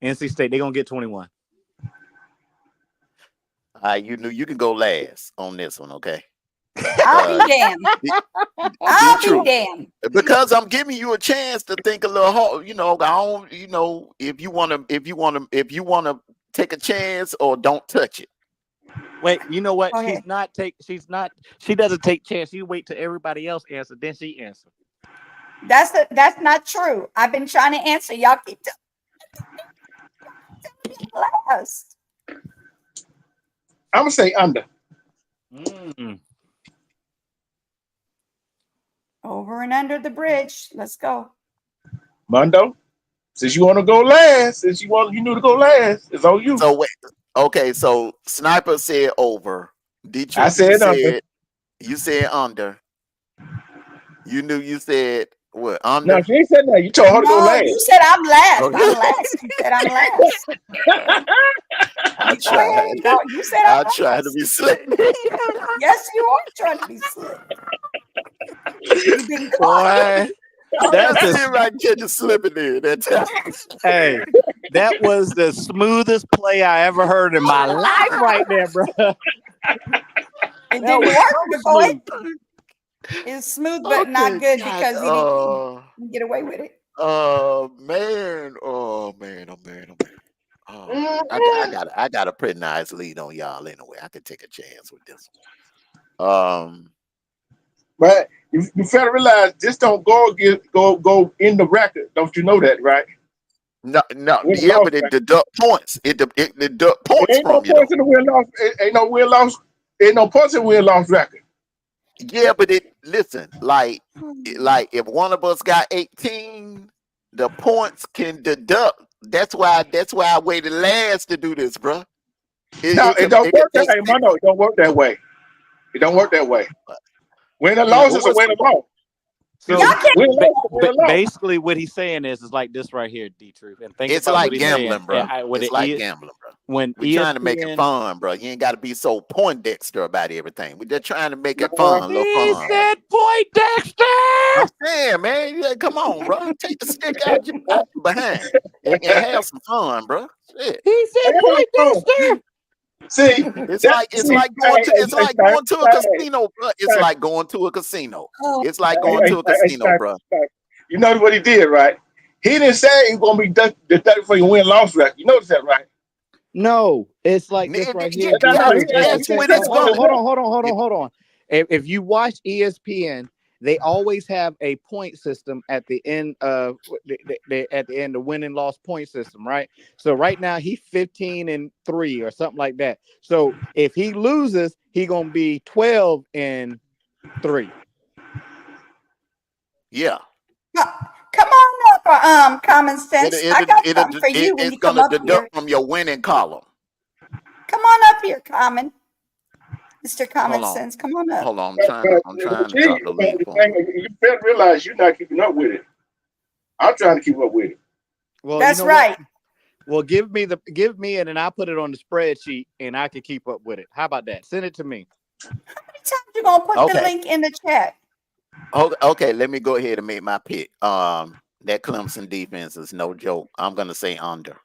NC State, they're going to get 21. You knew you can go last on this one, okay? I'll be damned. I'll be damned. Because I'm giving you a chance to think a little hard. If you want to take a chance or don't touch it. Wait, you know what? She doesn't take chance. You wait till everybody else answer, then she answer. That's not true. I've been trying to answer. Y'all keep last. I'm gonna say under. Over and under the bridge. Let's go. Mondo, Since you want to go last, you knew to go last, it's on you. So wait, okay. So Sniper said over. I D-Truth, said under. you said under. You knew you said what under? No, she ain't said that. You told her to go No, last. you said I'm last. Okay. I'm last. You said I'm last. I You go ahead tried. and go. You said I I'm tried to last. be slick. Yes, you are trying to be slick. You've been caught. Boy, I'm that's just the seeing right catch you slipping in that time. hey. That was the smoothest play I ever heard in my life, right there, bro. It That didn't was work, so boy. smooth. It's smooth, but not good God, because he didn't get away with it. man. Oh man. Oh, I got a pretty nice lead on y'all anyway. I could take a chance with this one. But you better realize this don't go in the record. Don't you know that, right? No, Win yeah, loss but it record. deduct points. It deduct It points ain't no from you points though. in the win loss. Ain't no win loss. Ain't no points in win loss record. Yeah, but listen, like if one of us got 18, the points can deduct. That's why I waited last to do this, bro. No, it don't It work that way. No, it don't work that way. It don't work that way. Win or loss is a win or loss. So Win or loss is a win or loss. basically, what he's saying is like this right here, D-Truth. And think it's about like what he's gambling, saying. bro. When It's like gambling, bro. When We're trying to make it fun, bro. You ain't got to be so Poindexter about everything. We're just trying to make it fun, a little He fun. said Poindexter. I'm saying, man, yeah, come on, bro. Take the stick out your behind and have some fun, bro. Shit. He said Poindexter. See, It's like going to a casino, bro. It's like going to a casino. It's like going to a casino, bro. You know what he did, right? He didn't say he's gonna be deducted for your win loss record. You notice that, right? No, it's like this right here. Hold on. If you watch ESPN, they always have a point system at the end of the win and loss point system, right? So right now he's 15-3 or something like that. So if he loses, he's gonna be 12-3. Yeah. Come on up, Common Sense. I got something for you when you come up here. It's gonna deduct from your winning column. Come on up here, Common. Mr. Common Sense, come on up. Hold on, I'm trying to drop the link for him. You better realize you're not keeping up with it. I'm trying to keep up with it. Well, that's right. Well, give me it, and I'll put it on the spreadsheet, and I can keep up with it. How about that? Send it to me. How many times you gonna put the link in the chat? Okay, let me go ahead and make my pick. That Clemson defense is no joke. I'm gonna say under.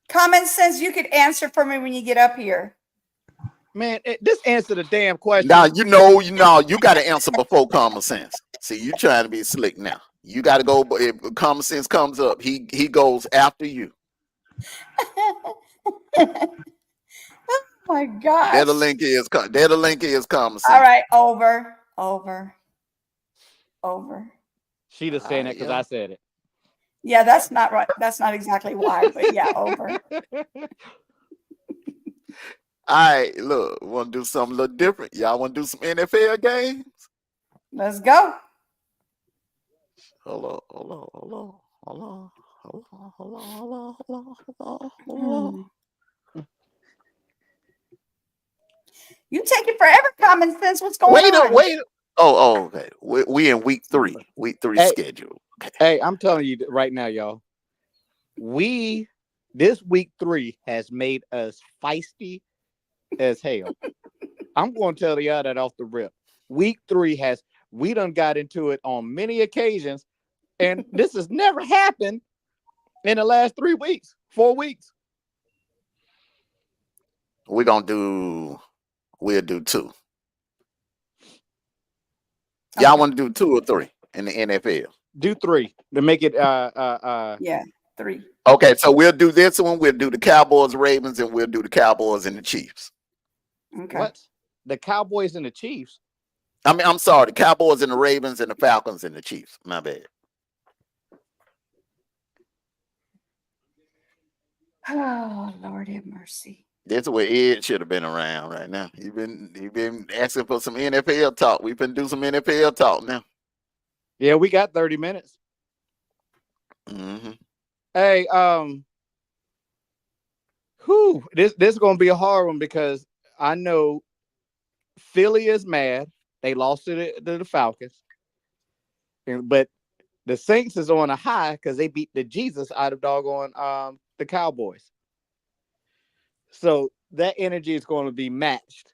Common Sense, you could answer for me when you get up here. Man, just answer the damn question. Now you got to answer before Common Sense. See, you trying to be slick now. You got to go. If Common Sense comes up, he goes after you. Oh my gosh. There the link is Common Sense. All right, over. She just saying that because I said it. Yeah, that's not right. That's not exactly why, but yeah, over. All right, look, want to do something a little different. Y'all want to do some NFL games? Let's go. Hold on. You take it forever, Common Sense. What's going on? Wait. Oh, okay. We in week 3. Week 3 schedule. Okay. Hey, I'm telling you right now, y'all. This week 3 has made us feisty as hell. I'm going to tell y'all that off the rip. Week 3 we done got into it on many occasions, and this has never happened in the last 4 weeks. We'll do 2. Y'all want to do 2 or 3 in the NFL? Do 3 to make it 3. Okay, so we'll do this one. We'll do the Cowboys, Ravens, and we'll do the Cowboys and the Chiefs. Okay. What? The Cowboys and the Chiefs? I mean, I'm sorry, the Cowboys and the Ravens and the Falcons and the Chiefs. My bad. Oh, Lord have mercy. That's where Ed should have been around right now. He been asking for some NFL talk. We've been doing some NFL talk now. Yeah, we got 30 minutes. Mm-hmm. Hey, this is gonna be a hard one because I know Philly is mad. They lost to the Falcons, but the Saints is on a high because they beat the Jesus out of doggone the Cowboys. So that energy is going to be matched.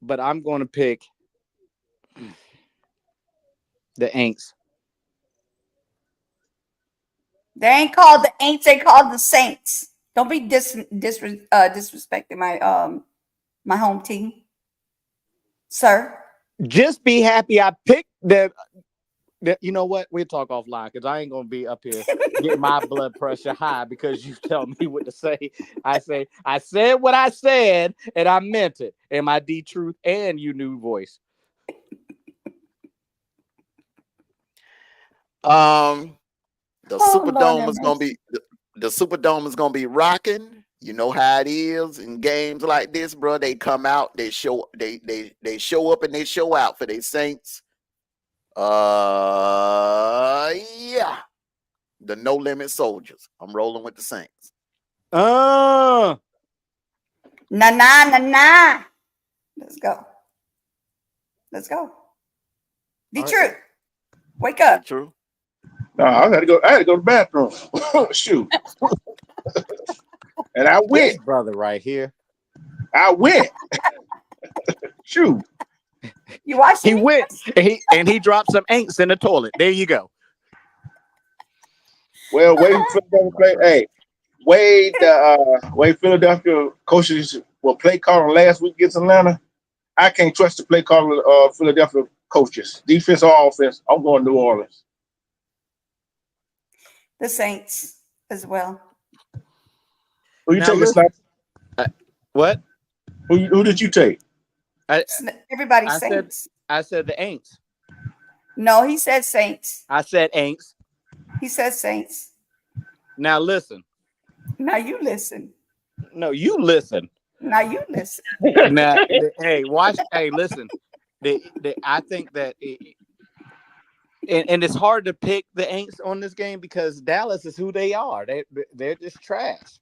But I'm going to pick the Aints. They ain't called the Aints, they called the Saints. Don't be disrespecting my home team, sir. Just be happy I picked the. You know what? We'll talk offline because I ain't gonna be up here getting my blood pressure high because you tell me what to say. I said what I said and I meant it. And my D Truth and you new voice. The Oh, Lord Superdome have is gonna mercy. be the Superdome is gonna be rocking. You know how it is in games like this, bro. They come out, they show up and they show out for their Saints. Yeah. The No Limit Soldiers. I'm rolling with the Saints. Nah. Let's go. The truth. Wake up. True. No, I had to go to the bathroom. Shoot. And I went. This brother right here. Shoot. You watched He me? went and he dropped some Aints in the toilet. There you go. Well, Wade Philadelphia play. Hey, Wade Philadelphia coaches will play calling last week against Atlanta. I can't trust the play calling Philadelphia coaches, defense or offense. I'm going New Orleans. The Saints as well. Who you taking, Listen, Sniper? What? Who did you take? Everybody Saints. I said the Aints. No, he said Saints. I said Aints. He said Saints. Now listen. Now you listen. No, you listen. Now you listen. Now, hey, watch. Hey, listen. I think that, and it's hard to pick the Aints on this game because Dallas is who they are. They're just trash.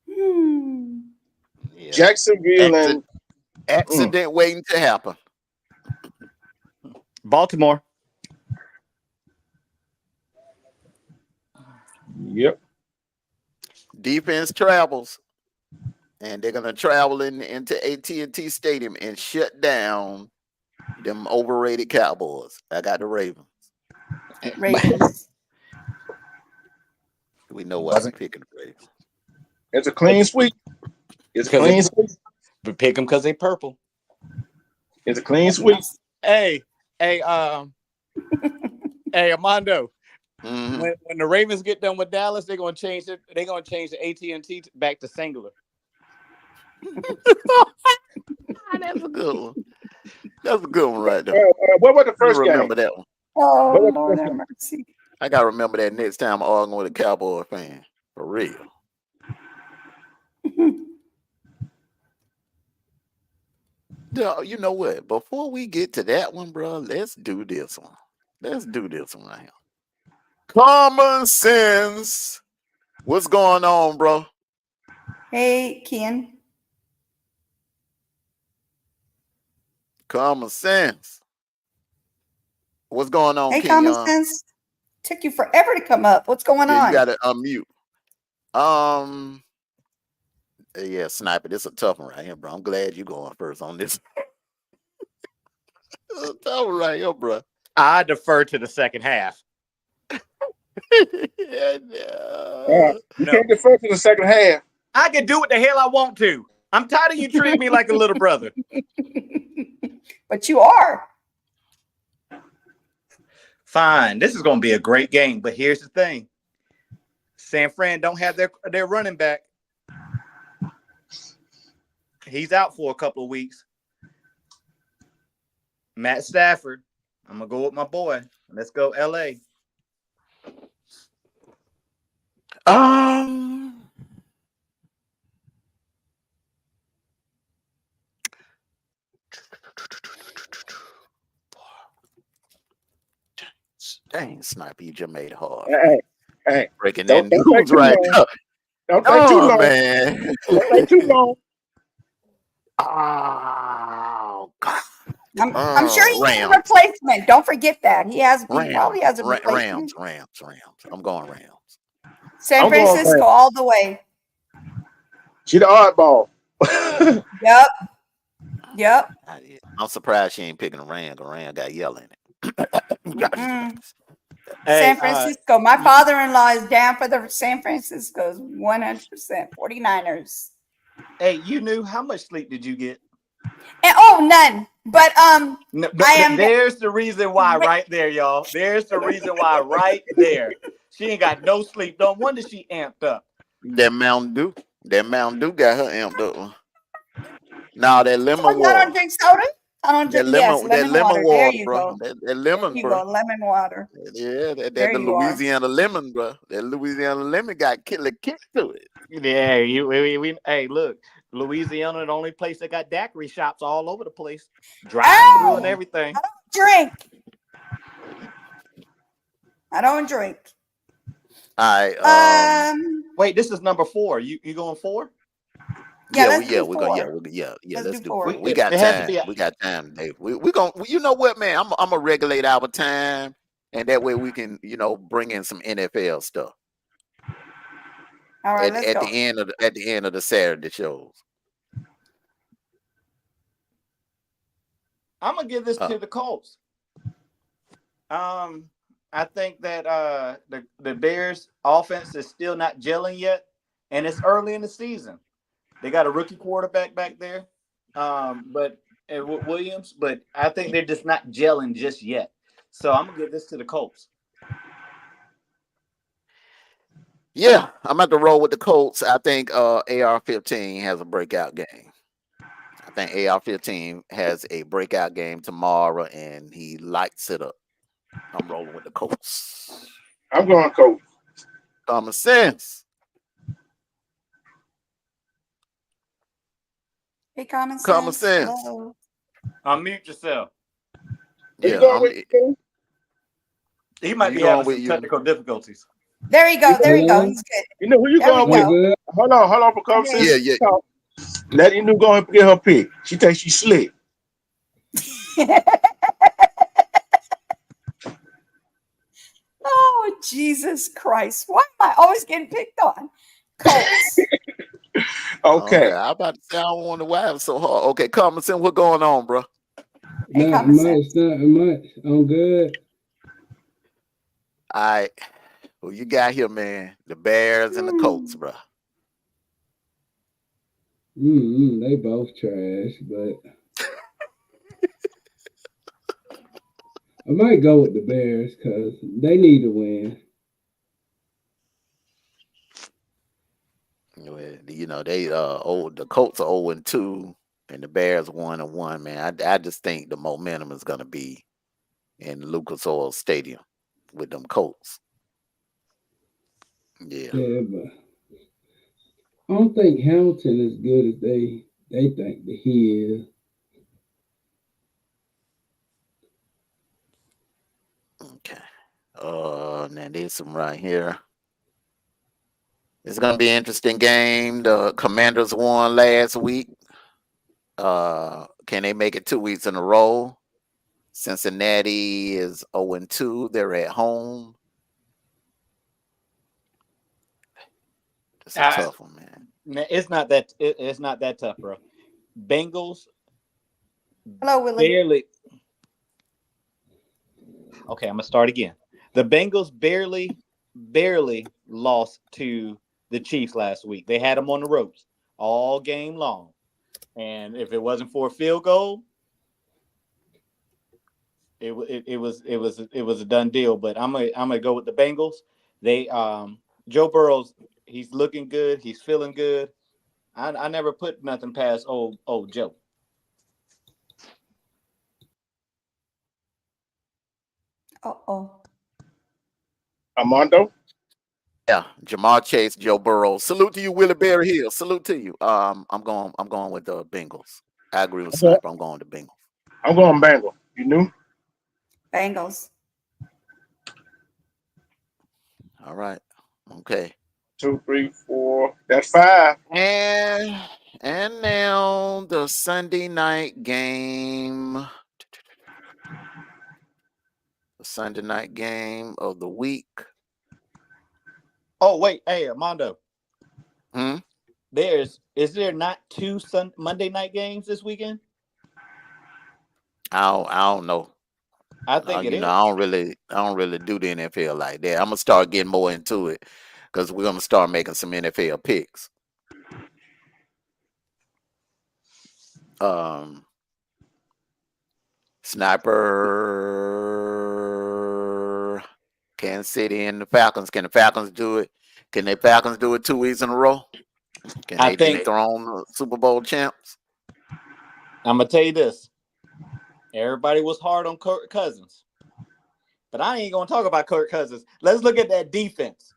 Yeah. Jacksonville Accident waiting to happen. Baltimore. Yep. Defense travels, and they're gonna travel into AT&T Stadium and shut down them overrated Cowboys. I got the Ravens. Ravens. We know why I'm picking the Ravens. It's a clean sweep. It's a clean sweep. We pick them because they purple. It's a clean sweep. Hey, Armando. Mm-hmm. When the Ravens get done with Dallas, they're gonna change it. They're gonna change the AT&T back to singular. That's a good one. That's a good one right there. What was the first game? Remember that one. Oh, Lord have mercy. I gotta remember that next time I'm arguing with a Cowboy fan. For real. You know what? Before we get to that one, bro, let's do this one. Let's do this one right here. Common sense. What's going on, bro? Hey, Ken. Common sense. What's going on, Hey, Kenyon? Common sense. Took you forever to come up. What's going on? You gotta unmute. Yeah, Sniper, this is a tough one right here, bro. I'm glad you going first on this. It's a tough one right here, bro. I defer to the second half. You can't defer to the second half. I can do what the hell I want to. I'm tired of you treating me like a little brother. But you are. Fine. This is going to be a great game. But here's the thing. San Fran don't have their running back. He's out for a couple of weeks. Matt Stafford. I'm going to go with my boy. Let's go LA. Sniper. You just made it hard. Hey, Breaking don't in take news too right long. now. Don't take too long. Man. Don't take too long. Oh, God. I'm sure he has a Rams. replacement. Don't forget that. He probably has a replacement. Rams. I'm going Rams. San I'm going Francisco Rams. all the way. She the oddball. Yep. I'm surprised she ain't picking a Ram. The Ram got yellow in it. San Francisco. My father-in-law is down for the San Francisco's 100% 49ers. Hey, you knew how much sleep did you get? And, none. But No, I am. There's the reason why right there, y'all. There's the reason why right there. She ain't got no sleep. No wonder she amped up. That Mountain Dew got her amped up. Now that lemon I water. don't drink soda. I don't drink. Lemon water. There you bro. go. That lemon, There you bro. go. Lemon water. Yeah, that There the you are. Louisiana lemon, bro. That Louisiana lemon got killer kick to it. Yeah, hey, look, Louisiana, the only place that got daiquiri shops all over the place, drive through and everything. I don't drink. All right. Wait, this is number 4. You going 4? Let's do we're 4. gonna let's do 4. 4. We got time. We got time, Dave. We gonna, you know what, man? I'm gonna regulate our time, and that way we can, bring in some NFL stuff. All right, at the end of the Saturday shows. I'm gonna give this to the Colts. I think that the Bears offense is still not gelling yet, and it's early in the season. They got a rookie quarterback back there, but Williams, but I think they're just not gelling just yet. So I'm gonna give this to the Colts. Yeah, I'm about to roll with the Colts. I think AR-15 has a breakout game. I think AR-15 has a breakout game tomorrow, and he lights it up. I'm rolling with the Colts. I'm going Colts. Common sense. Hey, common sense. Hello. Unmute yourself. Yeah, he might be having some technical difficulties. There you go. He's good. You know who you going with? Hold on for conversation. Yeah. Let you go and get her pick. She thinks she's slick. Oh, Jesus Christ. Why am I always getting picked on? Colts. Okay. I'm about to say I don't want to why so hard. Okay, common sense. What's going on, bro? Not much. I'm good. All right. Who you got here, man? The Bears and the Colts, bro. They both trash, but I might go with the Bears because they need to win. The Colts are 0-2 and the Bears 1-1, man. I just think the momentum is gonna be in Lucas Oil Stadium with them Colts. Yeah, but I don't think Hamilton is good as they think that he is. Okay. Now there's some right here. It's gonna be an interesting game. The Commanders won last week. Can they make it 2 weeks in a row? Cincinnati is 0-2. They're at home. It's a tough one, man. It's not that tough, bro. Bengals. Hello, Willie. Barely. Okay, I'm gonna start again. The Bengals barely lost to the Chiefs last week. They had them on the ropes all game long, and if it wasn't for a field goal, it was a done deal. But I'm gonna go with the Bengals. They Joe Burrow's, he's looking good. He's feeling good. I never put nothing past old Joe. Armando? Yeah, Jamar Chase, Joe Burrow. Salute to you, Willie Berry Hill. Salute to you. I'm going with the Bengals. I agree with Sniper. I'm going to Bengals. I'm going Bengals. You knew? Bengals. All right. Okay. 2, 3, 4. That's 5. And now the Sunday night game. The Sunday night game of the week. Oh wait, hey Armando. Hmm? Is there not 2 Monday night games this weekend? I don't know. I think it You know, is. I don't really do the NFL like that. I'm gonna start getting more into it because we're gonna start making some NFL picks. Sniper, Kansas City and the Falcons. Can the Falcons do it? Can the Falcons do it 2 weeks in a row? Can I they think dethrone Super Bowl champs? I'm gonna tell you this. Everybody was hard on Kirk Cousins, but I ain't gonna talk about Kirk Cousins. Let's look at that defense.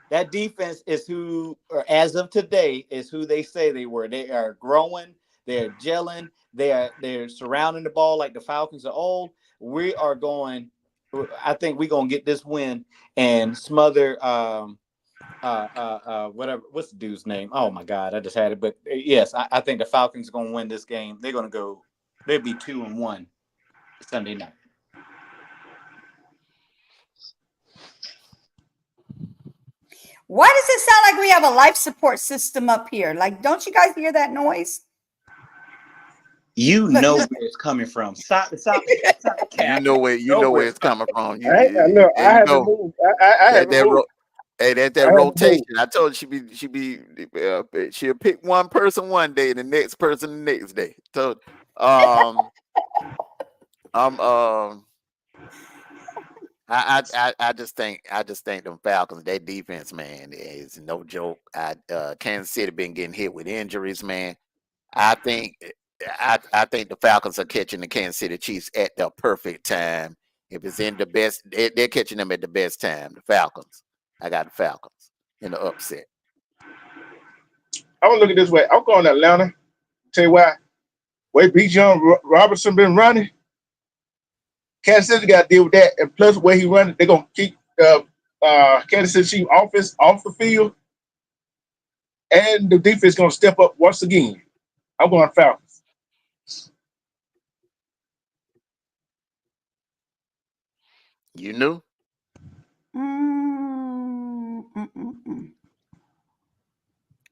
That defense is who, or as of today, is who they say they were. They are growing. They're gelling. They're surrounding the ball like the Falcons are old. We are going. I think we're gonna get this win and smother whatever. What's the dude's name? Oh my God, I just had it. But yes, I think the Falcons are gonna win this game. They're gonna go. They'll be 2-1 Sunday night. Why does it sound like we have a life support system up here? Like, don't you guys hear that noise? You know where it's coming from. Stop You know where it's coming from. I haven't moved. I haven't moved. Hey, that's I that haven't rotation. moved. I told you she'll pick one person one day, the next person the next day. So I just think them Falcons, their defense, man, is no joke. Kansas City been getting hit with injuries, man. I think the Falcons are catching the Kansas City Chiefs at the perfect time. If it's in the best, they're catching them at the best time. The Falcons. I got the Falcons in the upset. I'm gonna look at it this way. I'm going to Atlanta. Tell you why. Way Bijan Robinson been running. Kansas City got to deal with that, and plus where he running, they're gonna keep Kansas City Chiefs offense off the field, and the defense gonna step up once again. I'm going Falcons. You knew?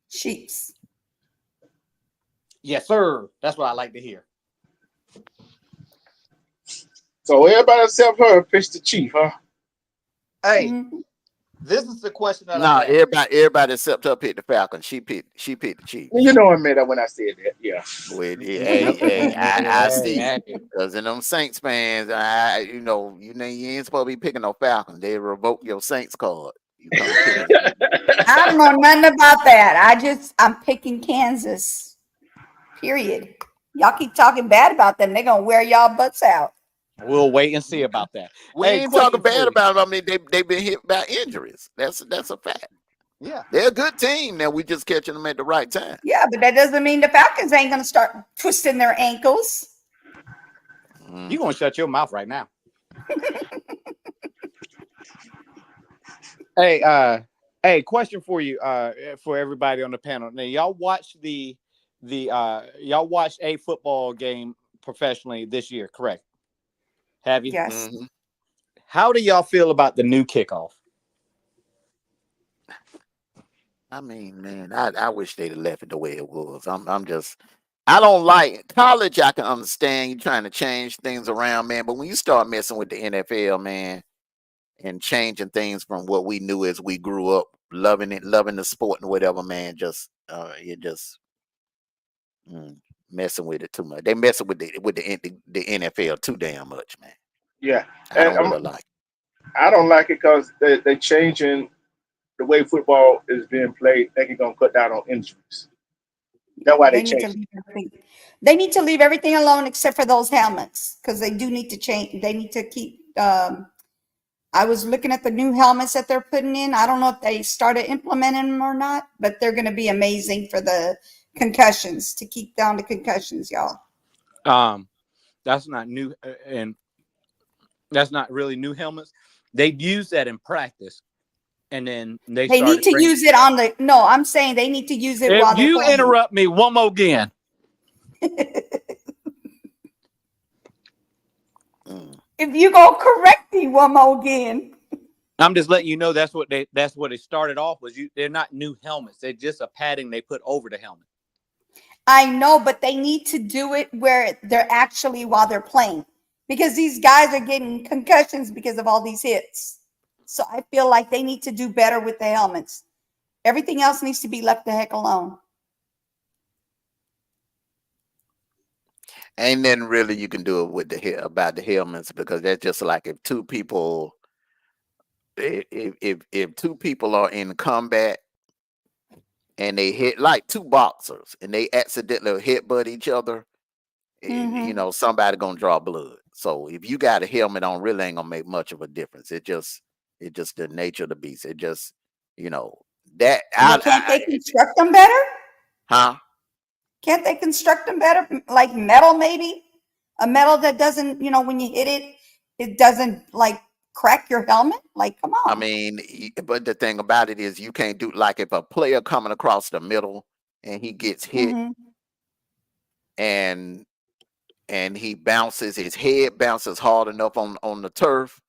Chiefs. Yes, sir. That's what I like to hear. So everybody except her pitched the Chief, huh? Hey, this is the question that No, I have. everybody except her picked the Falcons. She picked the Chiefs. You know I meant that when I said that. Yeah. Hey, I see. Because in them Saints fans, you ain't supposed to be picking no Falcons. They revoke your Saints card. You come pick I don't know nothing about that. I'm picking Kansas. Period. Y'all keep talking bad about them. They're gonna wear y'all butts out. We'll wait and see about that. We ain't talking bad about them. I mean, they've been hit by injuries. That's a fact. Yeah, they're a good team. Now we just catching them at the right time. Yeah, but that doesn't mean the Falcons ain't gonna start twisting their ankles. You gonna shut your mouth right now? Hey, question for you, for everybody on the panel. Now, y'all watched y'all watched a football game professionally this year, correct? Have you? Yes. Mm-hmm. How do y'all feel about the new kickoff? I mean, man, I wish they'd have left it the way it was. I don't like college. I can understand you trying to change things around, man. But when you start messing with the NFL, man, and changing things from what we knew as we grew up, loving the sport and whatever, man, you're just messing with it too much. They messing with the NFL too damn much, man. Yeah. I don't really like it. I don't like it because they're changing the way football is being played. I think it's gonna cut down on injuries. That's why they changed. They need to leave everything alone except for those helmets, because they do need to change. They need to keep. I was looking at the new helmets that they're putting in. I don't know if they started implementing them or not, but they're going to be amazing for the concussions, to keep down the concussions, y'all. That's not new, and that's not really new helmets. They use that in practice and then they need to use it on the. No, I'm saying they need to use it while they're you playing. interrupt me one more again. If you go correct me one more again. I'm just letting you know that's what it started off was. They're not new helmets. They're just a padding they put over the helmet. I know, but they need to do it where they're actually while they're playing, because these guys are getting concussions because of all these hits. So I feel like they need to do better with the helmets. Everything else needs to be left the heck alone. Ain't nothing really you can do with about the helmets, because that's just like if two people are in combat and they hit, like two boxers, and they accidentally headbutt each other, somebody gonna draw blood. So if you got a helmet on, really ain't gonna make much of a difference. It just the nature of the beast. It just that. Can't they construct them better? Huh? Can't they construct them better? Like metal, maybe a metal that doesn't, when you hit it, it doesn't like crack your helmet. Like, come on. I mean, but the thing about it is you can't do, like, if a player coming across the middle and he gets hit and he bounces, his head bounces hard enough on the turf.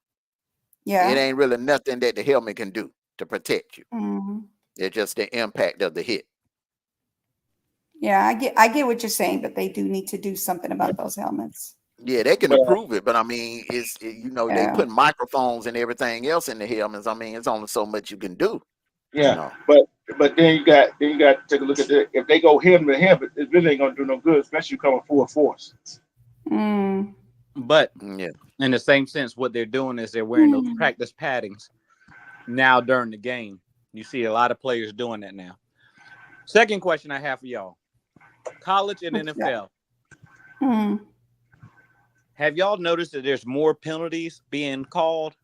Yeah. It ain't really nothing that the helmet can do to protect you. It's just the impact of the hit. Yeah, I get what you're saying, but they do need to do something about those helmets. Yeah, they can improve it, but I mean, they put microphones and everything else in the helmets. I mean, it's only so much you can do. Yeah, but then you got to take a look at that. If they go helmet to helmet, it really ain't gonna do no good, especially coming full force. But in the same sense, what they're doing is they're wearing those practice paddings now during the game. You see a lot of players doing that now. Second question I have for y'all. College and NFL. Have y'all noticed that there's more penalties being called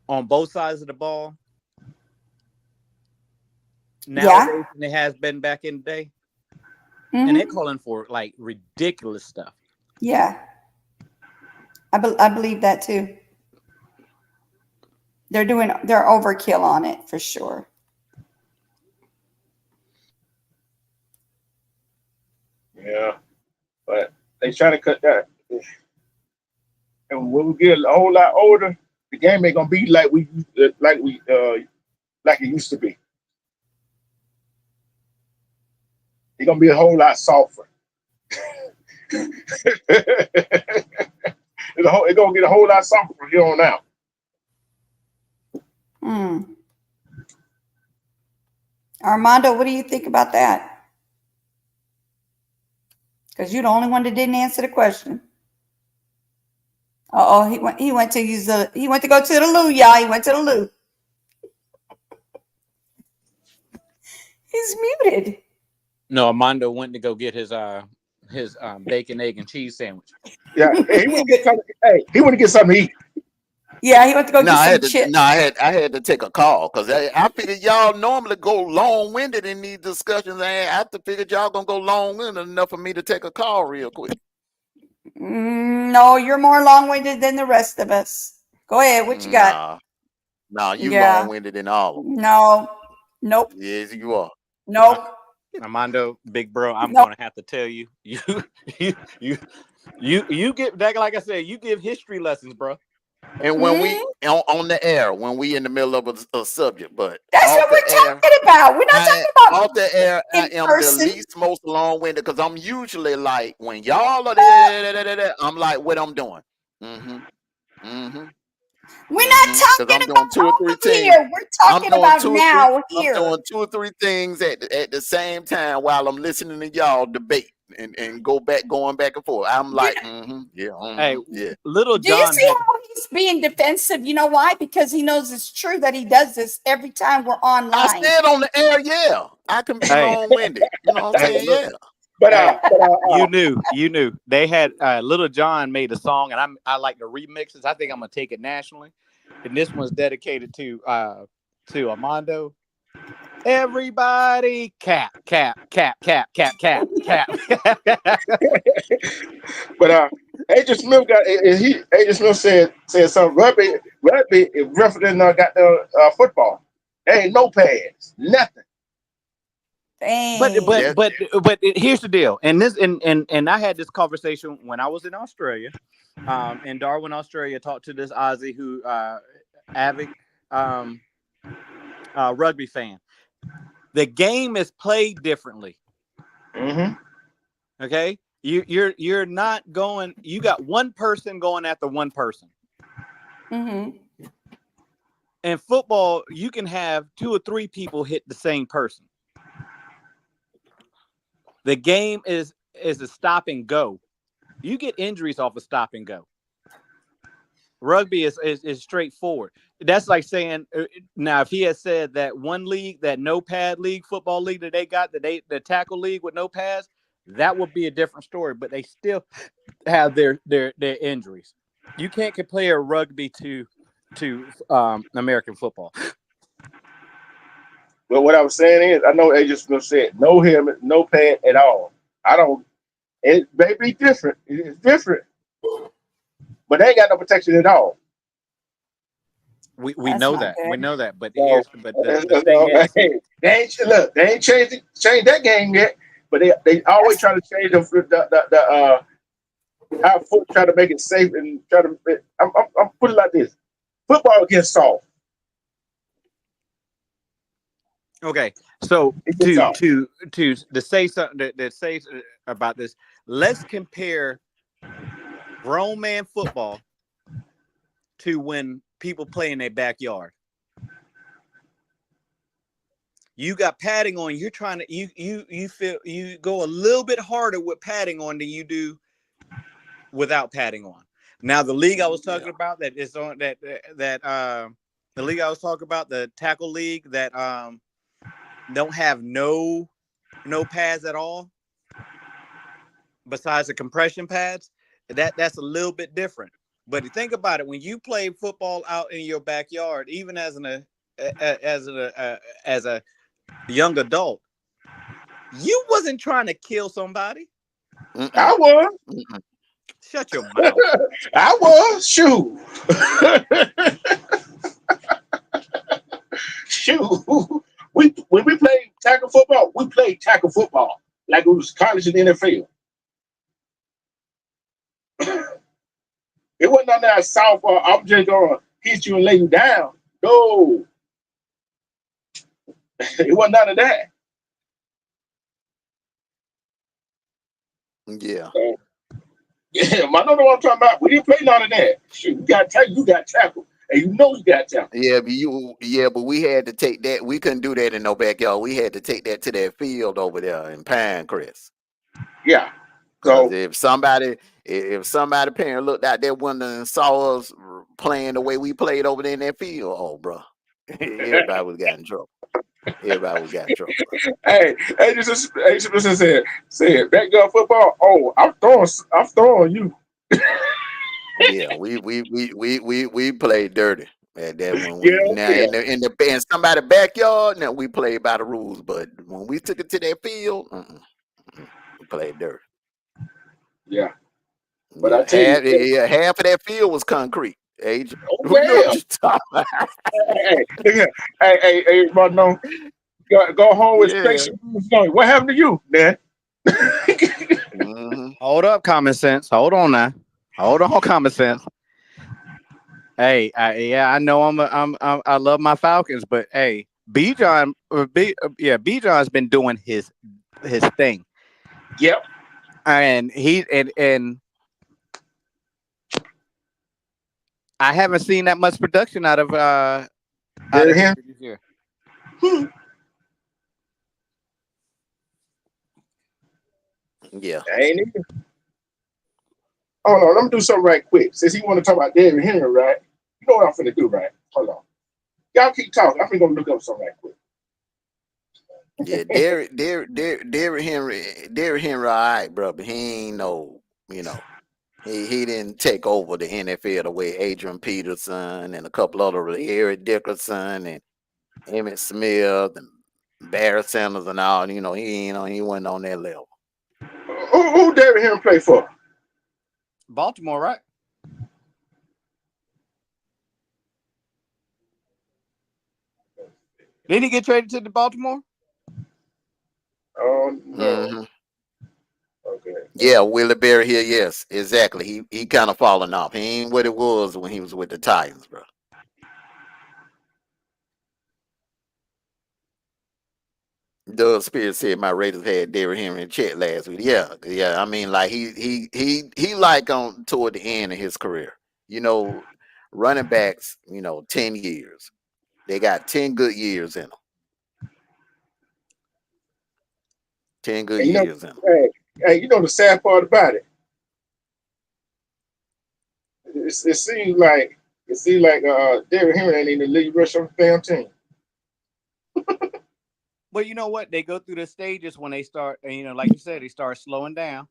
on both sides of the ball nowadays than it has been back in the day? And they're calling for like ridiculous stuff. Yeah. I believe that too. They're overkill on it for sure. Yeah, but they try to cut that. And when we get a whole lot older, the game ain't gonna be like it used to be. It's gonna be a whole lot softer. It's gonna get a whole lot softer from here on out. Armando, what do you think about that? Because you're the only one that didn't answer the question. He went to go to the loo, y'all. He went to the loo. He's muted. No, Armando went to go get his bacon, egg, and cheese sandwich. Yeah, he went to get something to eat. Yeah, he went to go get some chips. I had to take a call because I figured y'all normally go long-winded in these discussions. And I figured y'all gonna go long-winded enough for me to take a call real quick. No, you're more long-winded than the rest of us. Go ahead. What you got? No, you long-winded than all of them. No. Nope. Yes, you are. Nope. Armando, big bro, I'm gonna have to tell you. You get that, like I said, you give history lessons, bro. And when we on the air, when we in the middle of a subject, but that's what we're talking about. We're not talking about off the air. I am the least most long-winded because I'm usually like when y'all are there, I'm like what I'm doing. We're not talking about two or three things here. We're talking about now here. I'm doing 2 or 3 things at the same time while I'm listening to y'all debate and going back and forth. I'm like, Little John. Do you see how he's being defensive? You know why? Because he knows it's true that he does this every time we're online. I said on the air, I can be long-winded. You know what I'm saying? Yeah. But you knew they had Little John made a song, and I like the remixes. I think I'm gonna take it nationally, and this one's dedicated to Armando. Everybody, cap. But Agent Smith said something. Rugby is rougher than got the football. There ain't no pads, nothing. Dang. But here's the deal, and I had this conversation when I was in Australia, in Darwin, Australia. Talked to this Aussie who avid rugby fan. The game is played differently. Mm-hmm. Okay, you're not going. You got one person going after one person. Mm-hmm. In football, you can have 2 or 3 people hit the same person. The game is a stop and go. You get injuries off of stop and go. Rugby is straightforward. That's like saying now if he had said that one league, that no pad league, football league that they got, the tackle league with no pads, that would be a different story. But they still have their injuries. You can't compare rugby to American football. But what I was saying is, I know Agent's gonna say it, no helmet, no pad at all. I don't. It may be different. It's different, but they ain't got no protection at all. We That's know not that. good. We know that. But So, the thing is, they ain't look. They ain't changed that game yet. But they always try to change the how foot try to make it safe and try to. I'm put it like this: football gets soft. okay, so It gets soft. to say something that says about this, let's compare grown man football to when people play in their backyard. You got padding on. You're trying to you feel you go a little bit harder with padding on than you do without padding on. Now the league I was talking about that is on that the league I was talking about, the tackle league that don't have no pads at all besides the compression pads. That's a little bit different. But think about it, when you play football out in your backyard, even as a young adult, you wasn't trying to kill somebody. I was. Shut your mouth. I was. Shoot. Shoot. When we played tackle football, we played tackle football like it was college and NFL. It wasn't on that soft. I'm just gonna hit you and lay you down. No, it wasn't none of that. Yeah. Yeah, I know what I'm talking about. We didn't play none of that. Shoot, you got tackled, and you know you got tackled. But we had to take that. We couldn't do that in no backyard. We had to take that to that field over there in Pinecrest. Yeah. Because So if somebody parent looked out that window and saw us playing the way we played over there in that field, oh, bro, everybody was got in trouble. Everybody was got in trouble. hey, Agent said backyard football. Oh, I'm throwing you. Yeah, we played dirty at that when we Yeah, now in somebody's backyard. Now we played by the rules, but when we took it to that field, we played dirty. yeah. But I tell you, half of that field was concrete. Agent, oh we know well. what you're talking about. Hey, Martin, go home with Yeah. straight. What happened to you, man? Hold up, common sense. Hold on now. Hold on, common sense. Hey, I know I love my Falcons, but hey, B-John's been doing his thing. Yep. And and I haven't seen that much production out of him. this year. Yeah. I ain't either. Hold on, let me do something right quick. Since he want to talk about Derrick Henry, right? You know what I'm finna do, right? Hold on. Y'all keep talking. I'm finna go look up something right quick. Yeah, Derrick Henry, all right, bro, but he ain't no, he didn't take over the NFL the way Adrian Peterson and a couple other, Eric Dickerson and Emmitt Smith and Barry Sanders and all, he wasn't on that level. Who Derrick Henry play for? Baltimore, right? Didn't he get traded to the Baltimore? No. Mhm. Okay. Yeah, Willie Berry here. Yes, exactly. He kind of fallen off. He ain't what it was when he was with the Titans, bro. Doug Spears said my Raiders had Derrick Henry in check last week. Yeah. I mean, like he like on toward the end of his career. You know, running backs. 10 years. They got 10 good years in them. 10 good And years in them. hey, the sad part about it, it seems like Derrick Henry ain't even the lead rusher on the damn team. Well, you know what? They go through the stages when they start, like you said, they start slowing down.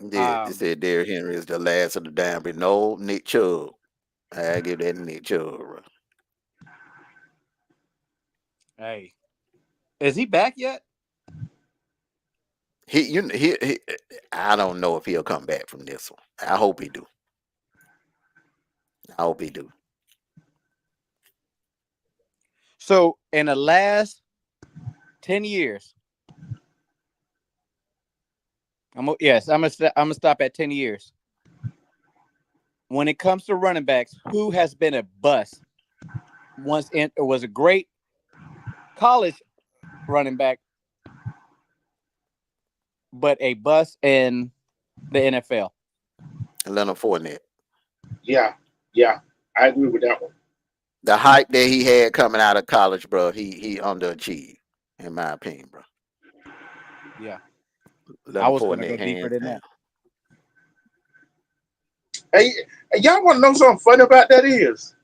Yeah, they said Derrick Henry is the last of the damn, but no Nick Chubb. I give that to Nick Chubb, bro. Hey, is he back yet? He I don't know if he'll come back from this one. I hope he do. So in the last 10 years, I'm gonna stop at 10 years. When it comes to running backs, who has been a bust? Was a great college running back, but a bust in the NFL. Leonard Fournette. Yeah, I agree with that one. The hype that he had coming out of college, bro, he underachieved, in my opinion, bro. Yeah. Leonard I was going to Fournette, go deeper than that. Hey, y'all want to know something funny about that is?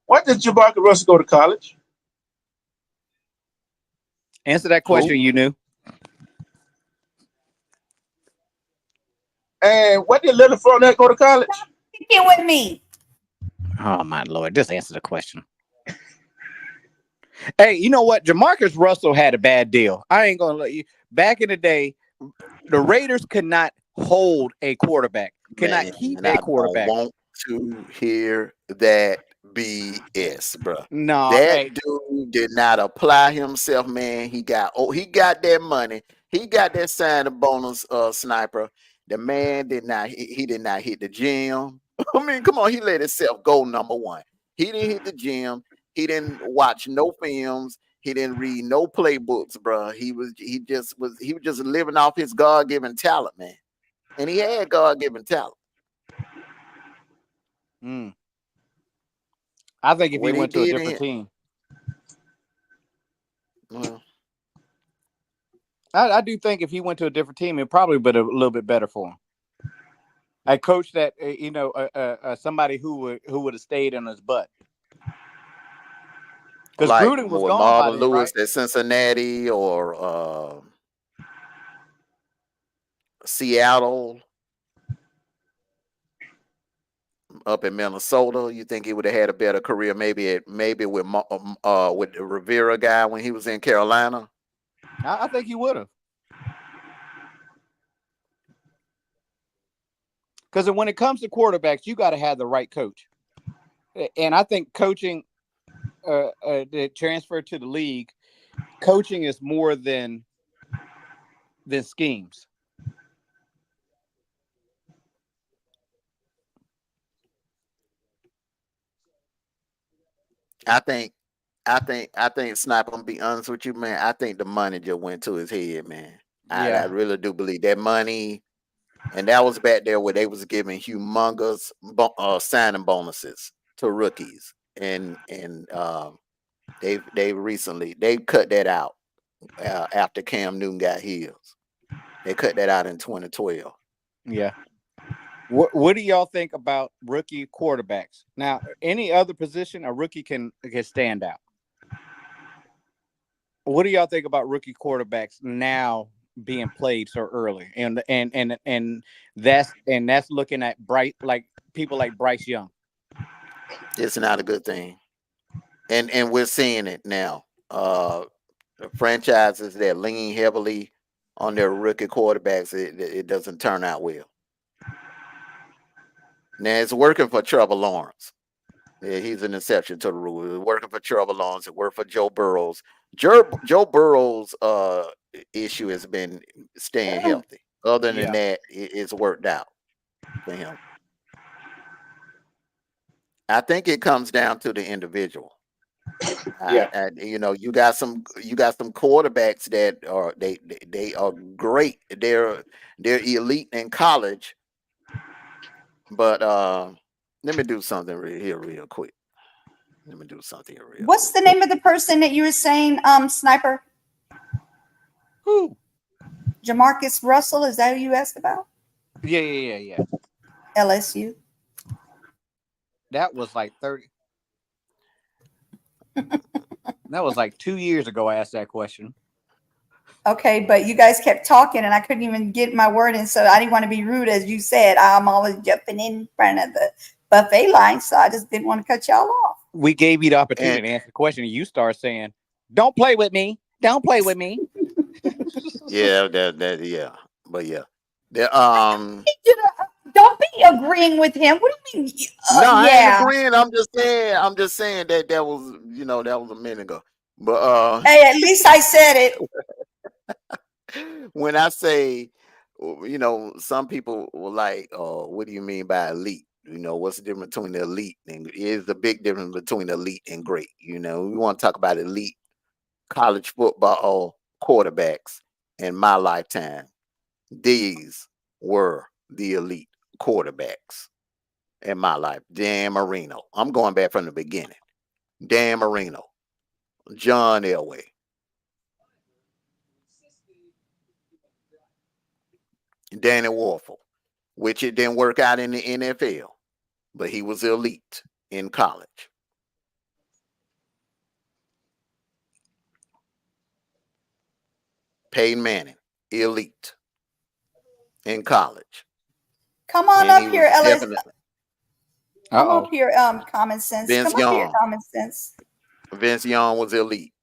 Why did Jamarcus Russell go to college? Answer that question. You knew. And why did Leonard Fournette go to college? Get with me. Oh my Lord! Just answer the question. Hey, you know what? Jamarcus Russell had a bad deal. I ain't gonna let you. Back in the day, the Raiders could not hold a quarterback. Cannot keep a quarterback. I don't want to hear that BS, bro. No, that dude did not apply himself, man. He got that money. He got that signing bonus, sniper. The man did not. He did not hit the gym. I mean, come on. He let himself go. Number one, he didn't hit the gym. He didn't watch no films. He didn't read no playbooks, bro. He was just living off his God-given talent, man. And he had God-given talent. I think if he went to a different team. Well, I do think if he went to a different team, it probably would have been a little bit better for him. A coach that somebody who would have stayed in his butt. Because like Gruden was with gone Marvin by then, Lewis right? at Cincinnati or Seattle, up in Minnesota. You think he would have had a better career maybe with the Rivera guy when he was in Carolina? I think he would have. Because when it comes to quarterbacks, you got to have the right coach. And I think coaching, the transfer to the league, coaching is more than schemes. I think Sniper, I'm gonna be honest with you, man. I think the money just went to his head, man. I really do believe that money, and that was back there where they was giving humongous signing bonuses to rookies, and they recently cut that out after Cam Newton got heels. They cut that out in 2012. Yeah. What do y'all think about rookie quarterbacks? Now, any other position, a rookie can stand out. What do y'all think about rookie quarterbacks now being played so early? And that's looking at people like Bryce Young. It's not a good thing, and we're seeing it now. The franchises that lean heavily on their rookie quarterbacks, it doesn't turn out well. Now it's working for Trevor Lawrence. Yeah, he's an exception to the rule. Working for Trevor Lawrence, it worked for Joe Burrows. Joe Burrows' issue has been staying healthy. Other than that, it's worked out for him. I think it comes down to the individual. You got some quarterbacks that are they are great. They're elite in college, but let me do something real quick. What's the name of the person that you were saying, Sniper? Who? Jamarcus Russell, is that who you asked about? Yeah. LSU. That was like 30. That was like 2 years ago I asked that question. Okay, but you guys kept talking and I couldn't even get my word in, so I didn't want to be rude. As you said, I'm always jumping in front of the buffet line, so I just didn't want to cut y'all off. We gave you the opportunity to answer the question, and you start saying, "Don't play with me. Don't play with me." Yeah, but yeah, Don't be agreeing with him. What do you mean? no, I ain't agreeing. I'm just saying that was that was a minute ago. But hey, at least I said it. When I say, some people were like, what do you mean by elite? What's the difference between the elite and is the big difference between elite and great? We want to talk about elite college football quarterbacks in my lifetime. These were the elite quarterbacks in my life. Dan Marino. I'm going back from the beginning. Dan Marino, John Elway, Danny Warfel, which it didn't work out in the NFL, but he was elite in college. Peyton Manning, elite in college. Come on up here, Ellis. Come up here, common sense. Vince Come up Young. here, common sense. Vince Young was elite.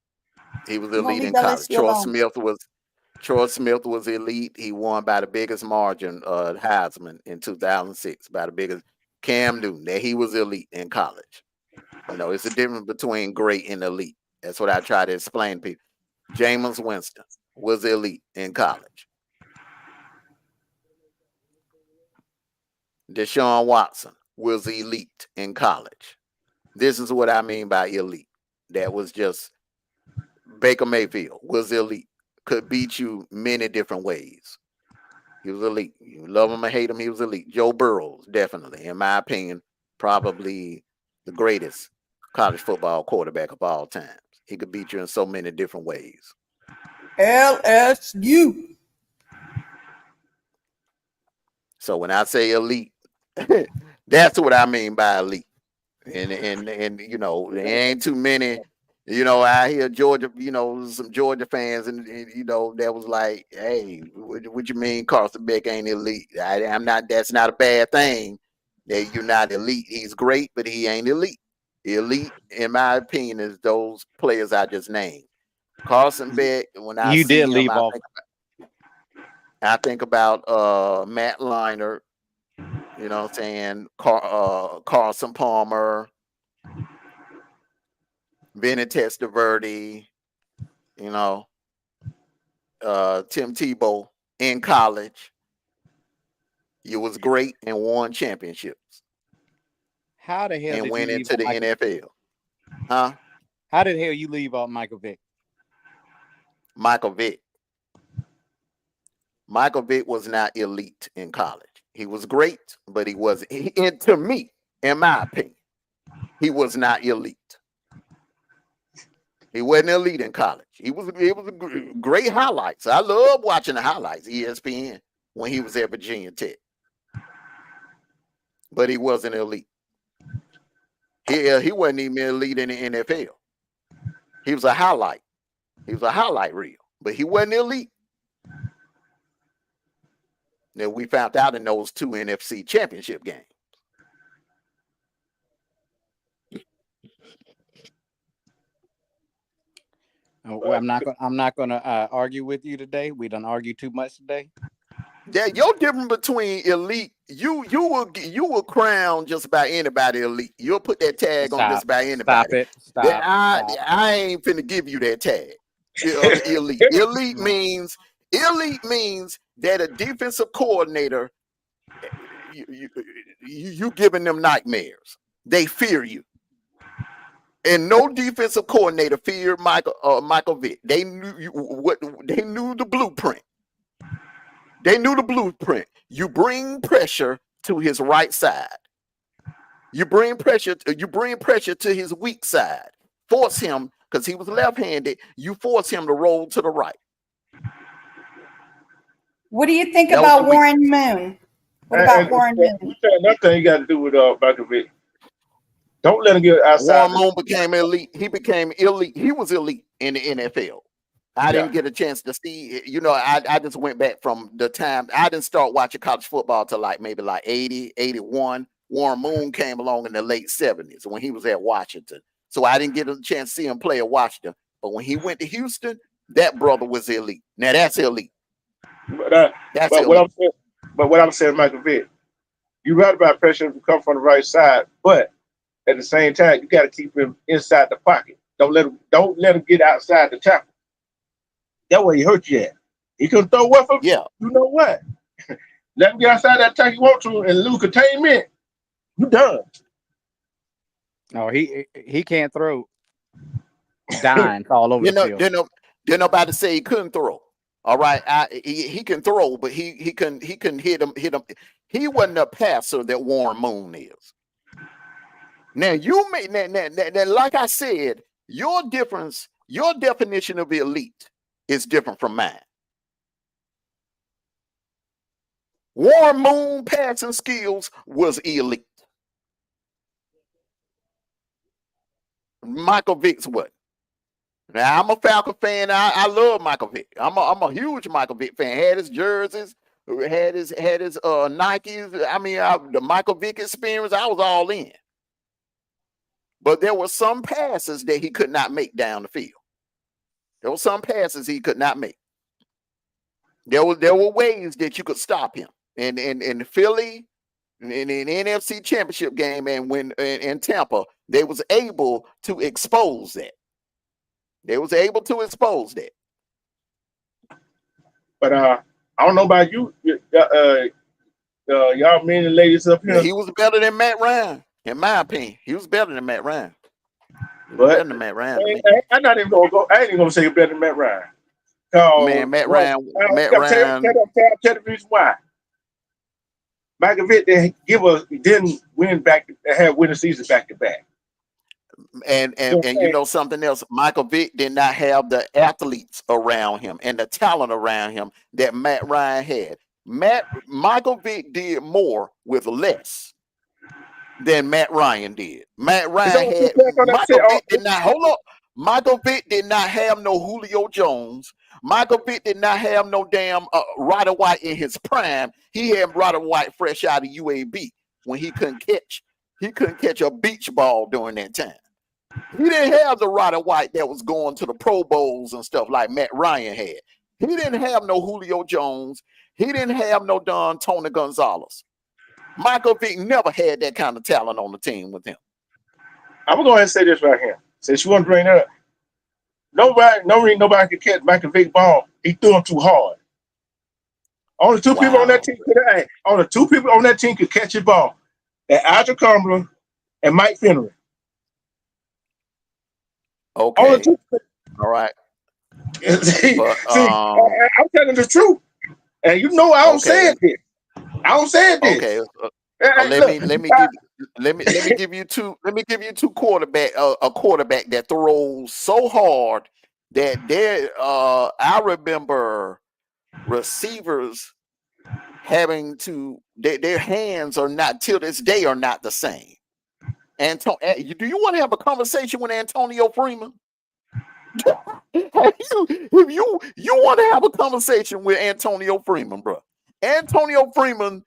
He was elite in college. Troy Smith was elite. He won by the biggest margin Heisman in 2006. By the biggest. Cam Newton, that he was elite in college. It's a difference between great and elite. That's what I try to explain to people. Jameis Winston was elite in college. Deshaun Watson was elite in college. This is what I mean by elite. That was just Baker Mayfield was elite. Could beat you many different ways. He was elite. You love him or hate him, he was elite. Joe Burrows, definitely, in my opinion, probably the greatest college football quarterback of all times. He could beat you in so many different ways. LSU. So when I say elite, that's what I mean by elite. And there ain't too many, I hear Georgia, some Georgia fans and that was like, hey, what you mean Carson Beck ain't elite? I'm not, that's not a bad thing that you're not elite. He's great, but he ain't elite. Elite, in my opinion, is those players I just named. Carson Beck, when I see him, I think about Matt Leinart, you know what I'm saying? Carson Palmer, Benny Testaverde, Tim Tebow in college. You was great and won championships. How the hell and did went you into the NFL? Huh? How the hell you leave out Michael Vick? Michael Vick was not elite in college. He was great, but he wasn't. And to me, in my opinion, he was not elite. He wasn't elite in college. It was great highlights. I love watching the highlights, ESPN, when he was at Virginia Tech. But he wasn't elite. He wasn't even elite in the NFL. He was a highlight. He was a highlight reel, but he wasn't elite. Now we found out in those 2 NFC championship games. Well, I'm not going to argue with you today. We done argued too much today. Your difference between elite, you will crown just about anybody elite. You'll put that tag on just about anybody. Stop. I ain't finna give you that tag of elite. Elite means that a defensive coordinator, you giving them nightmares. They fear you. And no defensive coordinator feared Michael Vick. They knew they knew the blueprint. They knew the blueprint. You bring pressure to his right side. You bring pressure to his weak side. Force him, because he was left-handed, you force him to roll to the right. What do you think about Warren Moon? What about Warren Moon? Another thing you got to do with Michael Vick. Don't let him get outside. Warren Moon became elite. He became elite. He was elite in the NFL. I didn't get a chance to see, I just went back from the time. I didn't start watching college football till maybe 80, 81. Warren Moon came along in the late 70s when he was at Washington. So I didn't get a chance to see him play at Washington. But when he went to Houston, that brother was elite. Now that's elite. But what I'm saying, Michael Vick, you're right about pressure to come from the right side, but at the same time, you got to keep him inside the pocket. Don't let him get outside the tackle. That way he hurt you at. He can throw what for? Yeah. You know what? Let him get outside that tackle you want to and lose containment. You done. No, he can't throw dimes all over the field. Didn't nobody say he couldn't throw. All right, he can throw, but he couldn't hit him. He wasn't a passer that Warren Moon is. Now you may like I said, your definition of elite is different from mine. Warren Moon passing skills was elite. Michael Vick's what? Now I'm a Falcon fan. I love Michael Vick. I'm a huge Michael Vick fan. Had his jerseys, had his Nikes. I mean, the Michael Vick experience, I was all in. But there were some passes that he could not make down the field. There were some passes he could not make. There were ways that you could stop him. And in Philly, in the NFC Championship game, and when in Tampa, they was able to expose that. But I don't know about you, y'all men and ladies up here. He was better than Matt Ryan, in my opinion. He was better than Matt Ryan. Better than Matt Ryan. I'm not even gonna go. I ain't even gonna say you're better than Matt Ryan. Man, Matt Ryan. Tell the reason why. Michael Vick didn't win had winning season back to back. And you know something else, Michael Vick did not have the athletes around him and the talent around him that Matt Ryan had. Michael Vick did more with less than Matt Ryan did. Michael Vick did not Michael Vick did not have no Julio Jones. Michael Vick did not have no damn Ryder White in his prime. He had Ryder White fresh out of UAB when he couldn't catch a beach ball during that time. He didn't have the Ryder White that was going to the Pro Bowls and stuff like Matt Ryan had. He didn't have no Julio Jones. He didn't have no Tony Gonzalez. Michael Vick never had that kind of talent on the team with him. I'm gonna go ahead and say this right here. Since you want to bring that up, nobody could catch Michael Vick ball. He threw him too hard. Only two people on that team could catch his ball. And Aldrich Cumberland and Mike Finnery. Okay. All right. See, I'm telling the truth. And you know I don't say this. Okay. Let me give you two a quarterback that throws so hard that I remember receivers having to their hands are not till this day are not the same. Do you want to have a conversation with Antonio Freeman? If you want to have a conversation with Antonio Freeman, bro. Antonio Freeman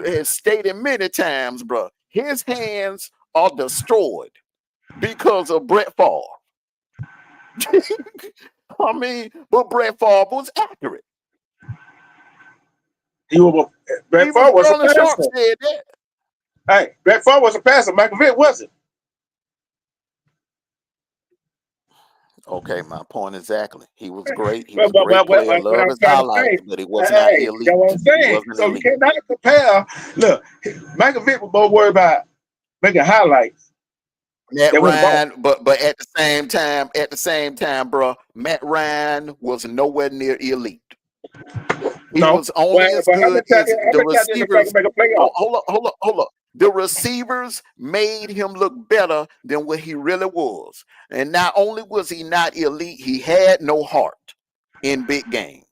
has stated many times, bro, his hands are destroyed because of Brett Favre. I mean, but Brett Favre was accurate. Brett Favre was a Sterling Sharp passer. said that. Hey, Brett Favre was a passer. Michael Vick wasn't. Okay, my point exactly. He was great. He But, was a great player. what Love I'm his trying to highlights, say, but he was not you elite. know what I'm He saying? wasn't So you elite. cannot compare. Look, Michael Vick was more worried about making highlights. Matt That was the ball. Ryan, but at the same time, bro, Matt Ryan was nowhere near elite. He No. was only as But how good many as times the did Nebraska receivers. make a playoff? Hold up. The receivers made him look better than what he really was. And not only was he not elite, he had no heart in big games.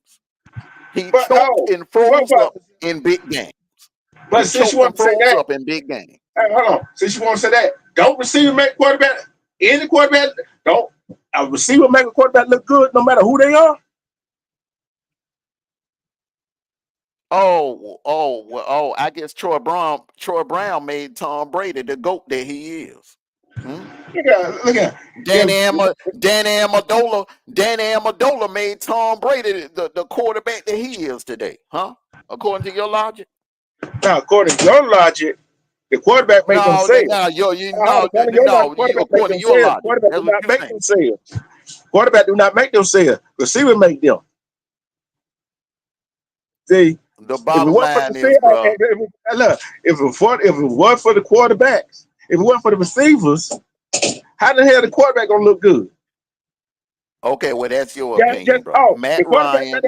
He But choked and froze up in big games. But He since you choked want and to say froze that, up in big games. hey, hold on. Since you want to say that, don't receiver make quarterback. Any quarterback, don't a receiver make a quarterback look good no matter who they are. I guess Troy Brown made Tom Brady the GOAT that he is. Look at Danny Amendola made Tom Brady the quarterback that he is today, huh? According to your logic? Now, according to your logic, the quarterback make them sales. According to your logic, quarterback do not make them sales. Quarterback do not make them sales. Receiver make them. See, the bottom line is, bro. If it was for the quarterbacks, if it wasn't for the receivers, how the hell the quarterback gonna look good? Okay, well that's your opinion, bro. Matt Ryan,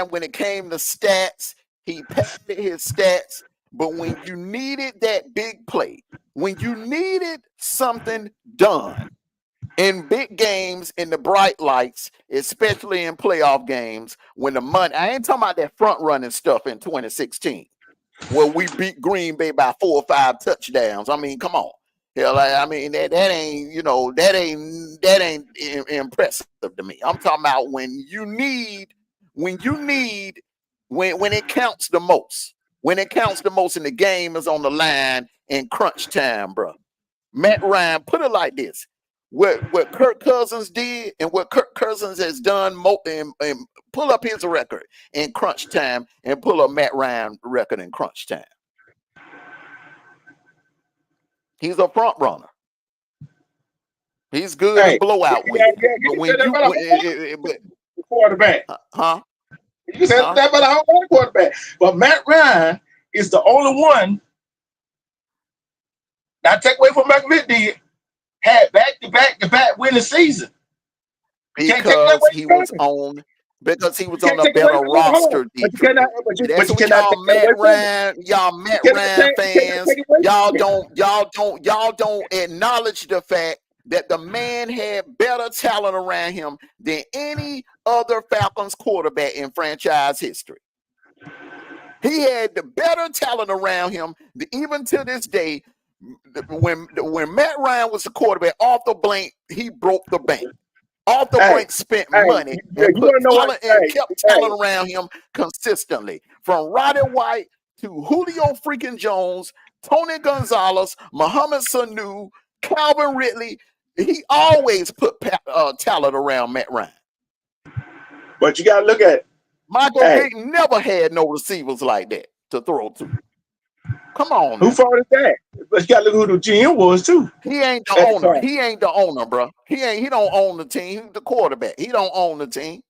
when it came to stats, he padded his stats, but when you needed that big play, when you needed something done in big games, in the bright lights, especially in playoff games, when the money, I ain't talking about that front running stuff in 2016, where we beat Green Bay by 4 or 5 touchdowns. I mean, come on. Hell, that ain't, that ain't impressive to me. I'm talking about when it counts the most. When it counts the most and the game is on the line in crunch time, bro. Matt Ryan, put it like this. What Kirk Cousins did and what Kirk Cousins has done, and pull up his record in crunch time and pull up Matt Ryan record in crunch time. He's a front runner. He's good in blowout wins. But when quarterback, you said that about a whole quarterback. But Matt Ryan is the only one. Now take away from McVick did had back-to-back winning season. Because he was on a better roster defense. That's what y'all Matt Ryan fans. Y'all don't acknowledge the fact that the man had better talent around him than any other Falcons quarterback in franchise history. He had the better talent around him, even to this day. When Matt Ryan was the quarterback, off the blank, he broke the bank. Off the bank, spent money and put talent and kept talent around him consistently. From Roddy White to Julio freaking Jones, Tony Gonzalez, Mohamed Sanu, Calvin Ridley, he always put talent around Matt Ryan. But you got to look at Michael Vick never had no receivers like that to throw to. Come on, who fault is that? But you got to look who the GM was too. He ain't the owner. He ain't the owner, bro. He don't own the team. He's the quarterback. He don't own the team.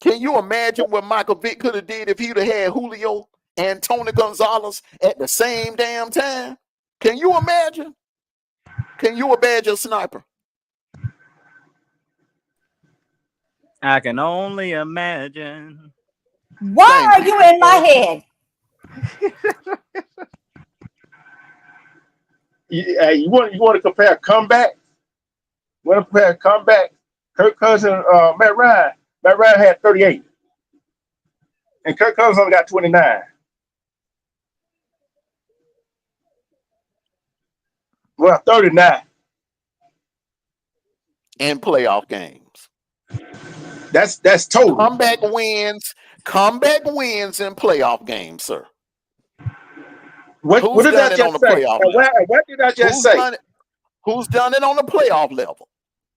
Can you imagine what Michael Vick could have did if he'd have had Julio and Tony Gonzalez at the same damn time? Can you imagine? Can you imagine, Sniper? I can only imagine. Why are you in my head? You want to compare comeback? You want to compare comeback? Kirk Cousins, Matt Ryan. Matt Ryan had 38, and Kirk Cousins only got 29. Well, 39 in playoff games. That's total. Comeback wins in playoff games, sir. What did I just say? What did I just say? Who's done it on the playoff level?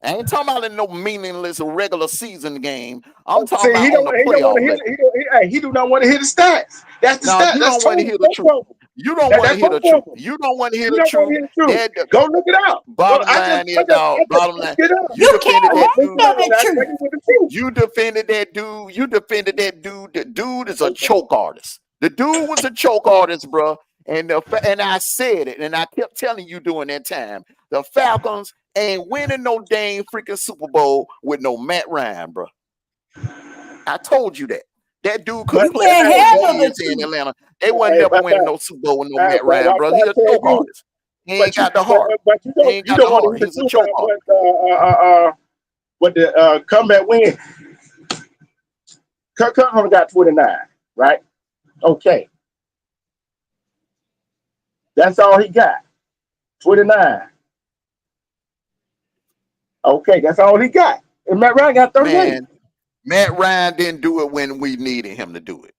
I ain't talking about in no meaningless regular season game. I'm See, talking about on the playoff level. he do not want to hear the stats. That's the No, stat. you That's don't want to true. hear the truth. You don't want to That's hear the football. truth. You don't want to hear You the don't want to truth. hear the truth. That Go look it up. bottom line is, dog. Bottom line, looked it up. you defended can't that run dude. from the truth. With the truth. You defended that dude. You defended that dude. The dude is a choke artist. The dude was a choke artist, bro. And I said it, and I kept telling you during that time, the Falcons ain't winning no dang freaking Super Bowl with no Matt Ryan, bro. I told you that. That dude couldn't You play can't for 4 handle the years in truth. Atlanta. They wasn't never winning no Super Bowl with no Matt But Ryan, I'm bro. trying He a to tell choke you, artist. He ain't got the heart. But you He ain't got don't the want to heart. hear He's the a truth choke artist. what the comeback win. Kirk Cousins got 29, right? Okay. That's all he got. 29. Okay, that's all he got. And Matt Ryan got 38. Man, Matt Ryan didn't do it when we needed him to do it.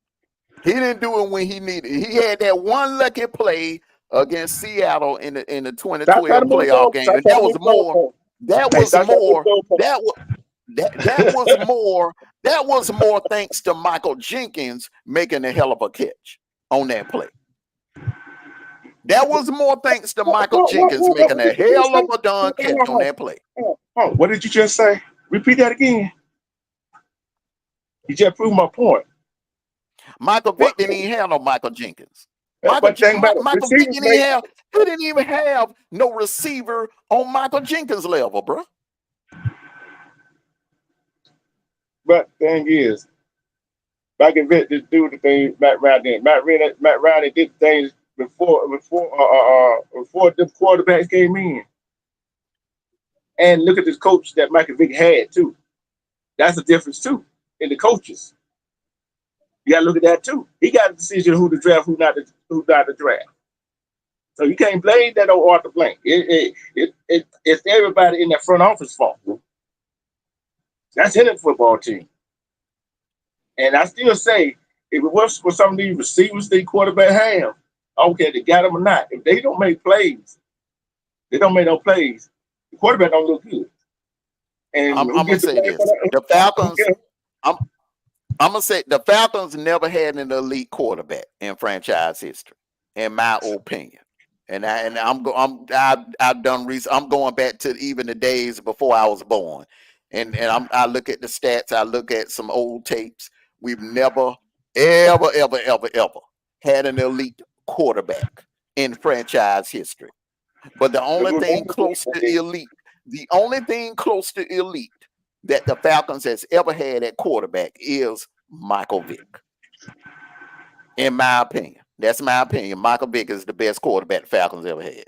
He didn't do it when he needed it. He had that one lucky play against Seattle in the 2012 playoff game. And that was more. That was more thanks to Michael Jenkins making a hell of a catch on that play. That was more thanks to Michael Jenkins making a hell of a darn catch on that play. What did you just say? Repeat that again. You just proved my point. Michael Vick didn't even have no Michael Jenkins. Michael Vick didn't even have no receiver on Michael Jenkins level, bro. But thing is, Michael Vick did do the thing Matt Ryan did. Matt Ryan did things before the quarterbacks came in. And look at this coach that Michael Vick had too. That's a difference too in the coaches. You gotta look at that too. He got a decision who to draft, who not to draft. So you can't blame that on Arthur Blank. It's everybody in that front office fault. That's in the football team. And I still say, if it was for some of these receivers they quarterback have, okay, they got them or not. If they don't make plays, the quarterback don't look good. And I'm gonna say this: the Falcons. I'm gonna say the Falcons never had an elite quarterback in franchise history, in my opinion. And I've done research. I'm going back to even the days before I was born, and I look at the stats. I look at some old tapes. We've never, ever had an elite quarterback in franchise history. But the only thing close to elite that the Falcons has ever had at quarterback is Michael Vick. In my opinion. That's my opinion. Michael Vick is the best quarterback the Falcons ever had.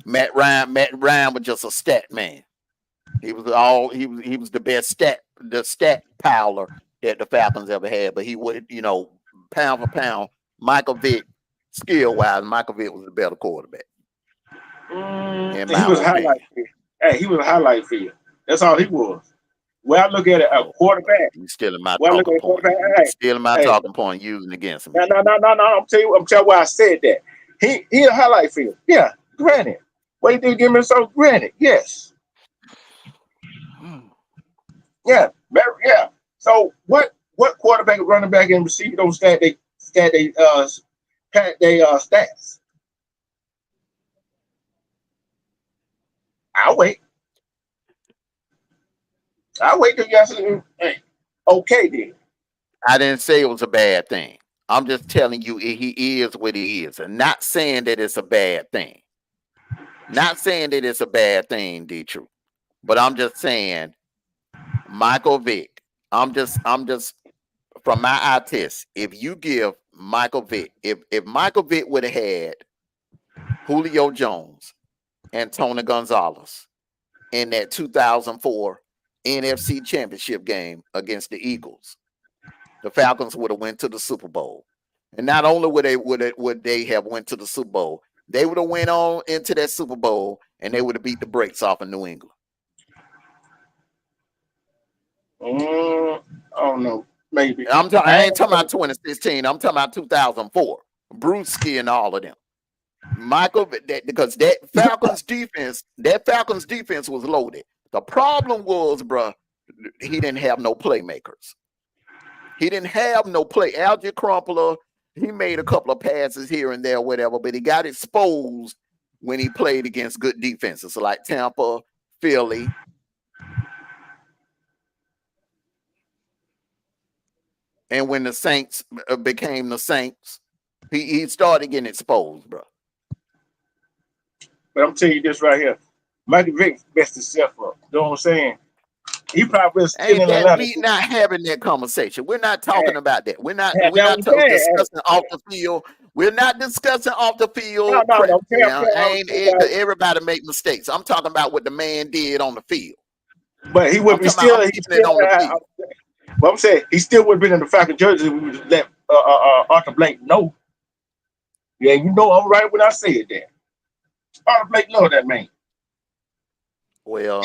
Matt Ryan was just a stat man. He was the best stat powler that the Falcons ever had. But he would, pound for pound, Michael Vick, skill wise, Michael Vick was the better quarterback. In my opinion. He was a highlight for you. That's all he was. When I look at it, a quarterback. You stealing my talking point. Stealing my talking point, using against me. No. I'm telling you why I said that. He a highlight for you. Yeah, granted. What he did give me so granted. Yes. Yeah. So what quarterback, running back, and receiver don't stat they stats? I'll wait till you say, hey, okay then. I didn't say it was a bad thing. I'm just telling you he is what he is. And not saying that it's a bad thing. Not saying that it's a bad thing, D-True. But I'm just saying, Michael Vick, I'm just from my eye test, if you give Michael Vick, if Michael Vick would have had Julio Jones and Tony Gonzalez in that 2004 NFC Championship game against the Eagles, the Falcons would have went to the Super Bowl. And not only would they have went to the Super Bowl, they would have went on into that Super Bowl and they would have beat the brakes off of New England. I don't know. Maybe. I ain't talking about 2016. I'm talking about 2004. Brewski and all of them. Because that Falcons defense was loaded. The problem was, bro, he didn't have no playmakers. He didn't have no play. Algie Crumpler, he made a couple of passes here and there, whatever, but he got exposed when he played against good defenses like Tampa, Philly. And when the Saints became the Saints, he started getting exposed, bro. But I'm telling you this right here. Michael Vick messed himself up. You know what I'm saying? He probably was still in Atlanta. We not having that conversation. We're not talking about that. We're not discussing off the field. We're not discussing off the field. Everybody make mistakes. I'm talking about what the man did on the field. But he would be still on the field. But I'm saying he still would have been in the Falcon jersey if we would let Arthur Blank know. Yeah, you know I'm right when I said that. Arthur Blank know that man. Well,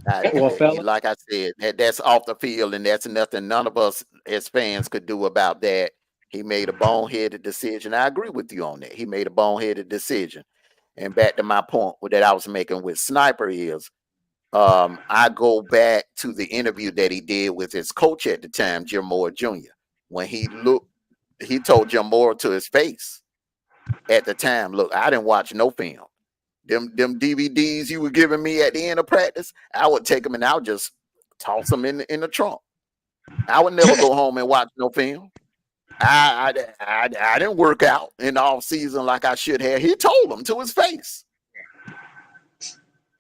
like I said, that's off the field, and that's nothing none of us as fans could do about that. He made a boneheaded decision. I agree with you on that. He made a boneheaded decision. And back to my point that I was making with Sniper is, I go back to the interview that he did with his coach at the time, Jim Moore Jr. When he told Jim Moore to his face at the time, look, I didn't watch no film. Them DVDs you were giving me at the end of practice, I would take them and I would just toss them in the trunk. I would never go home and watch no film. I didn't work out in the off season like I should have. He told him to his face.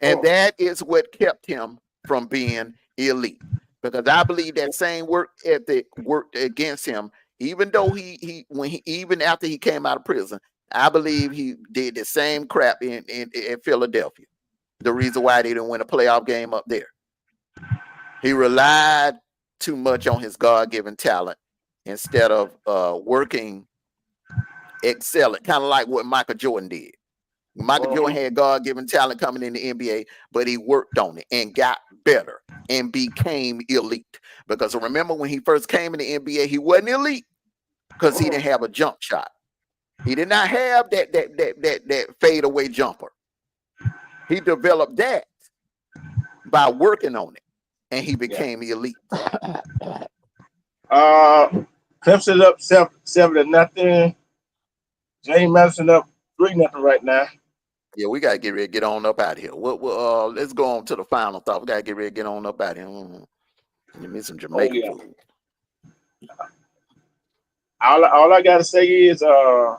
And that is what kept him from being elite. Because I believe that same work ethic worked against him, even though even after he came out of prison. I believe he did the same crap in Philadelphia. The reason why they didn't win a playoff game up there. He relied too much on his God-given talent instead of working, excelling, kind of like what Michael Jordan did. Michael Jordan had God-given talent coming in the NBA, but he worked on it and got better and became elite. Because remember when he first came in the NBA, he wasn't elite because he didn't have a jump shot. He did not have that fadeaway jumper. He developed that by working on it, and he became elite. Clemson up 7-0. James Madison up 3-0 right now. Yeah, we gotta get ready to get on up out of here. Let's go on to the final thought. We gotta get ready to get on up out of here. Give me some Jamaican food. All I gotta say is hold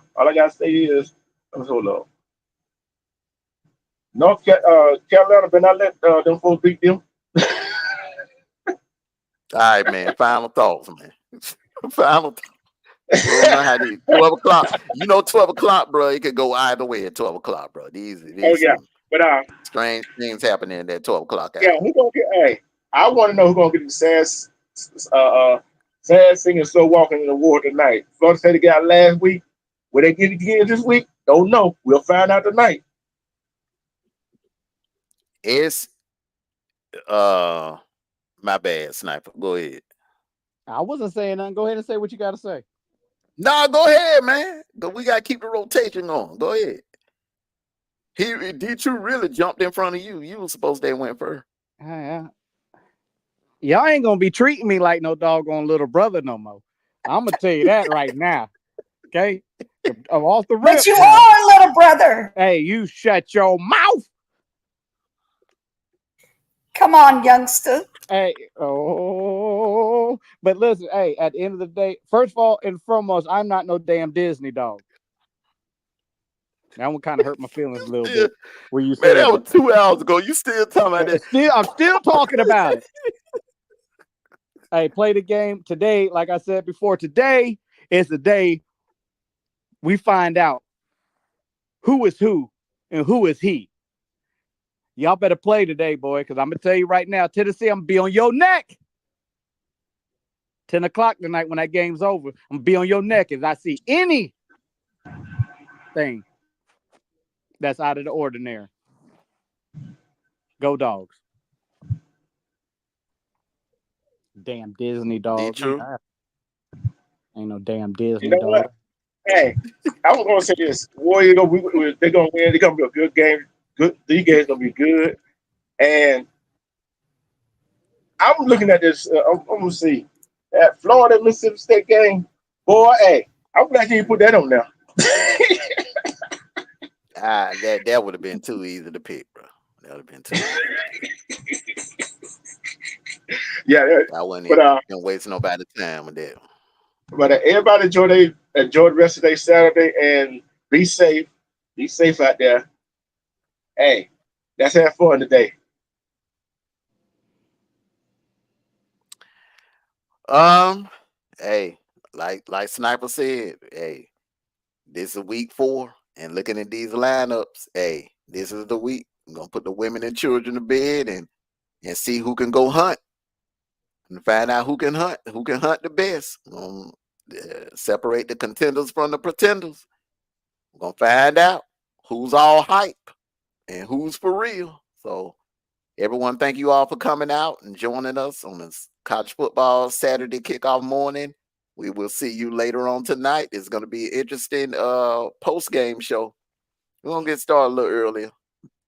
on. North Carolina better not let them folks beat them. All right, man. Final thoughts, man. Final thoughts. We don't know how 12 o'clock. 12 o'clock, bro. It could go either way at 12 o'clock, bro. These but strange things happening at 12 o'clock. Yeah, who gonna get? Hey, I want to know who gonna get the sad singing slow walking in the war tonight. Florida State got last week. Will they get it again this week? Don't know. We'll find out tonight. It's my bad, Sniper. Go ahead. I wasn't saying nothing. Go ahead and say what you got to say. No, go ahead, man. But we gotta keep the rotation going. Go ahead. D2 really jumped in front of you. You were supposed to have went first. Y'all ain't gonna be treating me like no doggone little brother no more. I'm gonna tell you that right now. Okay? I'm off the rip. But you are a little brother. Hey, you shut your mouth. Come on, youngster. Hey, but listen, hey, at the end of the day, first of all and foremost, I'm not no damn Disney dog. That one kind of hurt my feelings a little bit. Where you said that was 2 hours ago. You still talking about that? I'm still talking about it. Hey, play the game today. Like I said before, today is the day we find out who is who and who is he. Y'all better play today, boy, because I'm going to tell you right now, Tennessee, I'm going to be on your neck. 10 o'clock tonight when that game's over, I'm going to be on your neck if I see anything that's out of the ordinary. Go Dogs. Damn Disney dog. True. Ain't no damn Disney dog. Hey, I was gonna say this. Warriors they're gonna win. They're gonna be a good game. Good, these games gonna be good. And I'm looking at this. I'm gonna see that Florida Mississippi State game. Boy, hey, I'm glad you didn't put that on there. That would have been too easy to pick, bro. That would have been too easy. Yeah, I wouldn't but even waste nobody's time with that. But everybody enjoy the rest of their Saturday and be safe. Be safe out there. Hey, let's have fun today. Hey, like Sniper said, hey, this is week 4, and looking at these lineups, hey, this is the week. I'm gonna put the women and children to bed and see who can go hunt and find out who can hunt the best. Separate the contenders from the pretenders. We're gonna find out who's all hype and who's for real. So everyone, thank you all for coming out and joining us on this college football Saturday kickoff morning. We will see you later on tonight. It's going to be an interesting post-game show. We're going to get started a little earlier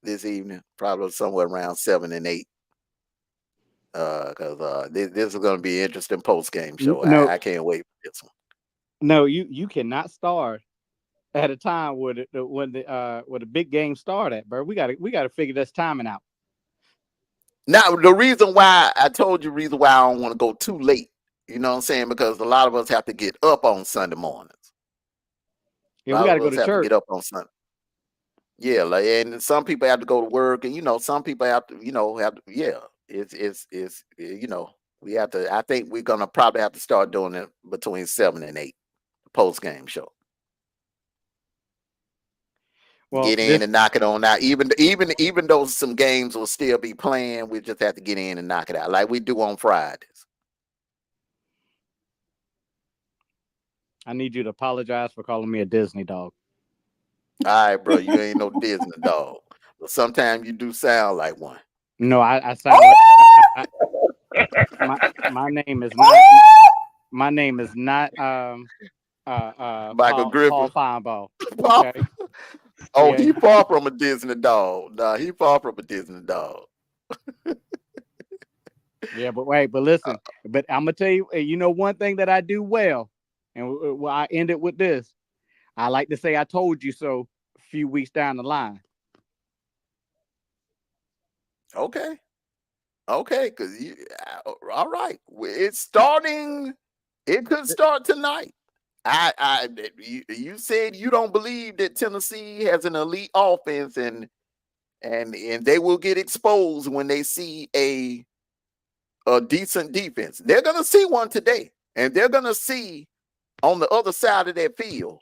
this evening, probably somewhere around 7 and 8. Because this is going to be an interesting post-game show. No, I can't wait for this one. No, you cannot start at a time when the big game start at, bro. We gotta figure this timing out. Now, the reason why I told you, reason why I don't want to go too late, you know what I'm saying? Because a lot of us have to get up on Sunday mornings. Yeah, we got to go to church. To get up on Sunday. Yeah, like, and some people have to go to work, and some people have to, yeah. It's we have to. I think we're gonna probably have to start doing it between 7 and 8, post game show. Well, get in and knock it on out. Even though some games will still be playing, we just have to get in and knock it out like we do on Fridays. I need you to apologize for calling me a Disney dog. All right, bro. You ain't no Disney dog. But sometimes you do sound like one. No, I sound like my name is not Michael Griffin. Paul Feinbaugh. Okay? Oh, yeah. He far from a Disney dog. Nah, he far from a Disney dog. Yeah, but listen. But I'm gonna tell you, one thing that I do well, and I end it with this. I like to say I told you so a few weeks down the line. Okay, because all right. It's starting. It could start tonight. You said you don't believe that Tennessee has an elite offense, and they will get exposed when they see a decent defense. They're gonna see one today, and they're gonna see on the other side of that field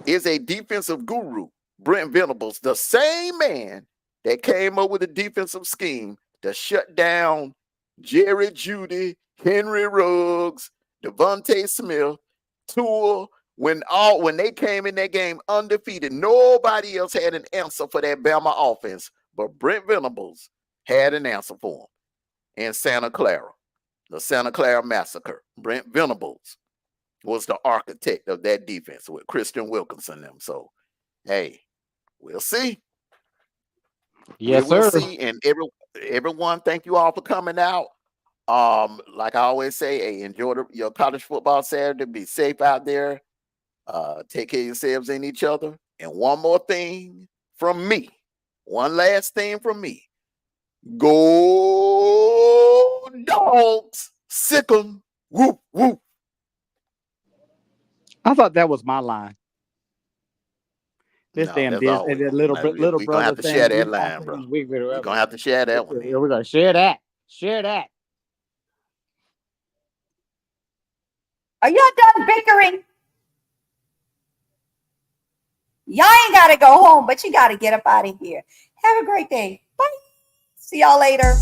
is a defensive guru, Brent Venables, the same man that came up with a defensive scheme to shut down Jerry Jeudy, Henry Ruggs, Devontae Smith, Tua. When they came in that game undefeated, nobody else had an answer for that Bama offense, but Brent Venables had an answer for him in Santa Clara, the Santa Clara Massacre. Brent Venables was the architect of that defense with Christian Wilkinson and them. So, hey, we'll see. Yes, we'll sir. See. And everyone, thank you all for coming out. Like I always say, hey, enjoy your college football Saturday. Be safe out there. Take care of yourselves and each other. And one more thing from me. One last thing from me. Go Dogs. Sick 'em. Whoop, whoop. I thought that was my line. This no, damn little brother we're gonna have to thing. Share that line, bro. We're gonna have to share that one. We're gonna share that. Share that. Are y'all done bickering? Y'all ain't gotta go home, but you gotta get up out of here. Have a great day. Bye. See y'all later.